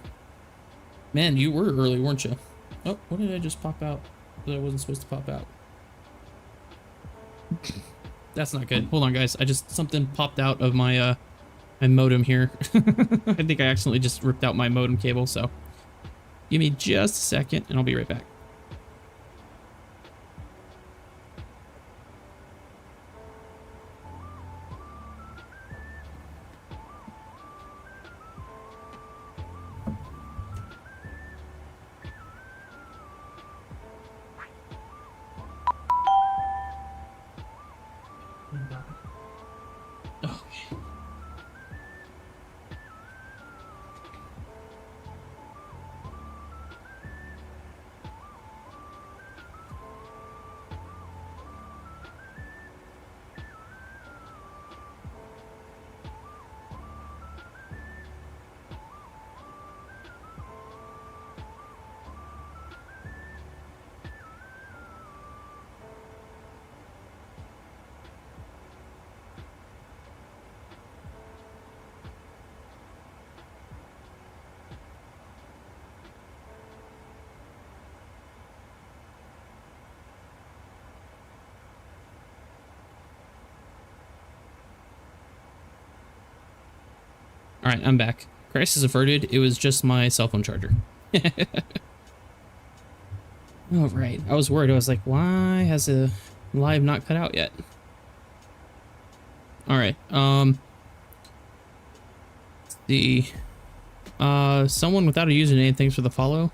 Man, you were early, weren't you? Oh, what did I just pop out that I wasn't supposed to pop out? That's not good. Hold on, guys. Something popped out of my my modem here. I think I accidentally just ripped out my modem cable, so give me just a second and I'll be right back. Okay. All right, I'm back. Crisis averted. It was just my cell phone charger. All right. I was worried. I was like, why has the live not cut out yet? All right. Someone without a username, thanks for the follow.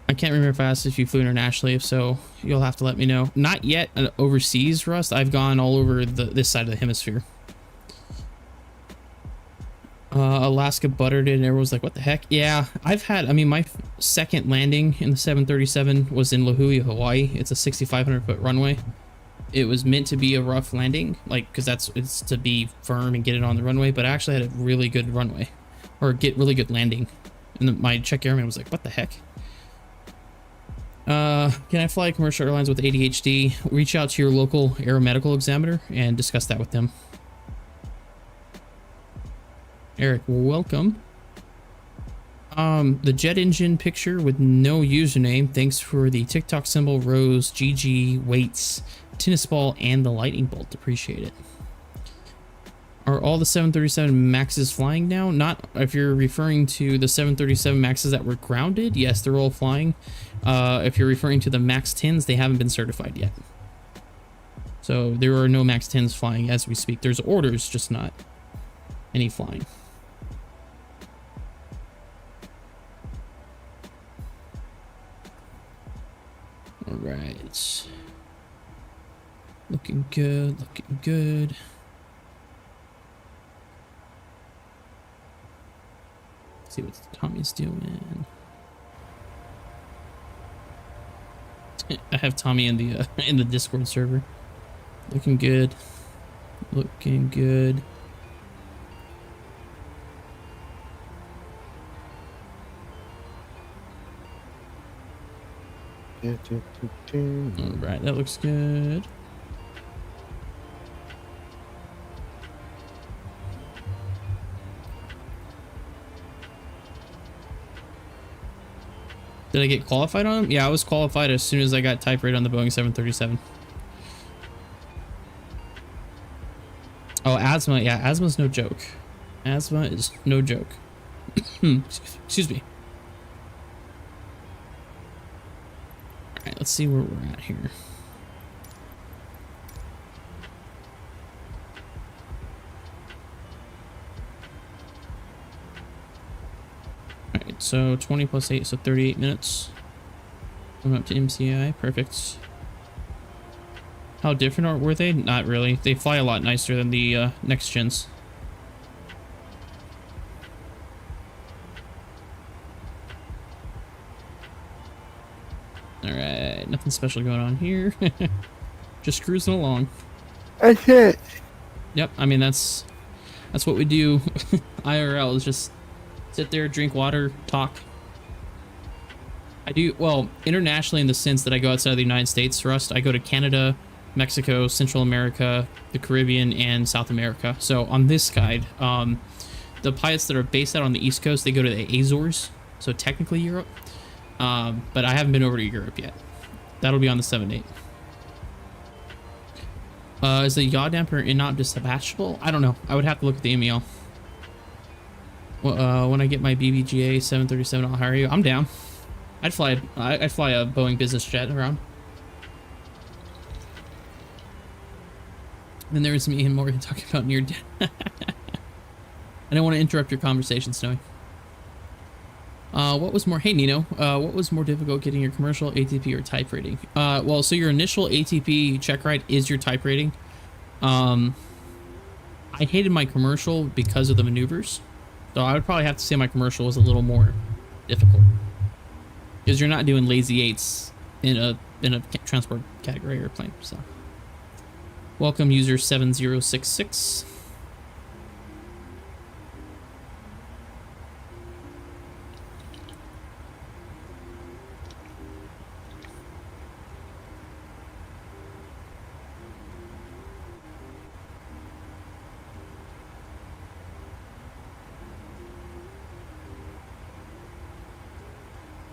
I can't remember if I asked if you flew internationally. If so, you'll have to let me know. Not yet overseas, Rust. I've gone all over this side of the hemisphere. Alaska buttered it and everyone was like, what the heck? Yeah, I mean, my second landing in the 737 was in Lahaina, Hawaii. It's a 6,500 foot runway. It was meant to be a rough landing, like, because it's to be firm and get it on the runway, but I actually had a really good runway, or get really good landing. And my check airman was like, what the heck? Can I fly commercial airlines with ADHD? Reach out to your local aeromedical examiner and discuss that with them. Eric, welcome. The jet engine picture with no username. Thanks for the TikTok symbol, Rose, GG, weights, tennis ball, and the lightning bolt. Appreciate it. Are all the 737 Maxes flying now? Not if you're referring to the 737 Maxes that were grounded. Yes, they're all flying. If you're referring to the Max 10s, they haven't been certified yet. So there are no Max 10s flying as we speak. There's orders, just not any flying. All right. Looking good, looking good. Let's see what Tommy's doing. I have Tommy in the Discord server. Looking good. Looking good. All right, that looks good. Did I get qualified on them? Yeah, I was qualified as soon as I got type rated on the Boeing 737. Oh, asthma. Yeah, asthma's no joke. Asthma is no joke. Excuse me. All right, let's see where we're at here. All right, so 20 plus 8, so 38 minutes. Coming up to MCI, perfect. How different were they? Not really. They fly a lot nicer than the next gens. Alright, nothing special going on here. Just cruising along.
That's it.
Yep, I mean that's what we do. IRL is just sit there, drink water, talk. I do well internationally in the sense that I go outside of the United States. Rust, I go to Canada, Mexico, Central America, the Caribbean, and South America. So on this guide, the pilots that are based out on the East Coast, they go to the Azores, so technically Europe. But I haven't been over to Europe yet. That'll be on the 7-8. Is the yaw damper not dispatchable? I don't know. I would have to look at the MEL. Well, when I get my BBGA 737, I'll hire you. I'm down. I'd fly a Boeing business jet around. Then there is me and Morgan talking about near death. I don't want to interrupt your conversation, Snowy. What was more? Hey Nino, what was more difficult, getting your commercial, ATP, or type rating? Well, so your initial ATP check ride is your type rating. I hated my commercial because of the maneuvers, so I would probably have to say my commercial was a little more difficult because you're not doing lazy eights in a transport category airplane. So, welcome user 7066.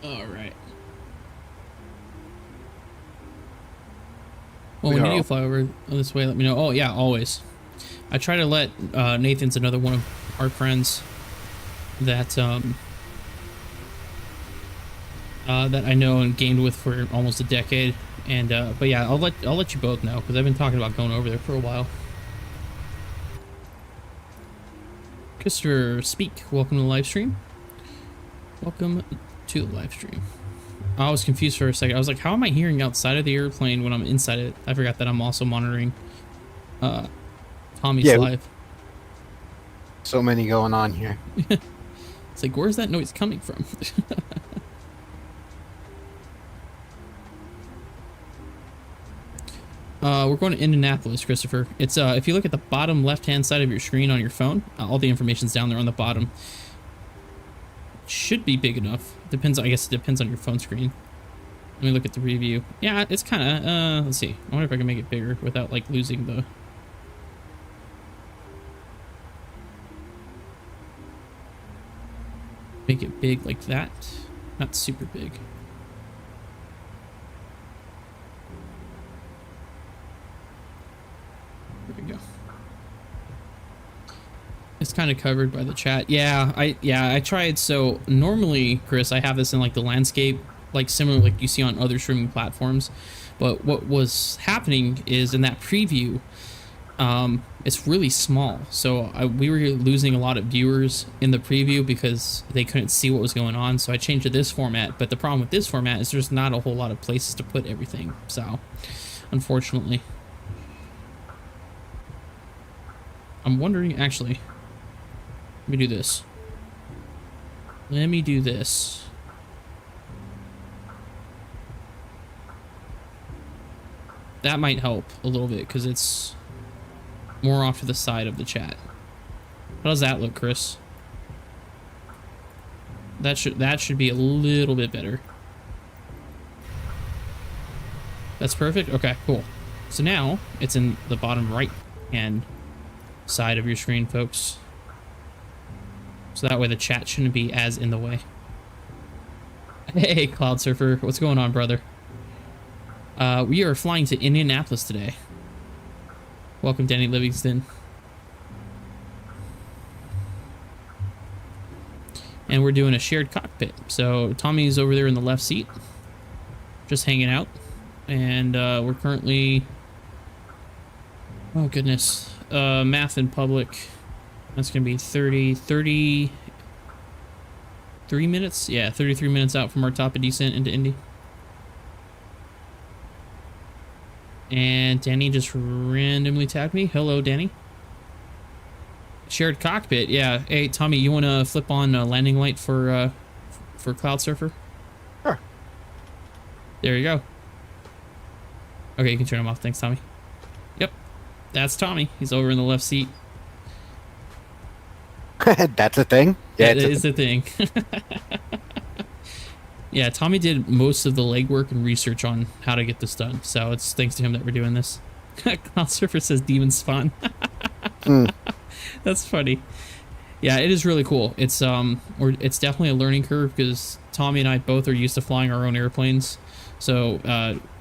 All right. Well, when you do fly over this way, let me know. Oh, yeah, always. I try to let Nathan's another one of our friends that that I know and gamed with for almost a decade. And but yeah, I'll let you both know because I've been talking about going over there for a while. Christopher Speak, welcome to the live stream. Welcome to the live stream. I was confused for a second. I was like, how am I hearing outside of the airplane when I'm inside it? I forgot that I'm also monitoring Tommy's live.
So many going on here.
It's like, where's that noise coming from? We're going to Indianapolis, Christopher. It's if you look at the bottom left-hand side of your screen on your phone, all the information's down there on the bottom. Should be big enough. Depends. I guess it depends on your phone screen. Let me look at the review. Yeah, it's kind of. Let's see. I wonder if I can make it bigger without like losing the. Make it big like that. Not super big. There we go. It's kind of covered by the chat. Yeah, I tried. So normally, Chris, I have this in like the landscape, like similar like you see on other streaming platforms. But what was happening is in that preview, it's really small. So we were losing a lot of viewers in the preview because they couldn't see what was going on. So I changed to this format. But the problem with this format is there's not a whole lot of places to put everything. So unfortunately, I'm wondering actually. Let me do this. Let me do this. That might help a little bit because it's more off to the side of the chat. How does that look, Chris? That should be a little bit better. That's perfect. Okay, cool. So now it's in the bottom right hand side of your screen, folks. So that way the chat shouldn't be as in the way. I Hey, Cloud Surfer. What's going on, brother? We are flying to Indianapolis today. Welcome, Danny Livingston. And we're doing a shared cockpit. So Tommy's over there in the left seat, just hanging out. And we're currently... Oh, goodness. Math in public. That's going to be 33 minutes? Yeah, 33 minutes out from our top of descent into Indy. And Danny just randomly tagged me. Hello, Danny. Shared cockpit. Yeah. Hey, Tommy, you want to flip on a landing light for Cloud Surfer?
Sure.
There you go. Okay, you can turn him off. Thanks, Tommy. Yep. That's Tommy. He's over in the left seat.
That's a thing?
Yeah, it is a thing. Yeah, Tommy did most of the legwork and research on how to get this done. So it's thanks to him that we're doing this. Cloud Surfer says demon spawn. That's funny. Yeah, it is really cool. It's it's definitely a learning curve because Tommy and I both are used to flying our own airplanes. So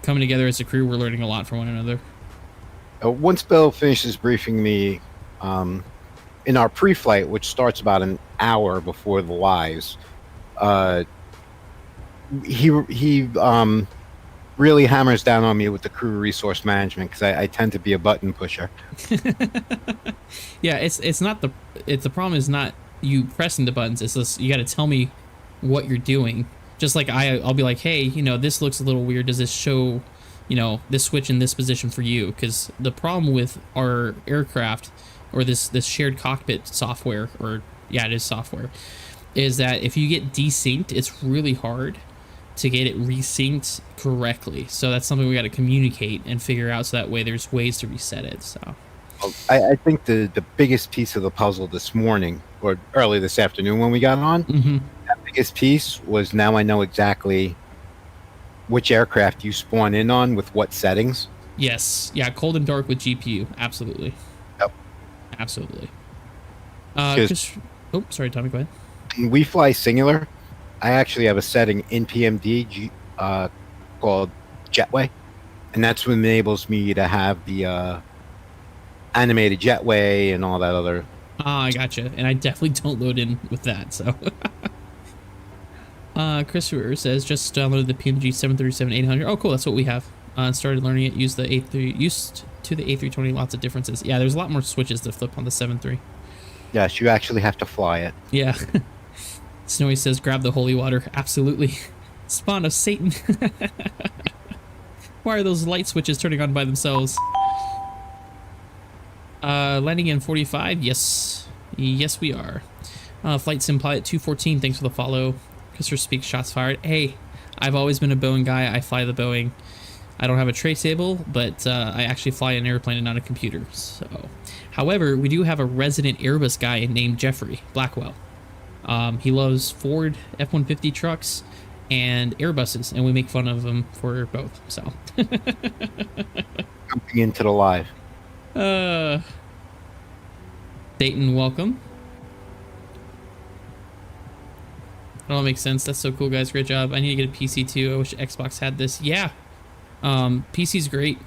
coming together as a crew, we're learning a lot from one another.
Once Bill finishes briefing me in our pre-flight, which starts about an hour before the lives, he really hammers down on me with the crew resource management because I tend to be a button pusher.
Yeah, the problem is not you pressing the buttons. It's just you got to tell me what you're doing. Just like I'll be like, hey, this looks a little weird. Does this show, this switch in this position for you? Because the problem with our aircraft or this shared cockpit software, it is software, is that if you get desynced, it's really hard to get it resynced correctly. So that's something we got to communicate and figure out so that way there's ways to reset it. So
I think the biggest piece of the puzzle this morning or early this afternoon when we got on, that biggest piece was now I know exactly which aircraft you spawn in on with what settings.
Yes. Yeah, cold and dark with GPU. Absolutely.
Yep.
Absolutely. Sorry, Tommy, go ahead.
When we fly singular, I actually have a setting in PMD called Jetway, and that's what enables me to have the animated jetway and all that other.
I gotcha. And I definitely don't load in with that. So, Christopher says just downloaded the PMG 737-800. Oh, cool. That's what we have. Started learning it. Used to the A320. Lots of differences. Yeah, there's a lot more switches to flip on the 7.3.
Yes, you actually have to fly it.
Yeah. Snowy says, grab the holy water. Absolutely. Spawn of Satan. Why are those light switches turning on by themselves? Landing in 45. Yes. Yes, we are. Flight Sim Pilot 214. Thanks for the follow. Christopher speaks, shots fired. Hey, I've always been a Boeing guy. I fly the Boeing. I don't have a tray table, but I actually fly an airplane and not a computer. So, however, we do have a resident Airbus guy named Jeffrey Blackwell. He loves Ford F-150 trucks and Airbuses, and we make fun of him for both. So,
jumping into the live.
Dayton, welcome. That all makes sense. That's so cool, guys. Great job. I need to get a PC too. I wish Xbox had this. Yeah. PC's great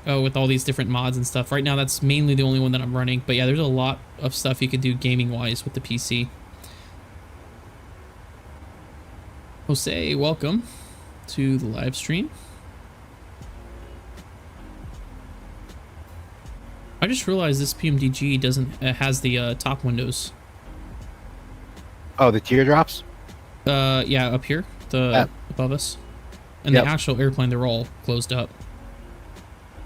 with all these different mods and stuff. Right now, that's mainly the only one that I'm running. But yeah, there's a lot of stuff you can do gaming-wise with the PC. Jose, welcome to the live stream. I just realized this PMDG doesn't has the top windows.
Oh, the teardrops?
Yeah, up here, above us. And the actual airplane, they're all closed up.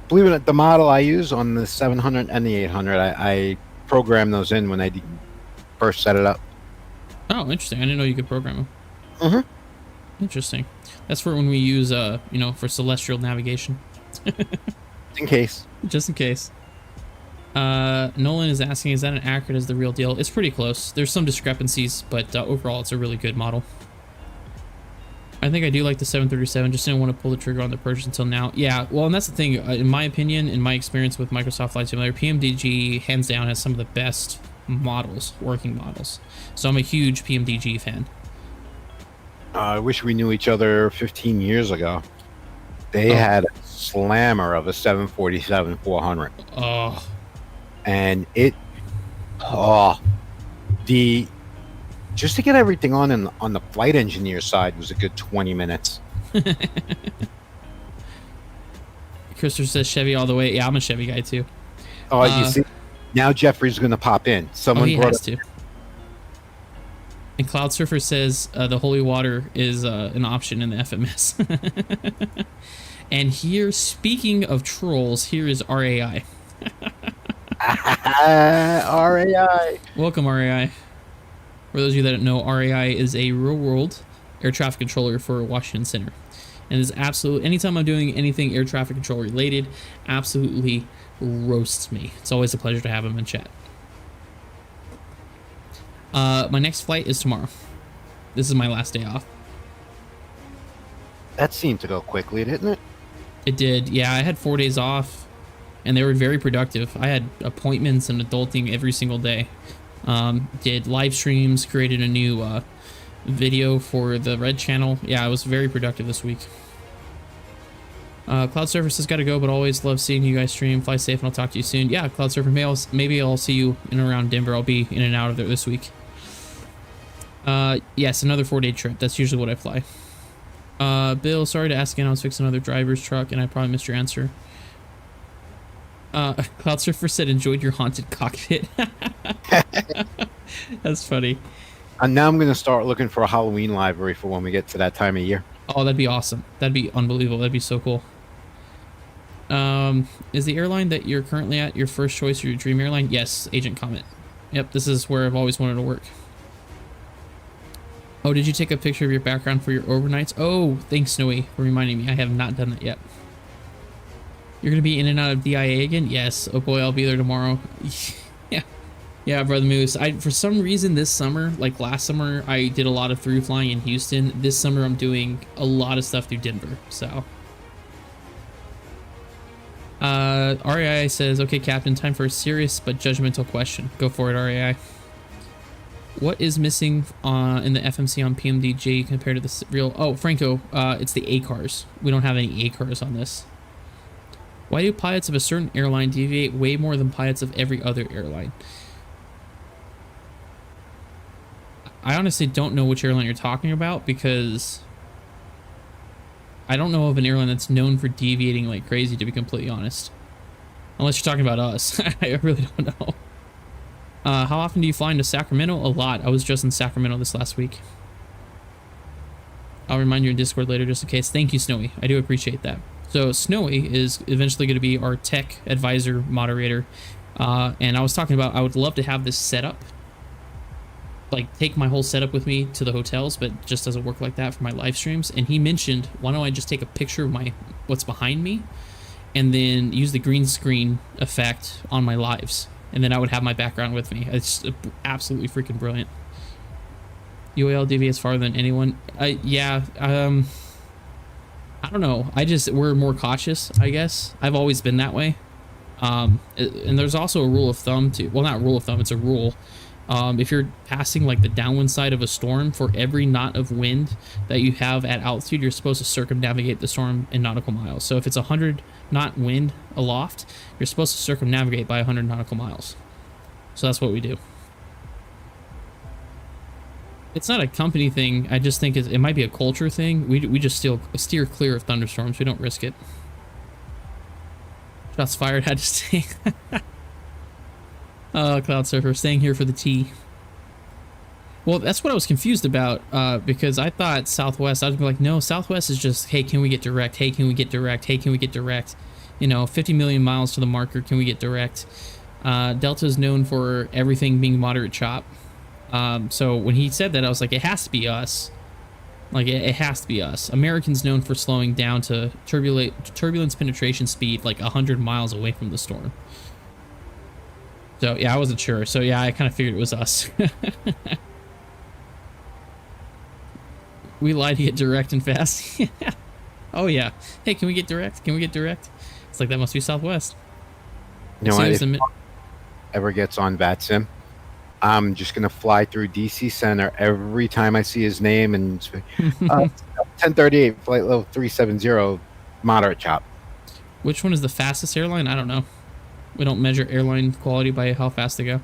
Believe it or not, the model I use on the 700 and the 800, I programmed those in when I first set it up.
Oh, interesting. I didn't know you could program them.
Mm-hmm.
Interesting. That's for when we use, for celestial navigation.
In case.
Just in case. Nolan is asking, is that an accurate as the real deal? It's pretty close. There's some discrepancies, but overall, it's a really good model. I think I do like the 737, just didn't want to pull the trigger on the purchase until now. Yeah, well, and that's the thing. In my opinion, in my experience with Microsoft Flight Simulator, PMDG, hands down, has some of the best models, working models. So I'm a huge PMDG fan.
I wish we knew each other 15 years ago. They had a slammer of a 747-400.
Oh,
And just to get everything on the flight engineer side was a good 20 minutes.
Christopher says Chevy all the way. Yeah, I'm a Chevy guy too.
Oh, you see, now Jeffrey's going to pop in. Someone
he
brought
has
up,
to. And Cloud Surfer says the holy water is an option in the FMS. And here, speaking of trolls, here is RAI.
RAI.
Welcome, RAI. For those of you that don't know, RAI is a real-world air traffic controller for Washington Center. And is absolutely, anytime I'm doing anything air traffic control related, absolutely roasts me. It's always a pleasure to have him in chat. My next flight is tomorrow. This is my last day off.
That seemed to go quickly, didn't it?
It did. Yeah, I had 4 days off, and they were very productive. I had appointments and adulting every single day. Did live streams, created a new video for the Red channel. Yeah, I was very productive this week. Cloud Surface has got to go, but always love seeing you guys stream. Fly safe, and I'll talk to you soon. Yeah, Cloud Surface, maybe I'll see you in and around Denver. I'll be in and out of there this week. Yes, another 4-day trip. That's usually what I fly. Bill, sorry to ask again. I was fixing another driver's truck, and I probably missed your answer. Cloud Surfer said, enjoyed your haunted cockpit. That's funny.
And now I'm going to start looking for a Halloween library for when we get to that time of year.
Oh, that'd be awesome. That'd be unbelievable. That'd be so cool. Is the airline that you're currently at your first choice or your dream airline? Yes, Agent Comet. Yep, this is where I've always wanted to work. Oh, did you take a picture of your background for your overnights? Oh, thanks, Snowy, for reminding me. I have not done that yet. You're going to be in and out of DIA again? Yes. Oh boy, I'll be there tomorrow. Yeah. Yeah, Brother Moose. For some reason this summer, like last summer, I did a lot of through flying in Houston. This summer, I'm doing a lot of stuff through Denver, so. RAI says, okay, Captain, time for a serious but judgmental question. Go for it, RAI. What is missing in the FMC on PMDJ compared to the real? Oh, Franco, it's the ACARs. We don't have any ACARs on this. Why do pilots of a certain airline deviate way more than pilots of every other airline? I honestly don't know which airline you're talking about, because I don't know of an airline that's known for deviating like crazy, to be completely honest. Unless you're talking about us. I really don't know. How often do you fly into Sacramento? A lot. I was just in Sacramento this last week. I'll remind you in Discord later just in case. Thank you, Snowy. I do appreciate that. So Snowy is eventually going to be our tech advisor moderator. And I was talking about, I would love to have this set up. Like, take my whole setup with me to the hotels, but it just doesn't work like that for my live streams. And he mentioned, why don't I just take a picture of what's behind me and then use the green screen effect on my lives. And then I would have my background with me. It's absolutely freaking brilliant. UAL deviates farther than anyone. Yeah, I don't know. We're more cautious, I guess. I've always been that way. And there's also a rule of thumb too. Well, not rule of thumb, it's a rule. If you're passing like the downwind side of a storm, for every knot of wind that you have at altitude, you're supposed to circumnavigate the storm in nautical miles. So if it's 100 knot wind aloft, you're supposed to circumnavigate by 100 nautical miles. So that's what we do. It's not a company thing. I just think it might be a culture thing. We just steer clear of thunderstorms. We don't risk it. Shots fired, had to stay. Cloud Surfer, staying here for the tea. Well, that's what I was confused about, because I thought Southwest, I was like, no, Southwest is just, hey, can we get direct? Hey, can we get direct? Hey, can we get direct? You know, 50 million miles to the marker, can we get direct? Delta is known for everything being moderate chop. So when he said that, I was like, it has to be us. Like, it has to be us. Americans known for slowing down to turbulence penetration speed like 100 miles away from the storm. So, yeah, I wasn't sure. So, yeah, I kind of figured it was us. We lied to get direct and fast. Oh, yeah. Hey, can we get direct? Can we get direct? It's like, that must be Southwest.
You know what? If ever gets on VATSIM, I'm just gonna fly through DC Center every time I see his name and 1038 flight level 370 moderate chop.
Which one is the fastest airline? I don't know. We don't measure airline quality by how fast they go.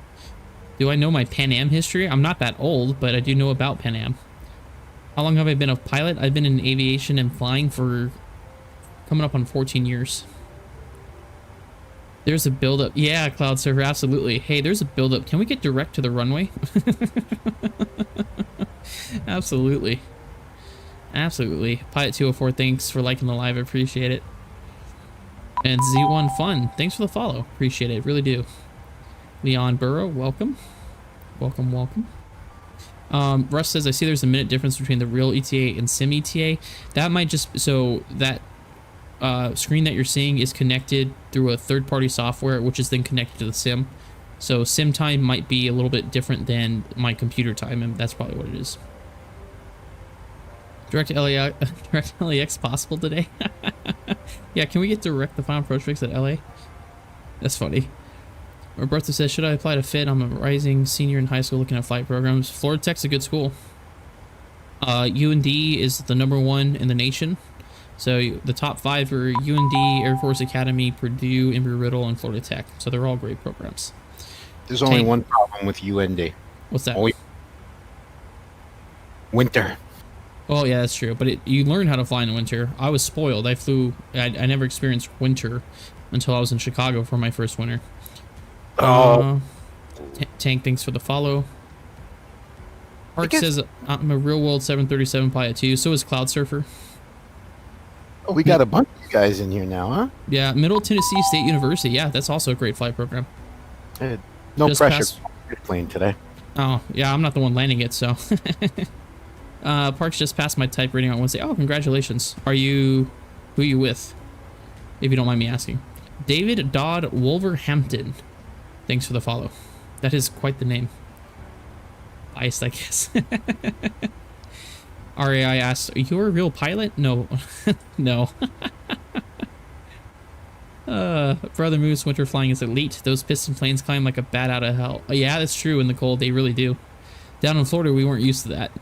Do I know my Pan Am history? I'm not that old, but I do know about Pan Am. How long have I been a pilot? I've been in aviation and flying for coming up on 14 years. There's a buildup. Yeah, Cloud Server, absolutely. Hey, there's a buildup. Can we get direct to the runway? Absolutely. Absolutely. Pilot 204, thanks for liking the live. I appreciate it. And Z1 Fun, thanks for the follow. Appreciate it. Really do. Leon Burrow, welcome. Welcome, welcome. Russ says, I see there's a minute difference between the real ETA and sim ETA. That might just, so that screen that you're seeing is connected through a third-party software, which is then connected to the sim. So sim time might be a little bit different than my computer time, and that's probably what it is. Direct LAX possible today? Yeah, can we get direct the final approach fix at LA? That's funny. Roberto says, should I apply to FIT? I'm a rising senior in high school looking at flight programs. Florida Tech's a good school. UND is the #1 in the nation. So the top 5 are UND, Air Force Academy, Purdue, Embry-Riddle, and Florida Tech. So they're all great programs.
There's only one problem with UND.
What's that?
Winter.
Oh yeah, that's true. But you learn how to fly in winter. I was spoiled. I never experienced winter until I was in Chicago for my first winter.
Oh.
Tank, thanks for the follow. Park says, I'm a real world 737 pilot too. So is Cloud Surfer.
Oh, we got a bunch of guys in here now, huh?
Yeah, Middle Tennessee State University. Yeah, that's also a great flight program.
No just pressure plane today.
Oh, yeah, I'm not the one landing it, so. Parks just passed my type rating on Wednesday. Oh, congratulations. Who are you with? If you don't mind me asking. David Dodd Wolverhampton. Thanks for the follow. That is quite the name. Biased, I guess. RAI asked, are you a real pilot? No. No. Brother Moose, winter flying is elite. Those piston planes climb like a bat out of hell. Oh, yeah, that's true in the cold. They really do. Down in Florida, we weren't used to that.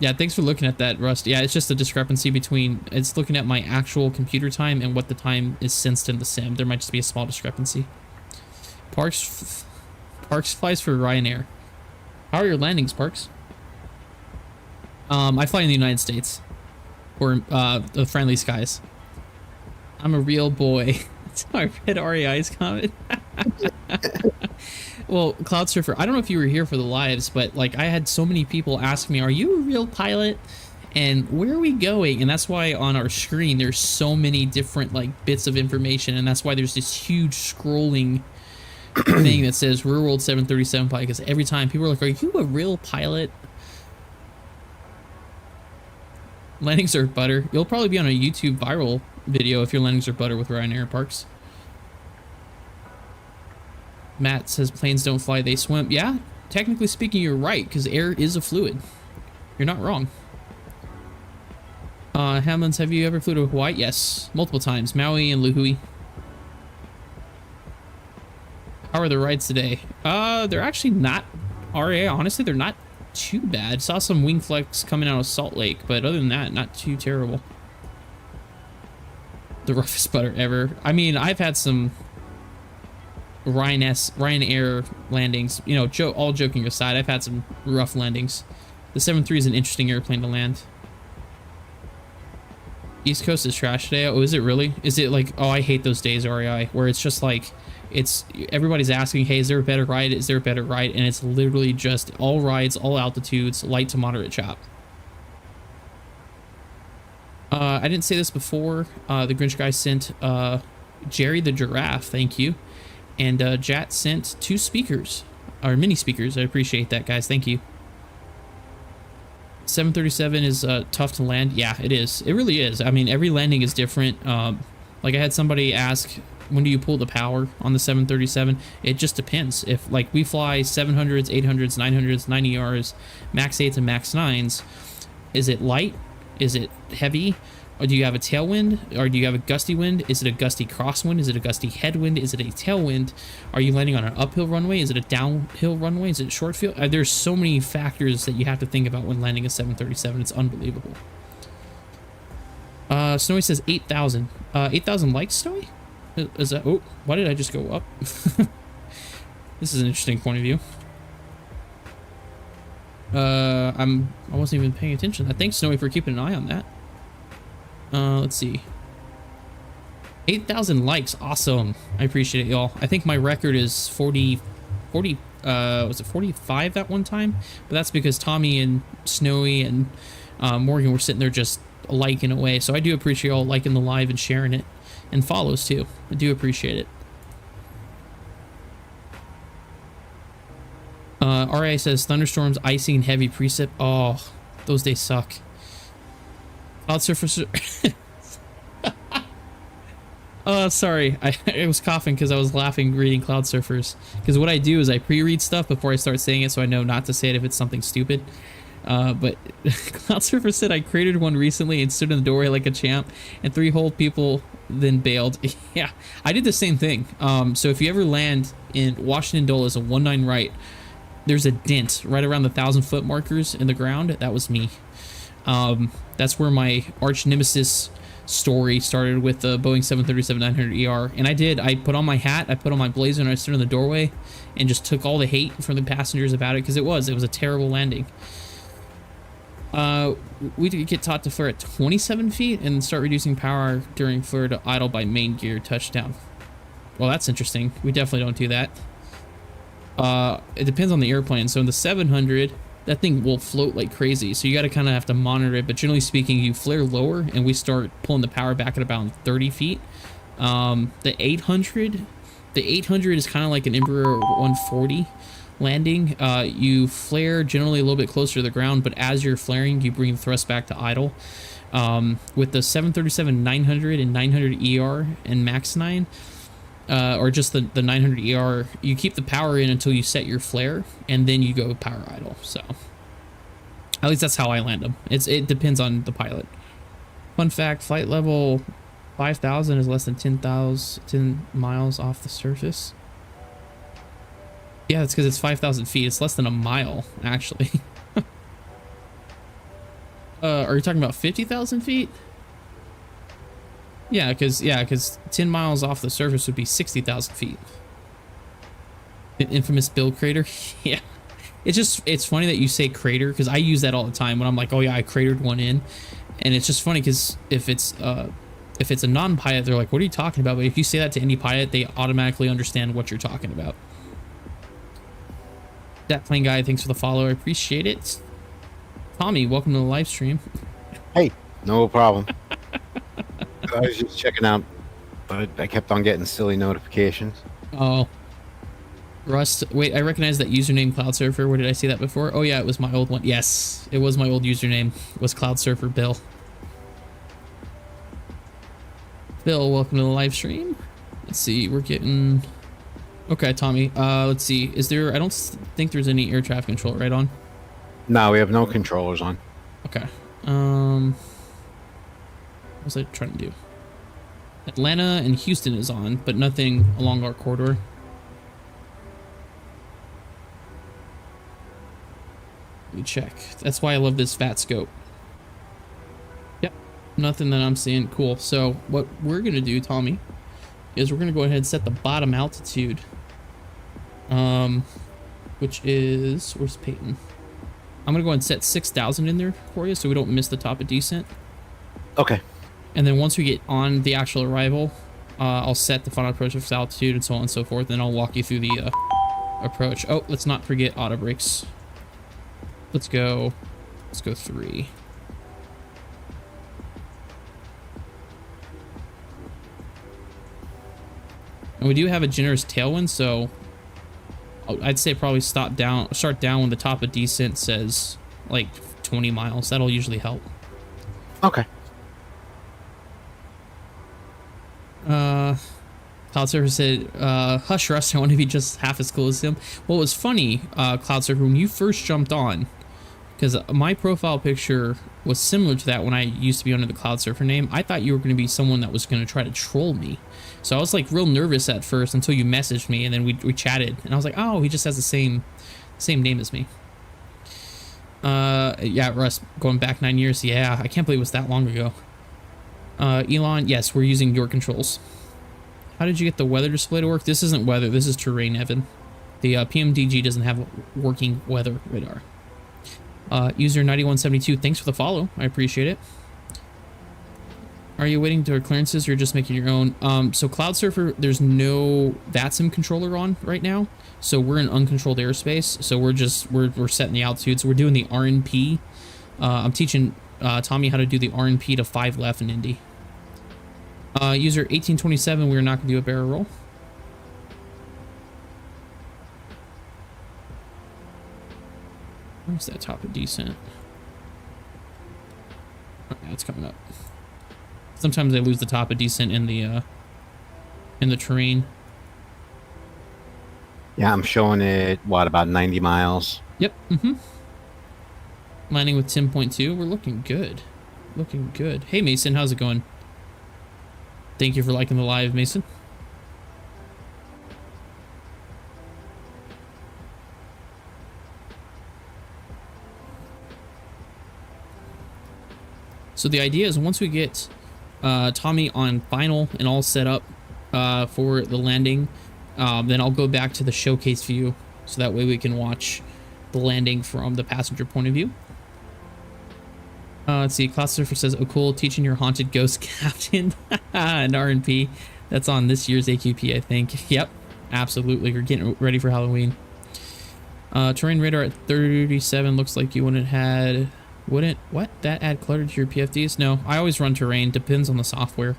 Yeah, thanks for looking at that, Rust. Yeah, it's just a discrepancy between, it's looking at my actual computer time and what the time is sensed in the sim. There might just be a small discrepancy. Parks flies for Ryanair. How are your landings, Parks? I fly in the United States. Or the friendly skies. I'm a real boy. That's how I read REI's comment. Well, Cloud Surfer, I don't know if you were here for the lives, but like I had so many people ask me, are you a real pilot? And where are we going? And that's why on our screen there's so many different like bits of information, and that's why there's this huge scrolling thing that says Real World 737 pilot, because every time people are like, are you a real pilot? Landings are butter. You'll probably be on a YouTube viral video if your landings are butter with Ryanair. Parks. Matt says planes don't fly, they swim. Yeah, technically speaking, you're right, because air is a fluid. You're not wrong. Hamlins, have you ever flew to Hawaii? Yes, multiple times. Maui and Lihue. How are the rides today? They're actually not, RA, honestly, they're not too bad. Saw some wing flex coming out of Salt Lake, but other than that, not too terrible. The roughest butter ever. I mean, I've had some Ryanair landings, you know, all joking aside, I've had some rough landings. The 7-3 is an interesting airplane to land. East Coast is trash today. Oh, is it really? Is it like, oh, I hate those days, REI, where it's just like, it's everybody's asking, hey, is there a better ride? Is there a better ride? And it's literally just all rides, all altitudes, light to moderate chop. I didn't say this before. The Grinch guy sent Jerry the Giraffe, thank you. And Jat sent 2 speakers, or mini speakers. I appreciate that, guys. Thank you. 737 is tough to land. Yeah, it is. It really is. I mean, every landing is different. Like I had somebody ask, when do you pull the power on the 737? It just depends. If like we fly 700s, 800s, 900s, 90Rs, max 8s and max 9s, is it light? Is it heavy? Or do you have a tailwind? Or do you have a gusty wind? Is it a gusty crosswind? Is it a gusty headwind? Is it a tailwind? Are you landing on an uphill runway? Is it a downhill runway? Is it short field? There's so many factors that you have to think about when landing a 737. It's unbelievable. Snowy says 8,000. 8,000 likes, Snowy? Is that... Oh, why did I just go up? This is an interesting point of view. I wasn't even paying attention. Thanks, Snowy, for keeping an eye on that. Let's see. 8,000 likes. Awesome. I appreciate it, y'all. I think my record is 40, was it 45 at one time? But that's because Tommy and Snowy and Morgan were sitting there just liking away. So I do appreciate y'all liking the live and sharing it. And follows, too. I do appreciate it. RA says, thunderstorms, icing, and heavy precip. Oh, those days suck. Cloud surfer. Sorry. I was coughing because I was laughing reading Cloud Surfers. Because what I do is I pre-read stuff before I start saying it so I know not to say it if it's something stupid. But Cloud Surfer said, I created one recently and stood in the doorway like a champ, and 3 whole people then bailed. Yeah, I did the same thing. So if you ever land in Washington Dole as a 19 right, there's a dent right around the 1,000-foot markers in the ground. That was me. That's where my arch nemesis story started with the Boeing 737-900ER. And I put on my hat, I put on my blazer, and I stood in the doorway and just took all the hate from the passengers about it, because it was a terrible landing. We get taught to flare at 27 feet and start reducing power during flare to idle by main gear touchdown. Well, that's interesting. We definitely don't do that. It depends on the airplane. So in the 700, that thing will float like crazy. So you got to kind of have to monitor it. But generally speaking, you flare lower and we start pulling the power back at about 30 feet. The 800 is kind of like an Embraer 140 landing. You flare generally a little bit closer to the ground, but as you're flaring, you bring the thrust back to idle. With the 737-900 and 900ER and MAX 9, or just the 900ER, you keep the power in until you set your flare, and then you go power idle. So at least that's how I land them. It depends on the pilot. Fun fact, flight level 5,000 is less than 10 miles off the surface. Yeah, that's because it's 5,000 feet. It's less than a mile, actually. Are you talking about 50,000 feet? Yeah, because 10 miles off the surface would be 60,000 feet. An infamous build crater. Yeah, it's funny that you say crater, because I use that all the time when I'm like, oh yeah, I cratered one in, and it's just funny because if it's a non-pilot, they're like, what are you talking about? But if you say that to any pilot, they automatically understand what you're talking about. That plane guy, thanks for the follow. I appreciate it. Tommy, welcome to the live stream.
Hey, no problem. I was just checking out, but I kept on getting silly notifications.
Oh. Rust. Wait, I recognize that username, Cloud Surfer. Where did I see that before? Oh, yeah, it was my old one. Yes, it was my old username. It was Cloud Surfer Bill. Bill, welcome to the live stream. Let's see, we're getting... Okay, Tommy, let's see. Is there... I don't think there's any air traffic control right on.
No, we have no controllers on.
Okay. What was I trying to do? Atlanta and Houston is on, but nothing along our corridor. Let me check. That's why I love this fat scope. Yep, nothing that I'm seeing. Cool. So what we're gonna do, Tommy, is we're gonna go ahead and set the bottom altitude, which is, where's Peyton? I'm gonna go ahead and set 6,000 in there for you so we don't miss the top of descent.
Okay.
And then once we get on the actual arrival, I'll set the final approach of altitude and so on and so forth, and I'll walk you through the approach. Oh, let's not forget auto brakes. Let's go 3. And we do have a generous tailwind, so I'd say probably start down when the top of descent says like 20 miles. That'll usually help.
Okay.
Cloud Surfer said, hush Russ, I want to be just half as cool as him. Well, it was funny, Cloud Surfer, when you first jumped on, Because my profile picture was similar to that when I used to be under the Cloud Surfer name. I thought you were going to be someone that was going to try to troll me. So I was like real nervous at first until you messaged me, and then we chatted. And I was like, oh, he just has the same name as me. Yeah, Russ, going back 9 years. Yeah, I can't believe it was that long ago. Elon, yes, we're using your controls. How did you get the weather display to work? This isn't weather, this is terrain, Evan. The PMDG doesn't have working weather radar. User 9172, thanks for the follow. I appreciate it. Are you waiting for clearances or just making your own? So Cloud Surfer, there's no VATSIM controller on right now. So we're in uncontrolled airspace. So we're setting the altitudes. We're doing the RNP. I'm teaching Tommy how to do the RNP to 5 left in Indy. User 1827, we're not going to do a barrel roll. Where's that top of descent? Oh, yeah, it's coming up. Sometimes I lose the top of descent in the terrain.
Yeah, I'm showing it, what, about 90 miles?
Yep. Landing with 10.2. We're looking good. Looking good. Hey, Mason, how's it going? Thank you for liking the live, Mason. So the idea is once we get Tommy on final and all set up for the landing, then I'll go back to the showcase view so that way we can watch the landing from the passenger point of view. Let's see, Cloud Surfer says, oh cool, teaching your haunted ghost captain and RNP. That's on this year's AQP, I think. Yep, absolutely. You're getting ready for Halloween. Terrain radar at 37 looks like you wouldn't that add clutter to your PFDs? No, I always run terrain. Depends on the software.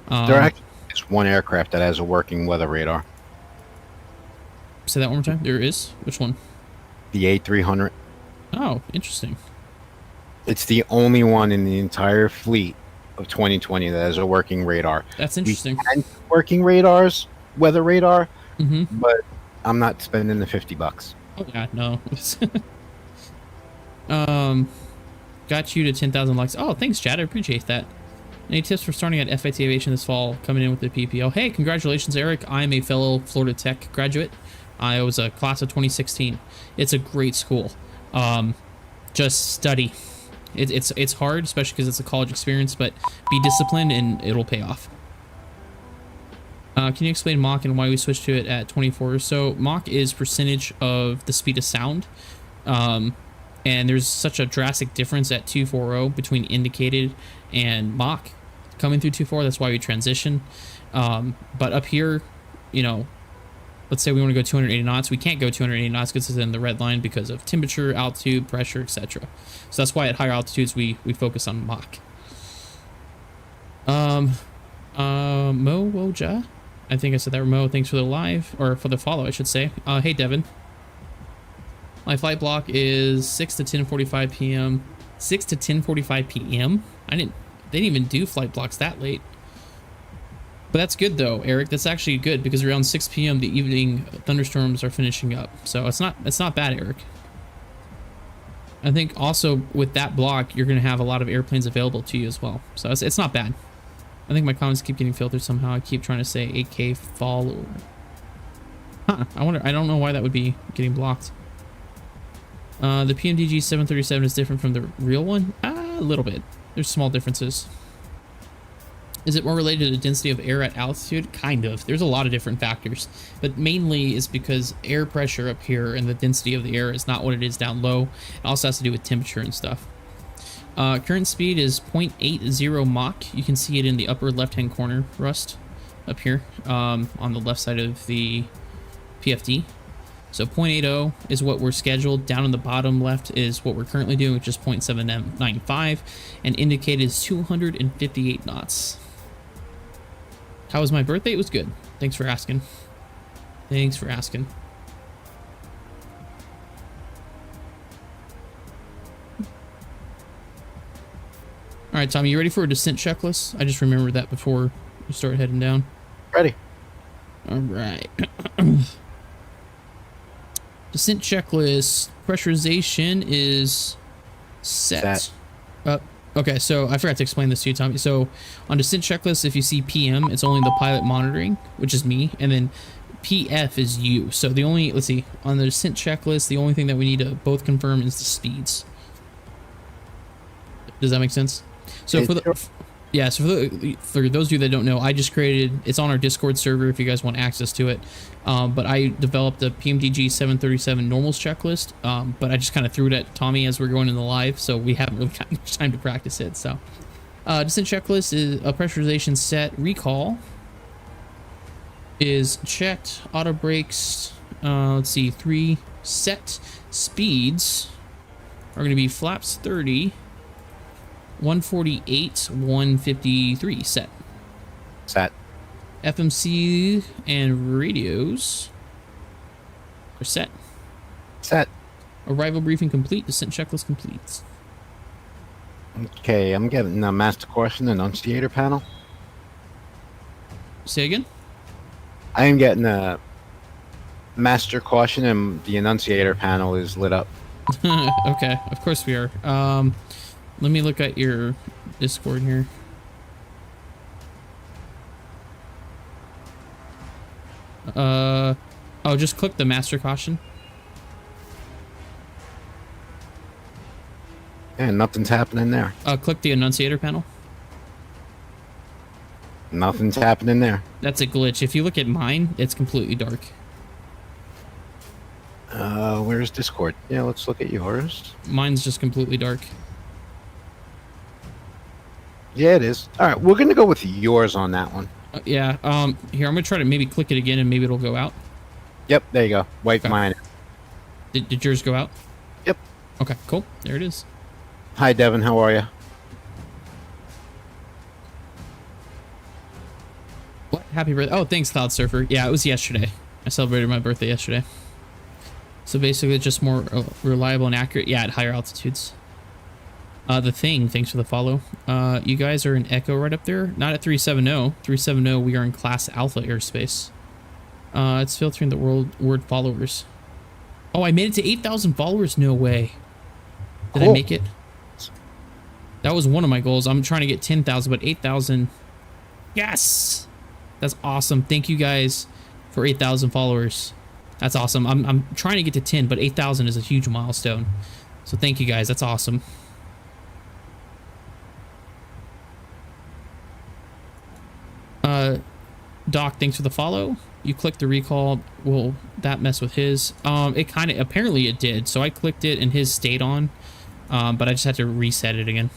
There actually is one aircraft that has a working weather radar.
Say that one more time. There is? Which one?
The A300.
Oh, interesting.
It's the only one in the entire fleet of 2020 that has a working radar.
That's interesting.
We can working radars, weather radar,
Mm-hmm.
but I'm not spending the $50.
Oh yeah, no. Got you to 10,000 likes. Oh, thanks, Chad. I appreciate that. Any tips for starting at FIT Aviation this fall, coming in with the PPO? Hey, congratulations, Eric. I'm a fellow Florida Tech graduate. I was a class of 2016. It's a great school. Just study. It's hard, especially because it's a college experience, but be disciplined and it'll pay off. Can you explain Mach and why we switched to it at 24? So Mach is percentage of the speed of sound. And there's such a drastic difference at 240 between indicated and Mach coming through 240. That's why we transition. But up here, you know, let's say we want to go 280 knots. We can't go 280 knots because it's in the red line because of temperature, altitude, pressure, etc. So that's why at higher altitudes we focus on Mach. Mo Woja, I think I said that. Mo, thanks for the live, or for the follow, I should say. Hey Devin. My flight block is 6 to 10:45 p.m. 6 to 10:45 p.m. They didn't even do flight blocks that late. But that's good though, Eric. That's actually good because around 6 p.m. the evening thunderstorms are finishing up. So it's not bad, Eric. I think also with that block you're going to have a lot of airplanes available to you as well. So it's not bad. I think my comments keep getting filtered somehow. I keep trying to say 8K follower. Huh, I don't know why that would be getting blocked. The PMDG 737 is different from the real one? A little bit. There's small differences. Is it more related to the density of air at altitude? Kind of. There's a lot of different factors, but mainly is because air pressure up here and the density of the air is not what it is down low. It also has to do with temperature and stuff. Current speed is 0.80 Mach. You can see it in the upper left-hand corner, Rust, up here on the left side of the PFD. So 0.80 is what we're scheduled. Down on the bottom left is what we're currently doing, which is 0.795, and indicated is 258 knots. How was my birthday? It was good. Thanks for asking. Thanks for asking. All right, Tommy, you ready for a descent checklist? I just remembered that before you start heading down.
Ready.
All right. Descent checklist. Pressurization is Set. Okay, so I forgot to explain this to you, Tommy. So on descent checklist, if you see PM, it's only the pilot monitoring, which is me, and then PF is you. So the only, let's see, on the descent checklist, the only thing that we need to both confirm is the speeds. Does that make sense? So for the, yeah, so for those of you that don't know, I just created, it's on our Discord server if you guys want access to it. But I developed a PMDG 737 normals checklist, but I just kind of threw it at Tommy as we're going in the live, so we haven't really got much time to practice it. So descent checklist is a pressurization set. Recall is checked. Auto brakes, let's see, 3 set. Speeds are going to be flaps 30, 148, 153 set.
Set.
FMC and radios are set.
Set.
Arrival briefing complete. Descent checklist complete.
Okay, I'm getting a master caution annunciator panel.
Say again?
I am getting a master caution and the annunciator panel is lit up.
Okay, of course we are. Let me look at your Discord here. Oh, just click the master caution.
And nothing's happening there.
Click the annunciator panel.
Nothing's happening there.
That's a glitch. If you look at mine, it's completely dark.
Where's Discord? Yeah, let's look at yours.
Mine's just completely dark.
Yeah, it is. All right, we're gonna go with yours on that one.
Yeah. Here, I'm gonna try to maybe click it again and maybe it'll go out.
Yep, there you go. Wipe mine.
Did yours go out?
Yep.
Okay, cool. There it is.
Hi, Devin. How are you?
What? Happy birthday. Oh, thanks, Cloud Surfer. Yeah, it was yesterday. I celebrated my birthday yesterday. So basically, it's just more reliable and accurate. Yeah, at higher altitudes. The Thing, thanks for the follow. You guys are in Echo right up there. Not at 370. 370, we are in Class Alpha airspace. It's filtering the word followers. Oh, I made it to 8,000 followers? No way. Did
Cool.
I make it? That was one of my goals. I'm trying to get 10,000, but 8,000. Yes! That's awesome. Thank you guys for 8,000 followers. That's awesome. I'm trying to get to 10, but 8,000 is a huge milestone. So thank you guys. That's awesome. Doc, thanks for the follow. You clicked the recall. Will that mess with his? It kind of, apparently it did. So I clicked it and his stayed on. But I just had to reset it again.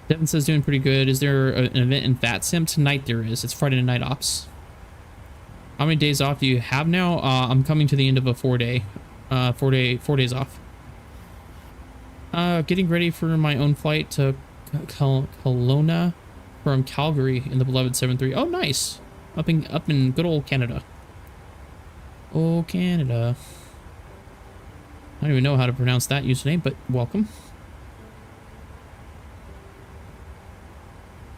Devin says doing pretty good. Is there an event in VATSIM? Tonight there is. It's Friday Night Ops. How many days off do you have now? I'm coming to the end of a 4-day. 4 days off. Getting ready for my own flight to Kelowna from Calgary in the beloved 73. Oh, nice. Up in good old Canada. Oh, Canada. I don't even know how to pronounce that username, but welcome.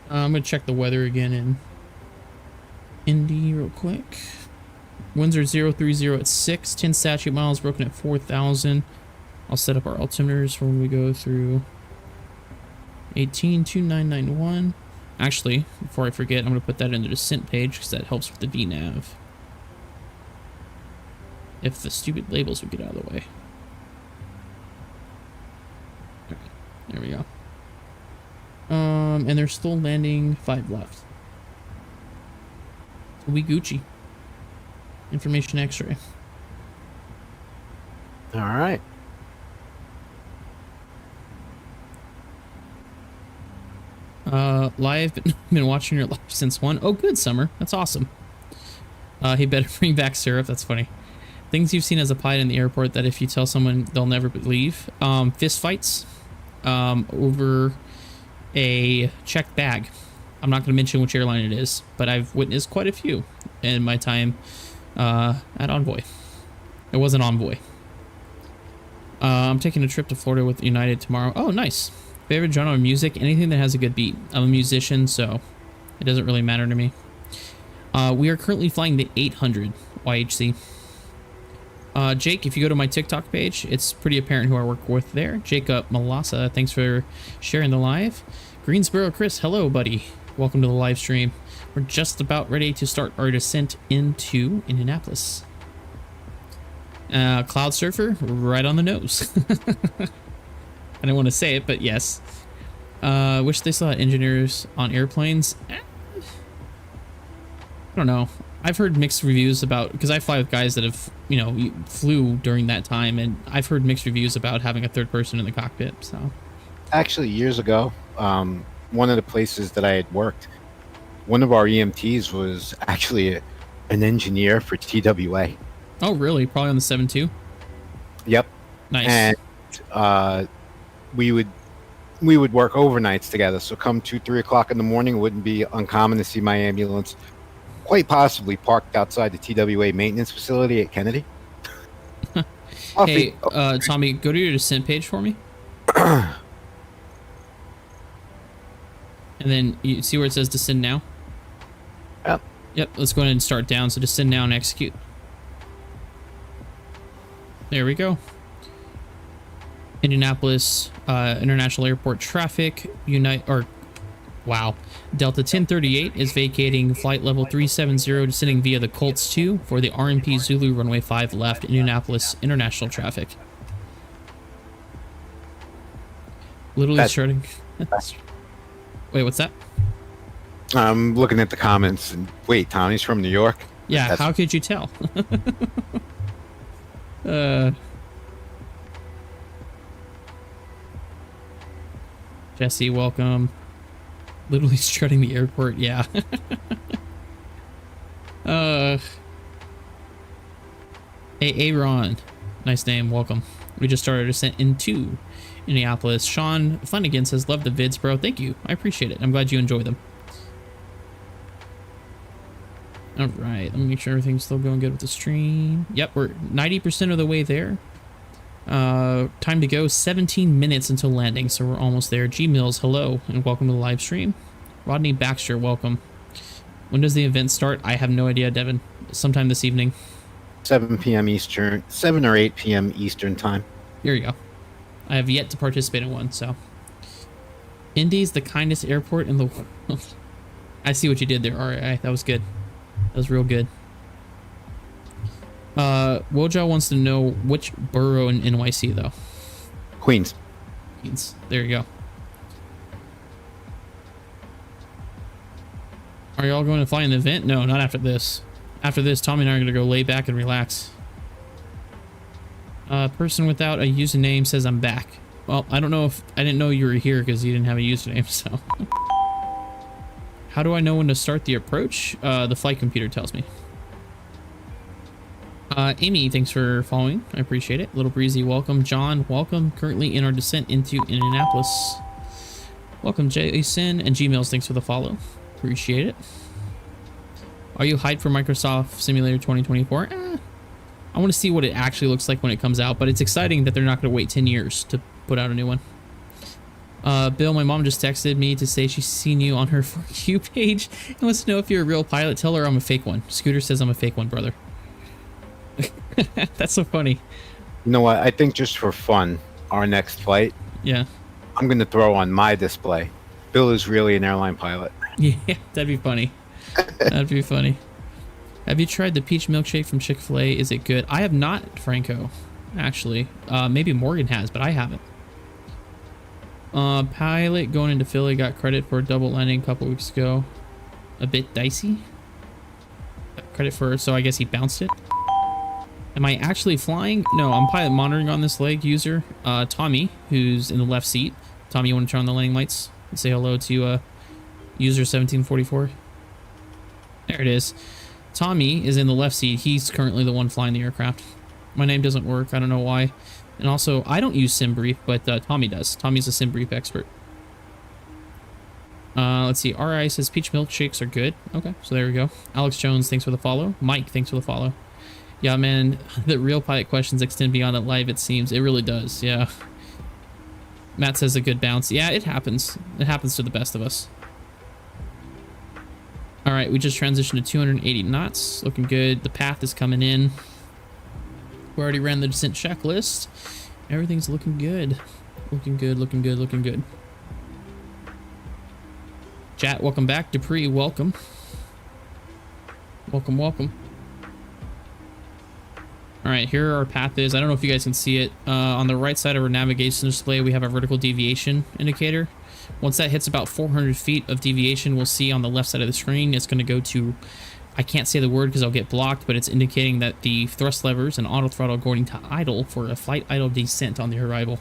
I'm gonna check the weather again in Indy real quick. Winds are 030 at 6, 10 statute miles broken at 4,000. I'll set up our altimeters for when we go through 182991. Actually, before I forget, I'm gonna put that in the descent page because that helps with the VNAV. If the stupid labels would get out of the way. Okay, there we go. And they're still landing 5 left. So we Gucci. Information X-ray.
All right.
Live, been watching your live since 1. Oh, good, Summer. That's awesome. He better bring back syrup. That's funny. Things you've seen as a pilot in the airport that if you tell someone they'll never believe. Fist fights over a checked bag. I'm not going to mention which airline it is, but I've witnessed quite a few in my time at Envoy. It wasn't Envoy. I'm taking a trip to Florida with United tomorrow. Oh, nice. Favorite genre of music? Anything that has a good beat. I'm a musician, so it doesn't really matter to me. We are currently flying the 800 YHC. Jake, if you go to my TikTok page, it's pretty apparent who I work with there. Jacob Malassa, thanks for sharing the live. Greensboro Chris, hello, buddy. Welcome to the live stream. We're just about ready to start our descent into Indianapolis. Cloud Surfer, right on the nose. I don't want to say it, but yes. Wish they still had engineers on airplanes. I don't know. I've heard mixed reviews about, because I fly with guys that have, you know, flew during that time, and I've heard mixed reviews about having a third person in the cockpit. So,
Actually, years ago, one of the places that I had worked, one of our EMTs was actually an engineer for TWA.
oh really? Probably on the 7-2.
Yep.
Nice.
And we would work overnights together. So come 2-3 o'clock in the morning, it wouldn't be uncommon to see my ambulance quite possibly parked outside the TWA maintenance facility at Kennedy.
Hey, Tommy, go to your descent page for me. And then you see where it says descend now?
Yep.
Yep, let's go ahead and start down. So descend now and execute. There we go. Indianapolis International Airport traffic. Wow. Delta 1038 is vacating flight level 370, descending via the Colts 2 for the RMP Zulu runway 5 left, Indianapolis International traffic. Literally starting. Wait, what's that?
I'm looking at the comments and wait, Tommy's from New York?
Yeah, how could you tell? Jesse, welcome. Literally strutting the airport, yeah. Hey, Aaron. Nice name, welcome. We just started a descent into Indianapolis. Sean Flanagan says, love the vids, bro. Thank you. I appreciate it. I'm glad you enjoy them. All right, let me make sure everything's still going good with the stream. Yep, we're 90% of the way there. Time to go, 17 minutes until landing, so we're almost there. G Mills, hello, and welcome to the live stream. Rodney Baxter, welcome. When does the event start? I have no idea, Devin. Sometime this evening.
7 p.m. Eastern, 7 or 8 p.m. Eastern time.
Here you go. I have yet to participate in one, so. Indy's the kindest airport in the world. I see what you did there. All right, that was good. That was real good. Wojo wants to know which borough in NYC, though.
Queens.
Queens. There you go. Are y'all going to fly in the event? No, not after this. After this, Tommy and I are going to go lay back and relax. Person without a username says I'm back. Well, I don't know if... I didn't know you were here because you didn't have a username, so... How do I know when to start the approach? The flight computer tells me. Amy, thanks for following. I appreciate it. Little Breezy, welcome. John, welcome. Currently in our descent into Indianapolis. Welcome, Jason. And Gmails, thanks for the follow. Appreciate it. Are you hyped for Microsoft Simulator 2024? I want to see what it actually looks like when it comes out, but it's exciting that they're not going to wait 10 years to put out a new one. Bill, my mom just texted me to say she's seen you on her For You page and wants to know if you're a real pilot. Tell her I'm a fake one. Scooter says I'm a fake one, brother. That's so funny.
You know what? I think just for fun, our next flight,
yeah,
I'm going to throw on my display. Bill is really an airline pilot.
Yeah, that'd be funny. That'd be funny. Have you tried the peach milkshake from Chick-fil-A? Is it good? I have not, Franco, actually. Maybe Morgan has, but I haven't. Pilot going into Philly got credit for a double landing a couple weeks ago. A bit dicey. Credit for, so I guess he bounced it. Am I actually flying? No, I'm pilot monitoring on this leg user. Tommy, who's in the left seat. Tommy, you want to turn on the landing lights and say hello to user 1744? There it is. Tommy is in the left seat. He's currently the one flying the aircraft. My name doesn't work. I don't know why. And also, I don't use SimBrief, but Tommy does. Tommy's a SimBrief expert. Let's see. RI says peach milkshakes are good. Okay, so there we go. Alex Jones, thanks for the follow. Mike, thanks for the follow. Yeah, man, the real pilot questions extend beyond that live, it seems. It really does, yeah. Matt says a good bounce. Yeah, it happens. It happens to the best of us. All right, we just transitioned to 280 knots. Looking good. The path is coming in. We already ran the descent checklist. Everything's looking good. Looking good, looking good, looking good. Chat, welcome back. Dupree, welcome. Welcome, welcome. All right, here our path is. I don't know if you guys can see it. On the right side of our navigation display, we have a vertical deviation indicator. Once that hits about 400 feet of deviation, we'll see on the left side of the screen, it's going to go to, I can't say the word because I'll get blocked, but it's indicating that the thrust levers and auto throttle are going to idle for a flight idle descent on the arrival.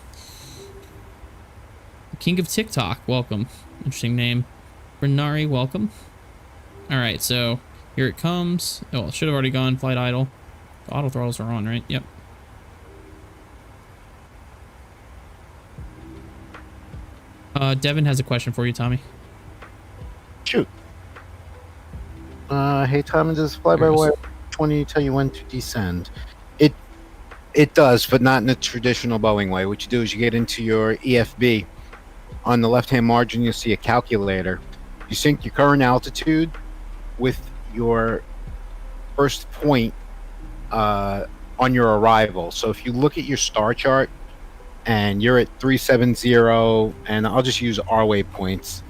King of TikTok, welcome. Interesting name. Renari, welcome. All right, so here it comes. Oh, it should have already gone flight idle. The auto throttles are on, right? Yep. Devin has a question for you, Tommy.
Shoot. Hey, Tommy, does fly-by-wire 20 tell you when to descend? It does, but not in the traditional Boeing way. What you do is you get into your EFB. On the left-hand margin, you'll see a calculator. You sync your current altitude with your first point on your arrival. So if you look at your star chart and you're at 370, and I'll just use our waypoints,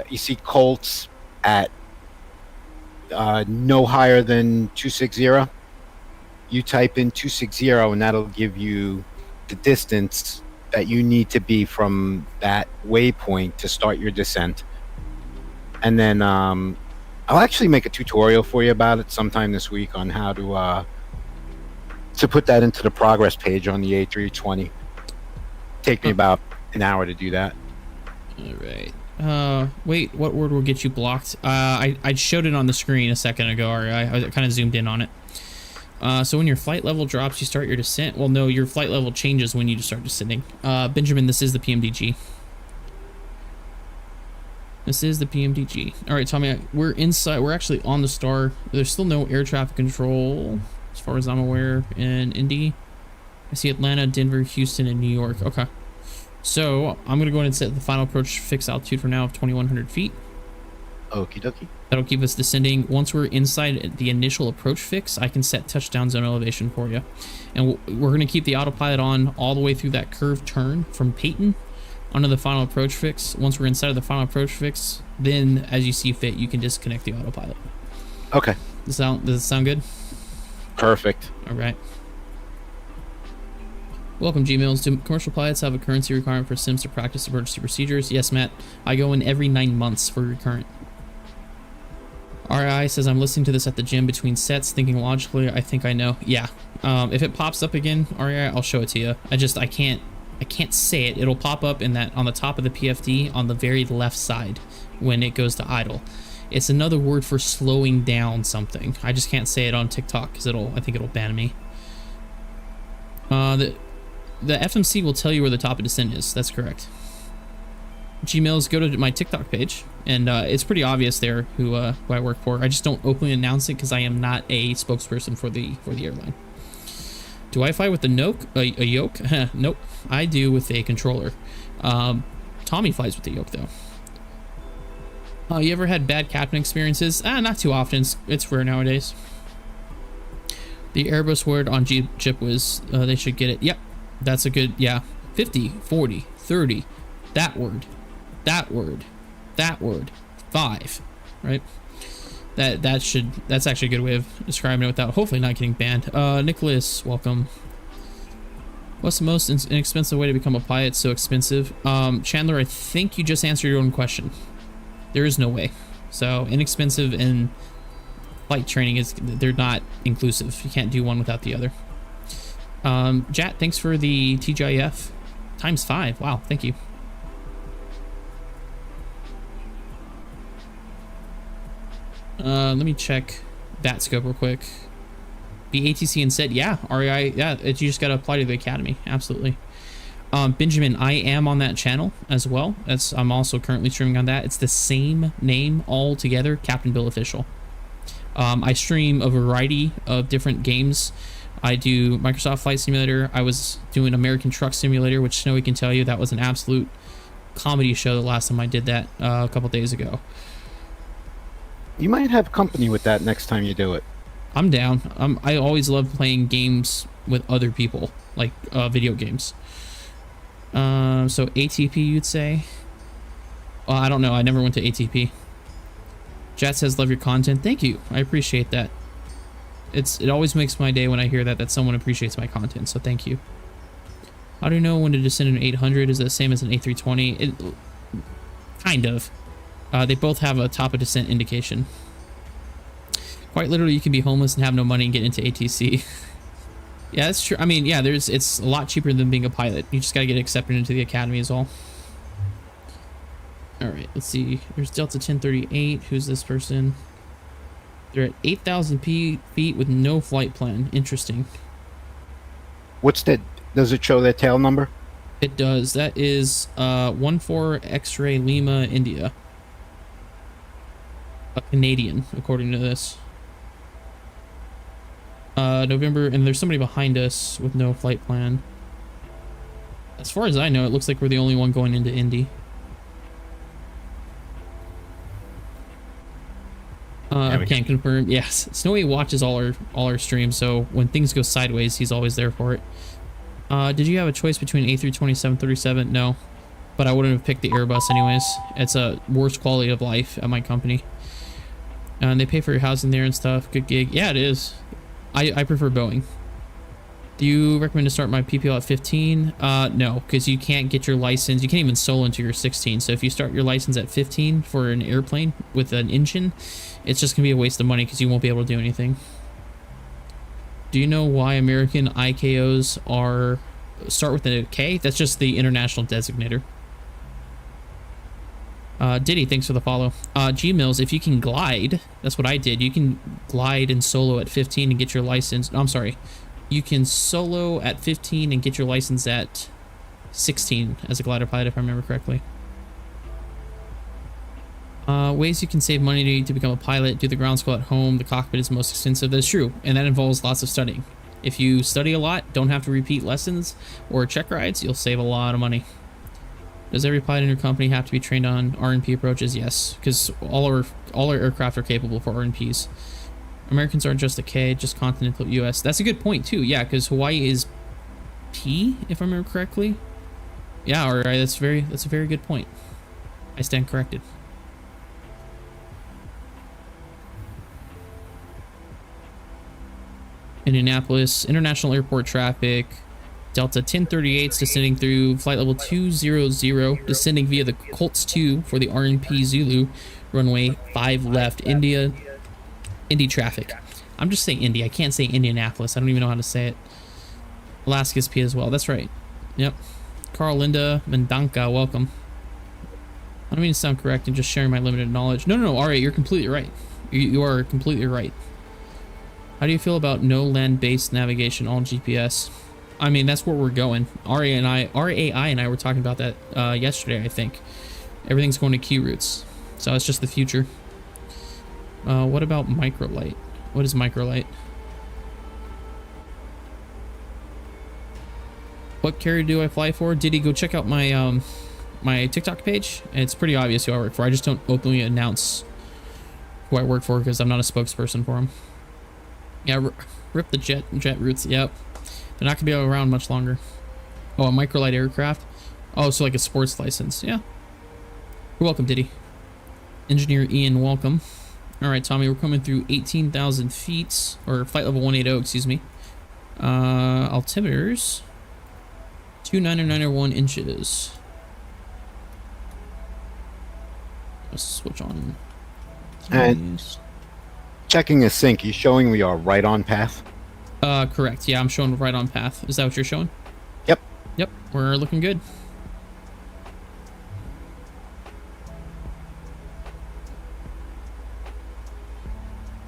you see Colts at no higher than 260. You type in 260 and that'll give you the distance that you need to be from that waypoint to start your descent. And then I'll actually make a tutorial for you about it sometime this week on how to put that into the progress page on the A320. Take me about an hour to do that.
All right. Wait, what word will get you blocked? I showed it on the screen a second ago. I kind of zoomed in on it. So when your flight level drops, you start your descent. Well, no, your flight level changes when you start descending. Benjamin, this is the PMDG. This is the PMDG. All right, Tommy, we're inside. We're actually on the star. There's still no air traffic control, as far as I'm aware, in Indy. I see Atlanta, Denver, Houston, and New York. Okay. So I'm going to go ahead and set the final approach fixed altitude for now of 2,100 feet.
Okie dokie.
That'll keep us descending. Once we're inside the initial approach fix, I can set touchdown zone elevation for you. And we're going to keep the autopilot on all the way through that curved turn from Peyton onto the final approach fix. Once we're inside of the final approach fix, then as you see fit, you can disconnect the autopilot.
Okay.
Does it sound good?
Perfect.
All right. Welcome, Gmails. Do commercial pilots have a currency requirement for sims to practice emergency procedures? Yes, Matt. I go in every 9 months for recurrent. RI says, I'm listening to this at the gym between sets, thinking logically. I think I know. Yeah. If it pops up again, RI, I'll show it to you. I can't say it. It'll pop up in that on the top of the PFD on the very left side when it goes to idle. It's another word for slowing down something. I just can't say it on TikTok because I think it'll ban me. The FMC will tell you where the top of descent is. That's correct. Gmails, go to my TikTok page, and it's pretty obvious there who I work for. I just don't openly announce it because I am not a spokesperson for the airline. Do I fly with a yoke? Nope. I do with a controller. Tommy flies with the yoke though. You ever had bad captain experiences? Not too often. It's rare nowadays. The Airbus word on Jip was they should get it. Yep. That's a good, yeah. 50, 40, 30. That word. That word. That word. 5. Right? That's actually a good way of describing it without hopefully not getting banned. Nicholas, welcome. What's the most inexpensive way to become a pilot? It's so expensive. Chandler, I think you just answered your own question. There is no way. So inexpensive and flight training they're not inclusive. You can't do one without the other. Jat, thanks for the TGIF ×5. Wow, thank you. Let me check that scope real quick. Be ATC and said, yeah, REI, yeah, you just got to apply to the academy. Absolutely. Benjamin, I am on that channel as well. I'm also currently streaming on that. It's the same name all together, Captain Bill Official. I stream a variety of different games. I do Microsoft Flight Simulator. I was doing American Truck Simulator, which Snowy can tell you that was an absolute comedy show the last time I did that a couple days ago.
You might have company with that next time you do it.
I'm down. I always love playing games with other people, like video games. So ATP, you'd say? Well, I don't know. I never went to ATP. Jet says, love your content. Thank you. I appreciate that. It always makes my day when I hear that someone appreciates my content, so thank you. How do you know when to descend an 800? Is it the same as an A320? Kind of. They both have a top of descent indication. Quite literally, you can be homeless and have no money and get into ATC. Yeah, that's true. I mean, yeah, it's a lot cheaper than being a pilot. You just gotta get accepted into the academy is all. All right, let's see. There's Delta 1038. Who's this person? They're at 8,000 feet with no flight plan. Interesting.
What's that? Does it show their tail number?
It does. That is 14 X-ray Lima, India. A Canadian, according to this. November, and there's somebody behind us with no flight plan. As far as I know, it looks like we're the only one going into Indy. Can't confirm. Yes, Snowy watches all our streams, so when things go sideways, he's always there for it. Did you have a choice between A320, 737? No, but I wouldn't have picked the Airbus anyways. It's a worse quality of life at my company. And they pay for your housing there and stuff. Good gig. Yeah, it is. I prefer Boeing. Do you recommend to start my PPL at 15? No, because you can't get your license. You can't even solo until you're 16. So if you start your license at 15 for an airplane with an engine, it's just going to be a waste of money because you won't be able to do anything. Do you know why American ICAOs start with a K? That's just the international designator. Diddy, thanks for the follow. G-Mills, if you can glide, that's what I did. You can glide and solo at 15 and get your license. No, I'm sorry. You can solo at 15 and get your license at 16 as a glider pilot, if I remember correctly. Ways you can save money to become a pilot. Do the ground school at home. The cockpit is most expensive. That's true, and that involves lots of studying. If you study a lot, don't have to repeat lessons or check rides, you'll save a lot of money. Does every pilot in your company have to be trained on RNP approaches? Yes, because all our aircraft are capable for RNPs. Americans aren't just a K, just continental US. That's a good point too. Yeah, because Hawaii is P, if I remember correctly. Yeah, all right. That's a very good point. I stand corrected. Indianapolis International Airport traffic. Delta 1038's descending through flight level 200, descending via the Colts 2 for the RNP Zulu, runway 5 left, Indy traffic. I'm just saying Indy. I can't say Indianapolis. I don't even know how to say it. Alaska's P as well. That's right. Yep. Carl Linda Mendanka, welcome. I don't mean to sound correct and just sharing my limited knowledge. No. All right, you're completely right. You are completely right. How do you feel about no land-based navigation, all GPS? I mean, that's where we're going. RAI and I were talking about that yesterday, I think. Everything's going to key routes. So it's just the future. What about microlight? What is microlight? What carrier do I fly for? Did he go check out my my TikTok page? It's pretty obvious who I work for. I just don't openly announce who I work for because I'm not a spokesperson for him. Yeah, rip the jet routes. Yep. They're not gonna be around much longer. Oh, a microlight aircraft. Oh, so like a sports license. Yeah. You're welcome, Diddy. Engineer Ian, welcome. All right, Tommy, we're coming through 18,000 feet, or flight level 180, excuse me. Altimeters, 299.1 inches. Let's switch on.
And checking his sync, he's showing we are right on path.
Correct. Yeah, I'm showing right on path. Is that what you're showing?
Yep.
Yep, we're looking good.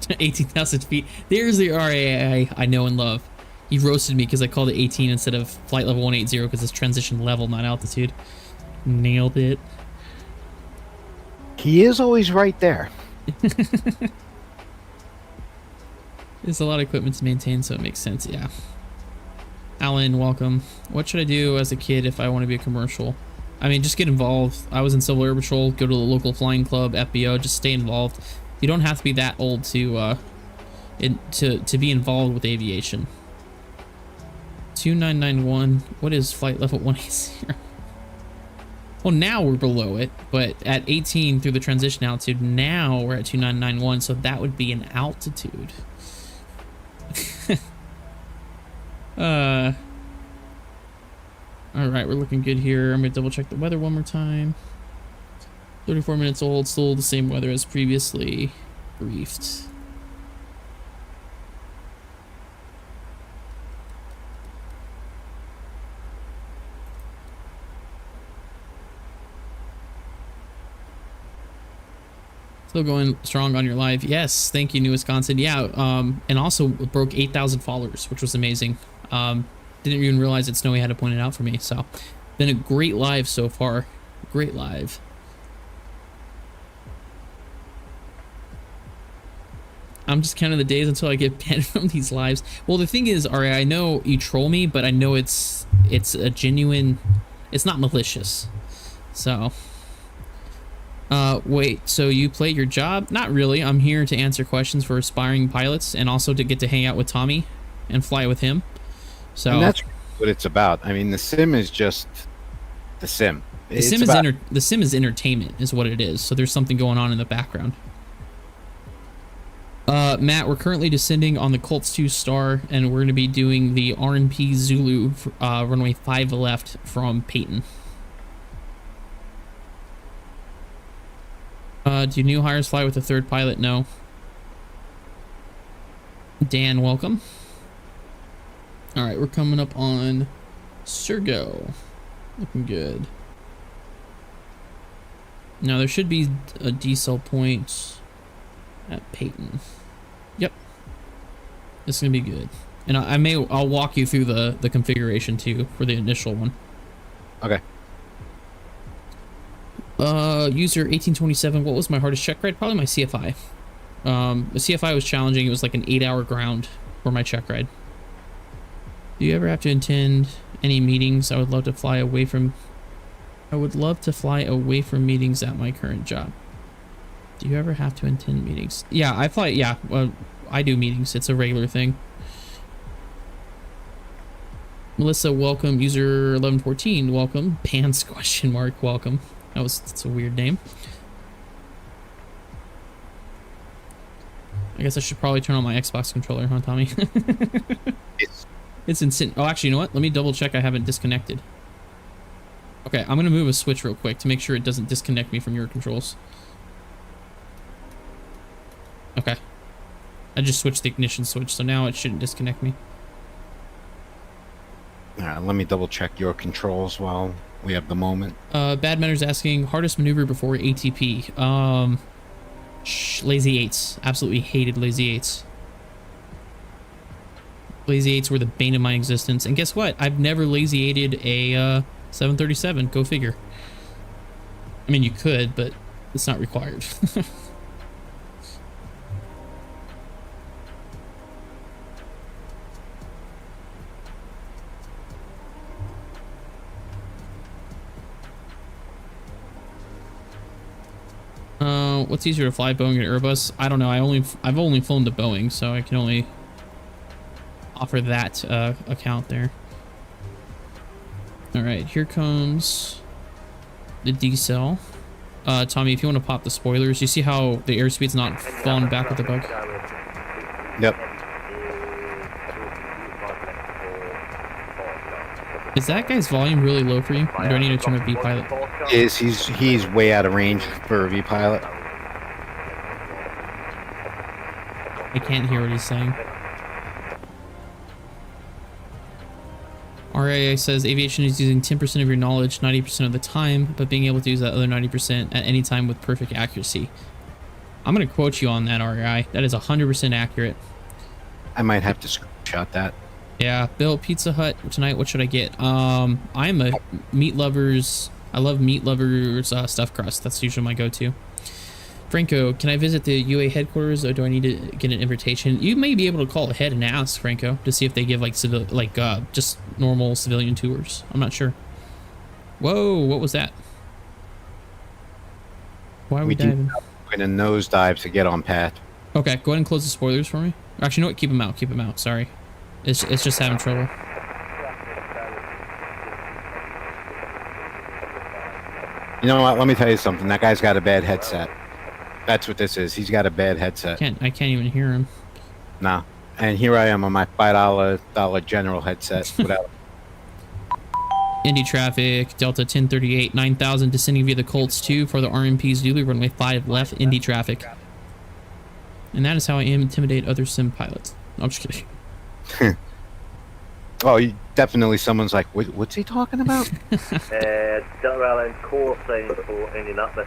To 18,000 feet. There's the RAI I know and love. He roasted me because I called it 18 instead of flight level 180 because it's transition level, not altitude. Nailed it.
He is always right there.
There's a lot of equipment to maintain, so it makes sense, yeah. Alan, welcome. What should I do as a kid if I want to be a commercial? I mean, just get involved. I was in Civil Air Patrol, go to the local flying club, FBO, just stay involved. You don't have to be that old to to be involved with aviation. 2991. What is flight level 180? Well, now we're below it, but at 18 through the transition altitude, now we're at 2991, so that would be an altitude. All right, we're looking good here. I'm gonna double check the weather one more time. 34 minutes old, still the same weather as previously briefed. Still going strong on your live. Yes, thank you, New Wisconsin. Yeah, and also broke 8,000 followers, which was amazing. Didn't even realize that Snowy had to point it out for me. So, been a great live so far. Great live. I'm just counting the days until I get banned from these lives. Well, the thing is, Ari, I know you troll me, but I know it's a genuine. It's not malicious. So. Wait, so you play your job? Not really. I'm here to answer questions for aspiring pilots and also to get to hang out with Tommy and fly with him. So
and that's what it's about. I mean, the sim is just the sim.
The sim is entertainment is what it is. So there's something going on in the background. Matt, we're currently descending on the Colts 2 Star, and we're going to be doing the RNP Zulu runway 5 left from Peyton. Do new hires fly with a third pilot? No. Dan, welcome. All right, we're coming up on Sergo. Looking good. Now there should be a decel point at Peyton. Yep. This is gonna be good. And I'll walk you through the configuration too for the initial one.
Okay.
User 1827. What was my hardest check ride? Probably my CFI. The CFI was challenging. It was like an 8-hour ground for my check ride. Do you ever have to attend any meetings? I would love to fly away from meetings at my current job. Do you ever have to attend meetings? Yeah, I fly. Yeah, well, I do meetings. It's a regular thing. Melissa, welcome. User 1114, welcome. Pants question mark, welcome. That's a weird name. I guess I should probably turn on my Xbox controller, huh, Tommy? It's insane. Oh, actually, you know what? Let me double check I haven't disconnected. Okay, I'm gonna move a switch real quick to make sure it doesn't disconnect me from your controls. Okay. I just switched the ignition switch, so now it shouldn't disconnect me.
Let me double check your controls while we have the moment.
Bad Matter's asking, hardest maneuver before ATP. Lazy 8s. Absolutely hated Lazy 8s. Lazy 8s were the bane of my existence. And guess what? I've never Lazy 8'd a 737. Go figure. I mean, you could, but it's not required. What's easier to fly, Boeing or Airbus? I don't know. I've only flown to Boeing, so I can only offer that account there. All right, here comes the decel. Tommy, if you want to pop the spoilers, you see how the airspeed's not falling back with the bug?
Yep.
Is that guy's volume really low for you? Or do I need to turn a V-pilot?
He's way out of range for a V-pilot.
I can't hear what he's saying. RAA says aviation is using 10% of your knowledge 90% of the time, but being able to use that other 90% at any time with perfect accuracy. I'm going to quote you on that, RAI. That is 100% accurate.
I might have to screenshot that.
Yeah, Bill, Pizza Hut tonight. What should I get? I'm a meat lovers. I love meat lovers stuffed crust. That's usually my go-to. Franco, can I visit the UA headquarters, or do I need to get an invitation? You may be able to call ahead and ask, Franco, to see if they give like just normal civilian tours. I'm not sure. Whoa, what was that? Why are we diving?
We're in a nosedive to get on path.
Okay, go ahead and close the spoilers for me. Actually, you know what? Keep them out. Keep them out. Sorry. It's just having trouble.
You know what? Let me tell you something. That guy's got a bad headset. That's what this is. He's got a bad headset.
I can't even hear him.
Nah. And here I am on my $5 general headset without.
Indy traffic, Delta 1038, 9000 descending via the Colts 2 for the RMP Zulu, runway 5 left, Indy traffic. And that is how I intimidate other sim pilots. No, I'm just kidding.
Oh, definitely someone's like, what's he talking about?
Delta Airlines call sign for Indianapolis,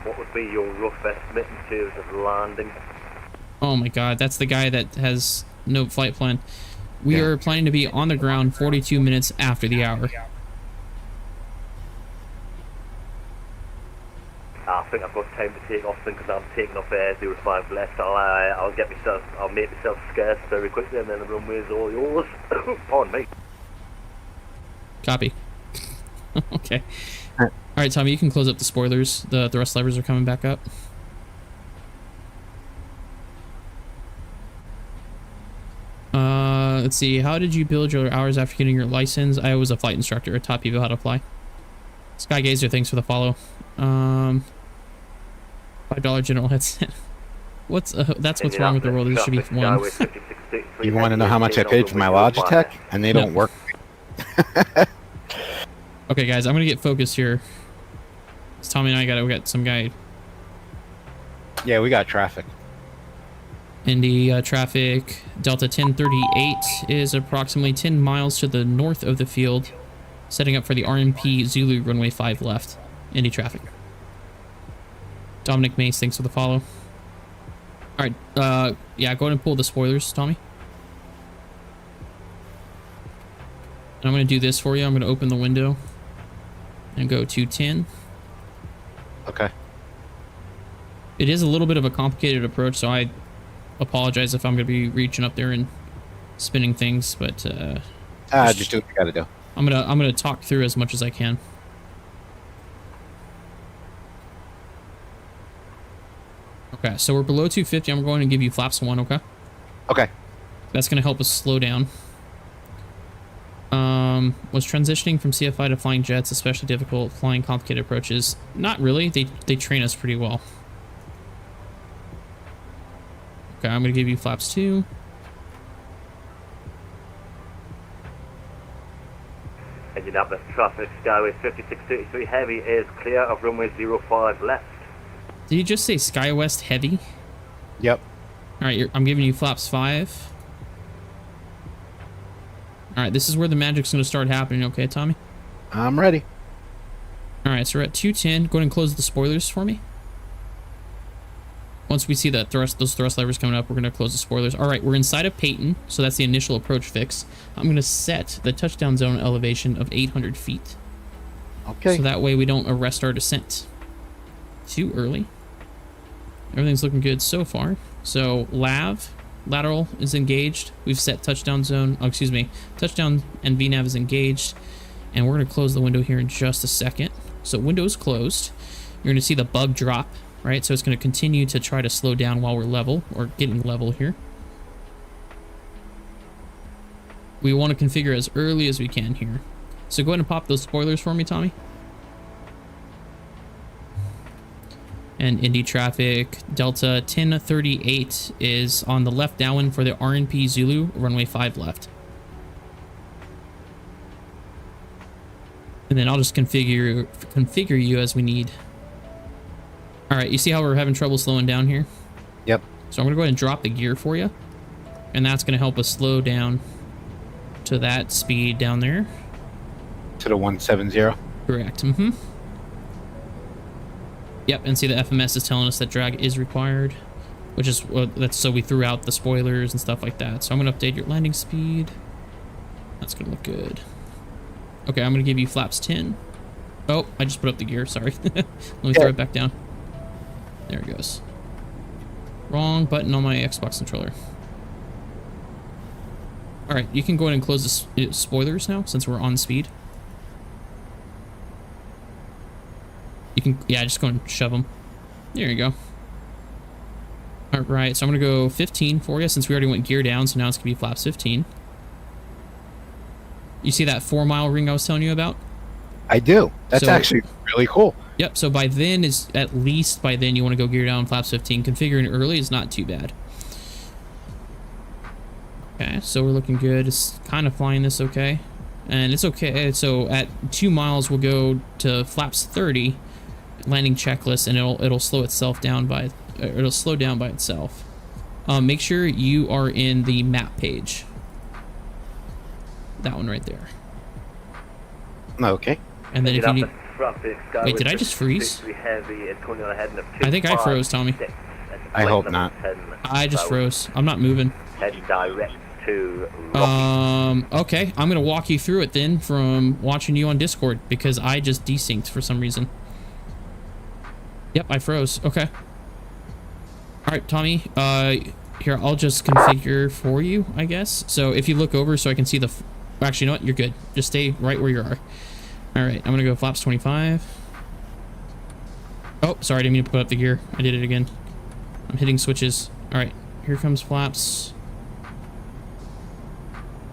what would be your rough estimate in terms of landing?
Oh my god, that's the guy that has no flight plan. We are planning to be on the ground 42 minutes after the hour.
I think I've got time to take off because I'm taking off 05 left. I'll make myself scarce very quickly and then the runway is all yours. Pardon me.
Copy. Okay. Alright, Tommy, you can close up the spoilers. The thrust levers are coming back up. Let's see. How did you build your hours after getting your license? I was a flight instructor. I taught people how to fly. Skygazer, thanks for the follow. $5 general headset. That's what's wrong with the world. This should be one.
You want to know how much I paid for my Logitech? And they don't work.
Okay, guys, I'm gonna get focused here. It's Tommy and we got some guy.
Yeah, we got traffic.
Indy traffic. Delta 1038 is approximately 10 miles to the north of the field, setting up for the RMP Zulu runway 5 left. Indy traffic. Dominic Mace, thanks for the follow. All right, yeah, go ahead and pull the spoilers, Tommy. I'm going to do this for you. I'm going to open the window and go to 10.
Okay.
It is a little bit of a complicated approach, so I apologize if I'm going to be reaching up there and spinning things, but
just do what you got to do.
I'm gonna talk through as much as I can. Okay, so we're below 250. I'm going to give you flaps 1, okay?
Okay.
That's going to help us slow down. Was transitioning from CFI to flying jets especially difficult? Flying complicated approaches? Not really. They train us pretty well. Okay, I'm going to give you flaps 2.
Indianapolis traffic, Skyway 5633 heavy is clear of runway 05 left.
Did you just say SkyWest heavy?
Yep.
All right, I'm giving you flaps 5. All right, this is where the magic's going to start happening, okay, Tommy?
I'm ready.
All right, so we're at 210. Go ahead and close the spoilers for me. Once we see that those thrust levers coming up, we're going to close the spoilers. All right, we're inside of Peyton, so that's the initial approach fix. I'm going to set the touchdown zone elevation of 800 feet.
Okay.
So that way we don't arrest our descent too early. Everything's looking good so far. So lateral is engaged. We've set touchdown zone, touchdown and VNAV is engaged. And we're going to close the window here in just a second. So window is closed. You're going to see the bug drop, right? So it's going to continue to try to slow down while we're level, or getting level here. We want to configure as early as we can here. So go ahead and pop those spoilers for me, Tommy. And Indy traffic, Delta 1038 is on the left downwind for the RNP Zulu, runway 5 left. And then I'll just configure you as we need. All right, you see how we're having trouble slowing down here?
Yep.
So I'm gonna go ahead and drop the gear for you. And that's gonna help us slow down to that speed down there.
To the 170?
Correct, mm-hmm. Yep, and see the FMS is telling us that drag is required, which is, that's so we threw out the spoilers and stuff like that. So I'm gonna update your landing speed. That's gonna look good. Okay, I'm gonna give you flaps 10. Oh, I just put up the gear, sorry. Let me throw it back down. There it goes. Wrong button on my Xbox controller. All right, you can go ahead and close the spoilers now since we're on speed. You can, yeah, just go and shove them. There you go. All All right, so I'm gonna go 15 for you since we already went gear down, so now it's gonna be flaps 15. You see that 4-mile ring I was telling you about?
I do. That's
So-
actually really cool.
Yep, so by then, is at least by then you want to go gear down flaps 15. Configuring early is not too bad. Okay, so we're looking good. It's kind of flying this okay. And it's okay. So at 2 miles, we'll go to flaps 30, landing checklist, and it'll slow itself down by, it'll slow down by itself. Make sure you are in the map page. That one right there.
Okay.
And then if you need...
Traffic,
Wait, did I just freeze?
Heavy and coming on ahead in a
I think I froze, Tommy.
256 at
I
flight
hope
number
not.
10
I just
south,
froze. I'm not moving.
Heading direct to Rocky.
Okay, I'm gonna walk you through it then from watching you on Discord because I just desynced for some reason. Yep, I froze. Okay. All right, Tommy. Here, I'll just configure for you, I guess. So if you look over so I can see the... Actually, you know what? You're good. Just stay right where you are. All right, I'm gonna go flaps 25. Oh, sorry, I didn't mean to put up the gear. I did it again. I'm hitting switches. All right, here comes flaps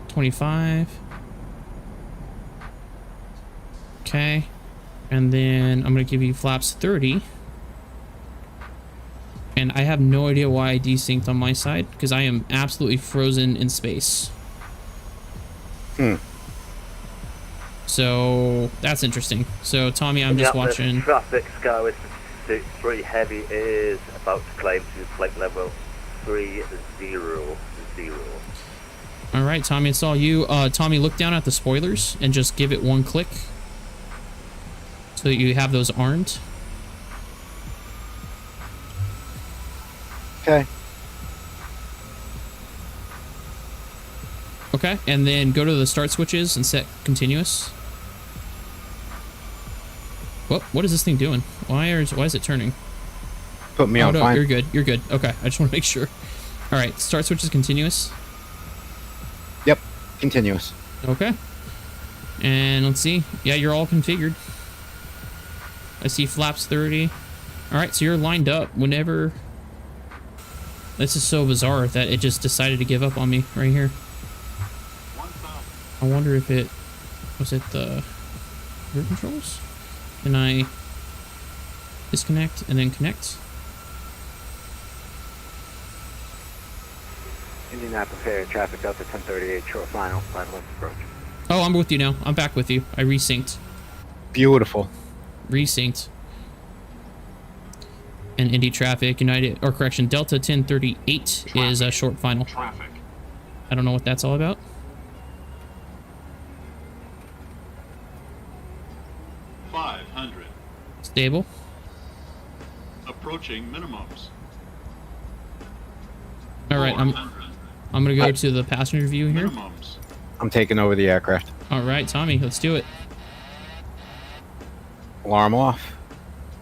25. Okay, and then I'm gonna give you flaps 30. And I have no idea why I desynced on my side because I am absolutely frozen in space. So that's interesting. So Tommy, I'm just watching.
Traffic Skyway 3 Heavy is about to climb to flight level 30.
All right, Tommy, it's all you. Tommy, look down at the spoilers and just give it one click so that you have those armed.
Okay.
Okay, and then go to the start switches and set continuous. What is this thing doing? Why is it turning?
Put me on
no,
fine.
you're good. You're good. Okay, I just want to make sure. All right, start switch is continuous.
Yep. Continuous.
Okay. And let's see. Yeah, you're all configured. I see flaps 30. All right, so you're lined up whenever. This is so bizarre that it just decided to give up on me right here. I wonder if it was it the rear controls. Can I disconnect and then connect?
Indianapolis Air Traffic Delta 1038, short final, line left approach.
Oh, I'm with you now. I'm back with you. I resynced.
Beautiful.
Resynced. And Indy Traffic United, or correction, Delta 1038 is a short final.
Traffic.
I don't know what that's all about.
500.
Stable.
Approaching minimums.
All right, I'm
400.
gonna go to the passenger view here.
Minimums.
I'm taking over the aircraft.
All right, Tommy, let's do it.
Alarm off.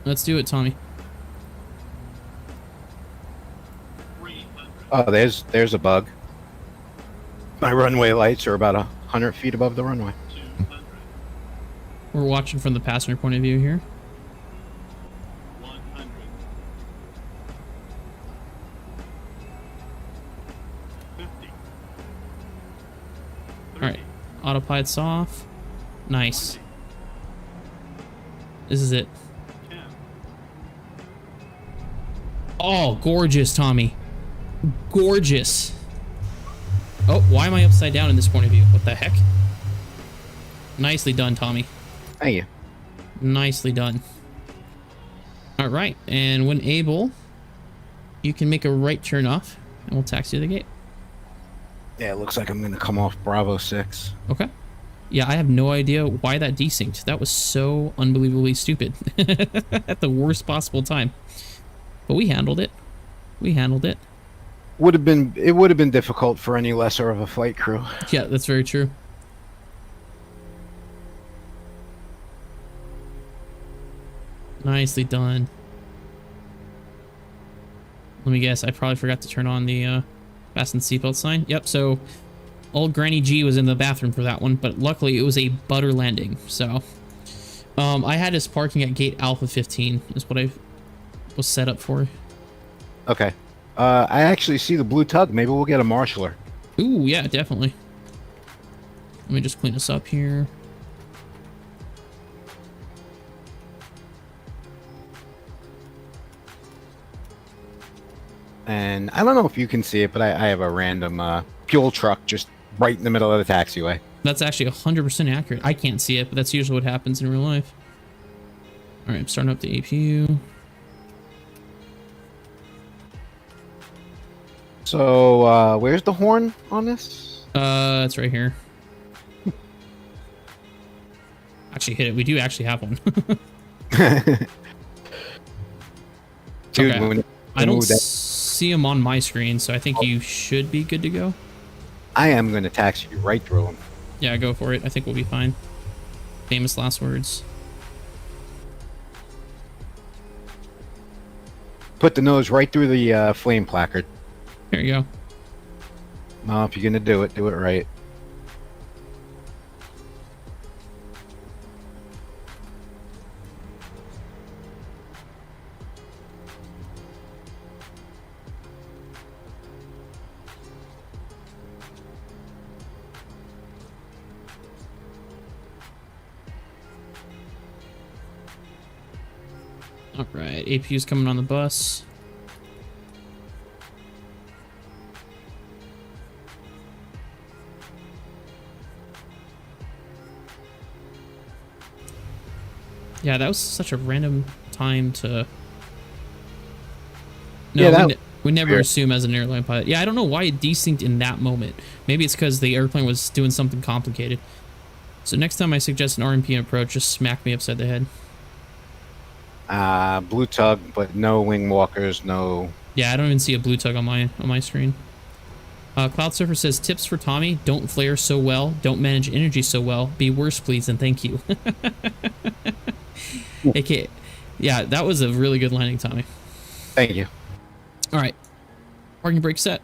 Let's do it, Tommy.
300.
Oh, there's a bug. My runway lights are about 100 feet above the runway.
200.
We're watching from the passenger point of view here.
100. 50.
All right, autopilot's off. Nice. This is it.
10.
Oh, gorgeous, Tommy. Gorgeous. Oh, why am I upside down in this point of view? What the heck? Nicely done, Tommy.
Thank you.
Nicely done. All right, and when able, you can make a right turn off, and we'll taxi to the gate.
Yeah, it looks like I'm going to come off Bravo 6.
Okay. Yeah, I have no idea why that desynced. That was so unbelievably stupid at the worst possible time. But we handled it. We handled it.
It would have been difficult for any lesser of a flight crew.
Yeah, that's very true. Nicely done. Let me guess, I probably forgot to turn on the fasten seatbelt sign. Yep, so old Granny G was in the bathroom for that one, but luckily it was a butter landing. So I had us parking at gate Alpha 15 is what I was set up for.
Okay. I actually see the blue tug. Maybe we'll get a marshaller.
Ooh, yeah, definitely. Let me just clean this up here.
And I don't know if you can see it, but I have a random fuel truck just right in the middle of the taxiway.
That's actually 100% accurate. I can't see it, but that's usually what happens in real life. All right, I'm starting up the APU.
So, where's the horn on this?
It's right here. Actually hit it. We do actually have one.
Dude,
Okay.
when
I don't
move that-
see him on my screen, so I think you should be good to go.
I am going to taxi you right through him.
Yeah, go for it. I think we'll be fine. Famous last words.
Put the nose right through the flame placard.
There you go.
Well, if you're going to do it right.
All right, APU's coming on the bus. Yeah, that was such a random time to... No,
Yeah,
we never
weird.
assume as an airline pilot. Yeah, I don't know why it desynced in that moment. Maybe it's because the airplane was doing something complicated. So next time I suggest an RMP approach, just smack me upside the head.
Blue tug, but no wing walkers, no...
Yeah, I don't even see a blue tug on my screen. Cloud Surfer says, tips for Tommy, don't flare so well, don't manage energy so well, be worse please and thank you. Okay, yeah, that was a really good landing, Tommy.
Thank you.
All right, parking brake set.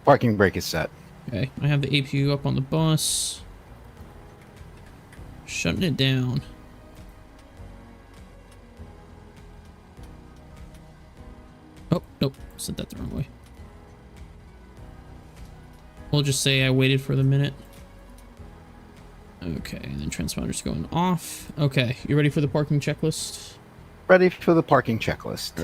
Parking brake is set.
Okay, I have the APU up on the bus. Shutting it down. Oh, nope, said that the wrong way. We'll just say I waited for the minute. Okay, and then transponder's going off. Okay, you ready for the parking checklist?
Ready for the parking checklist.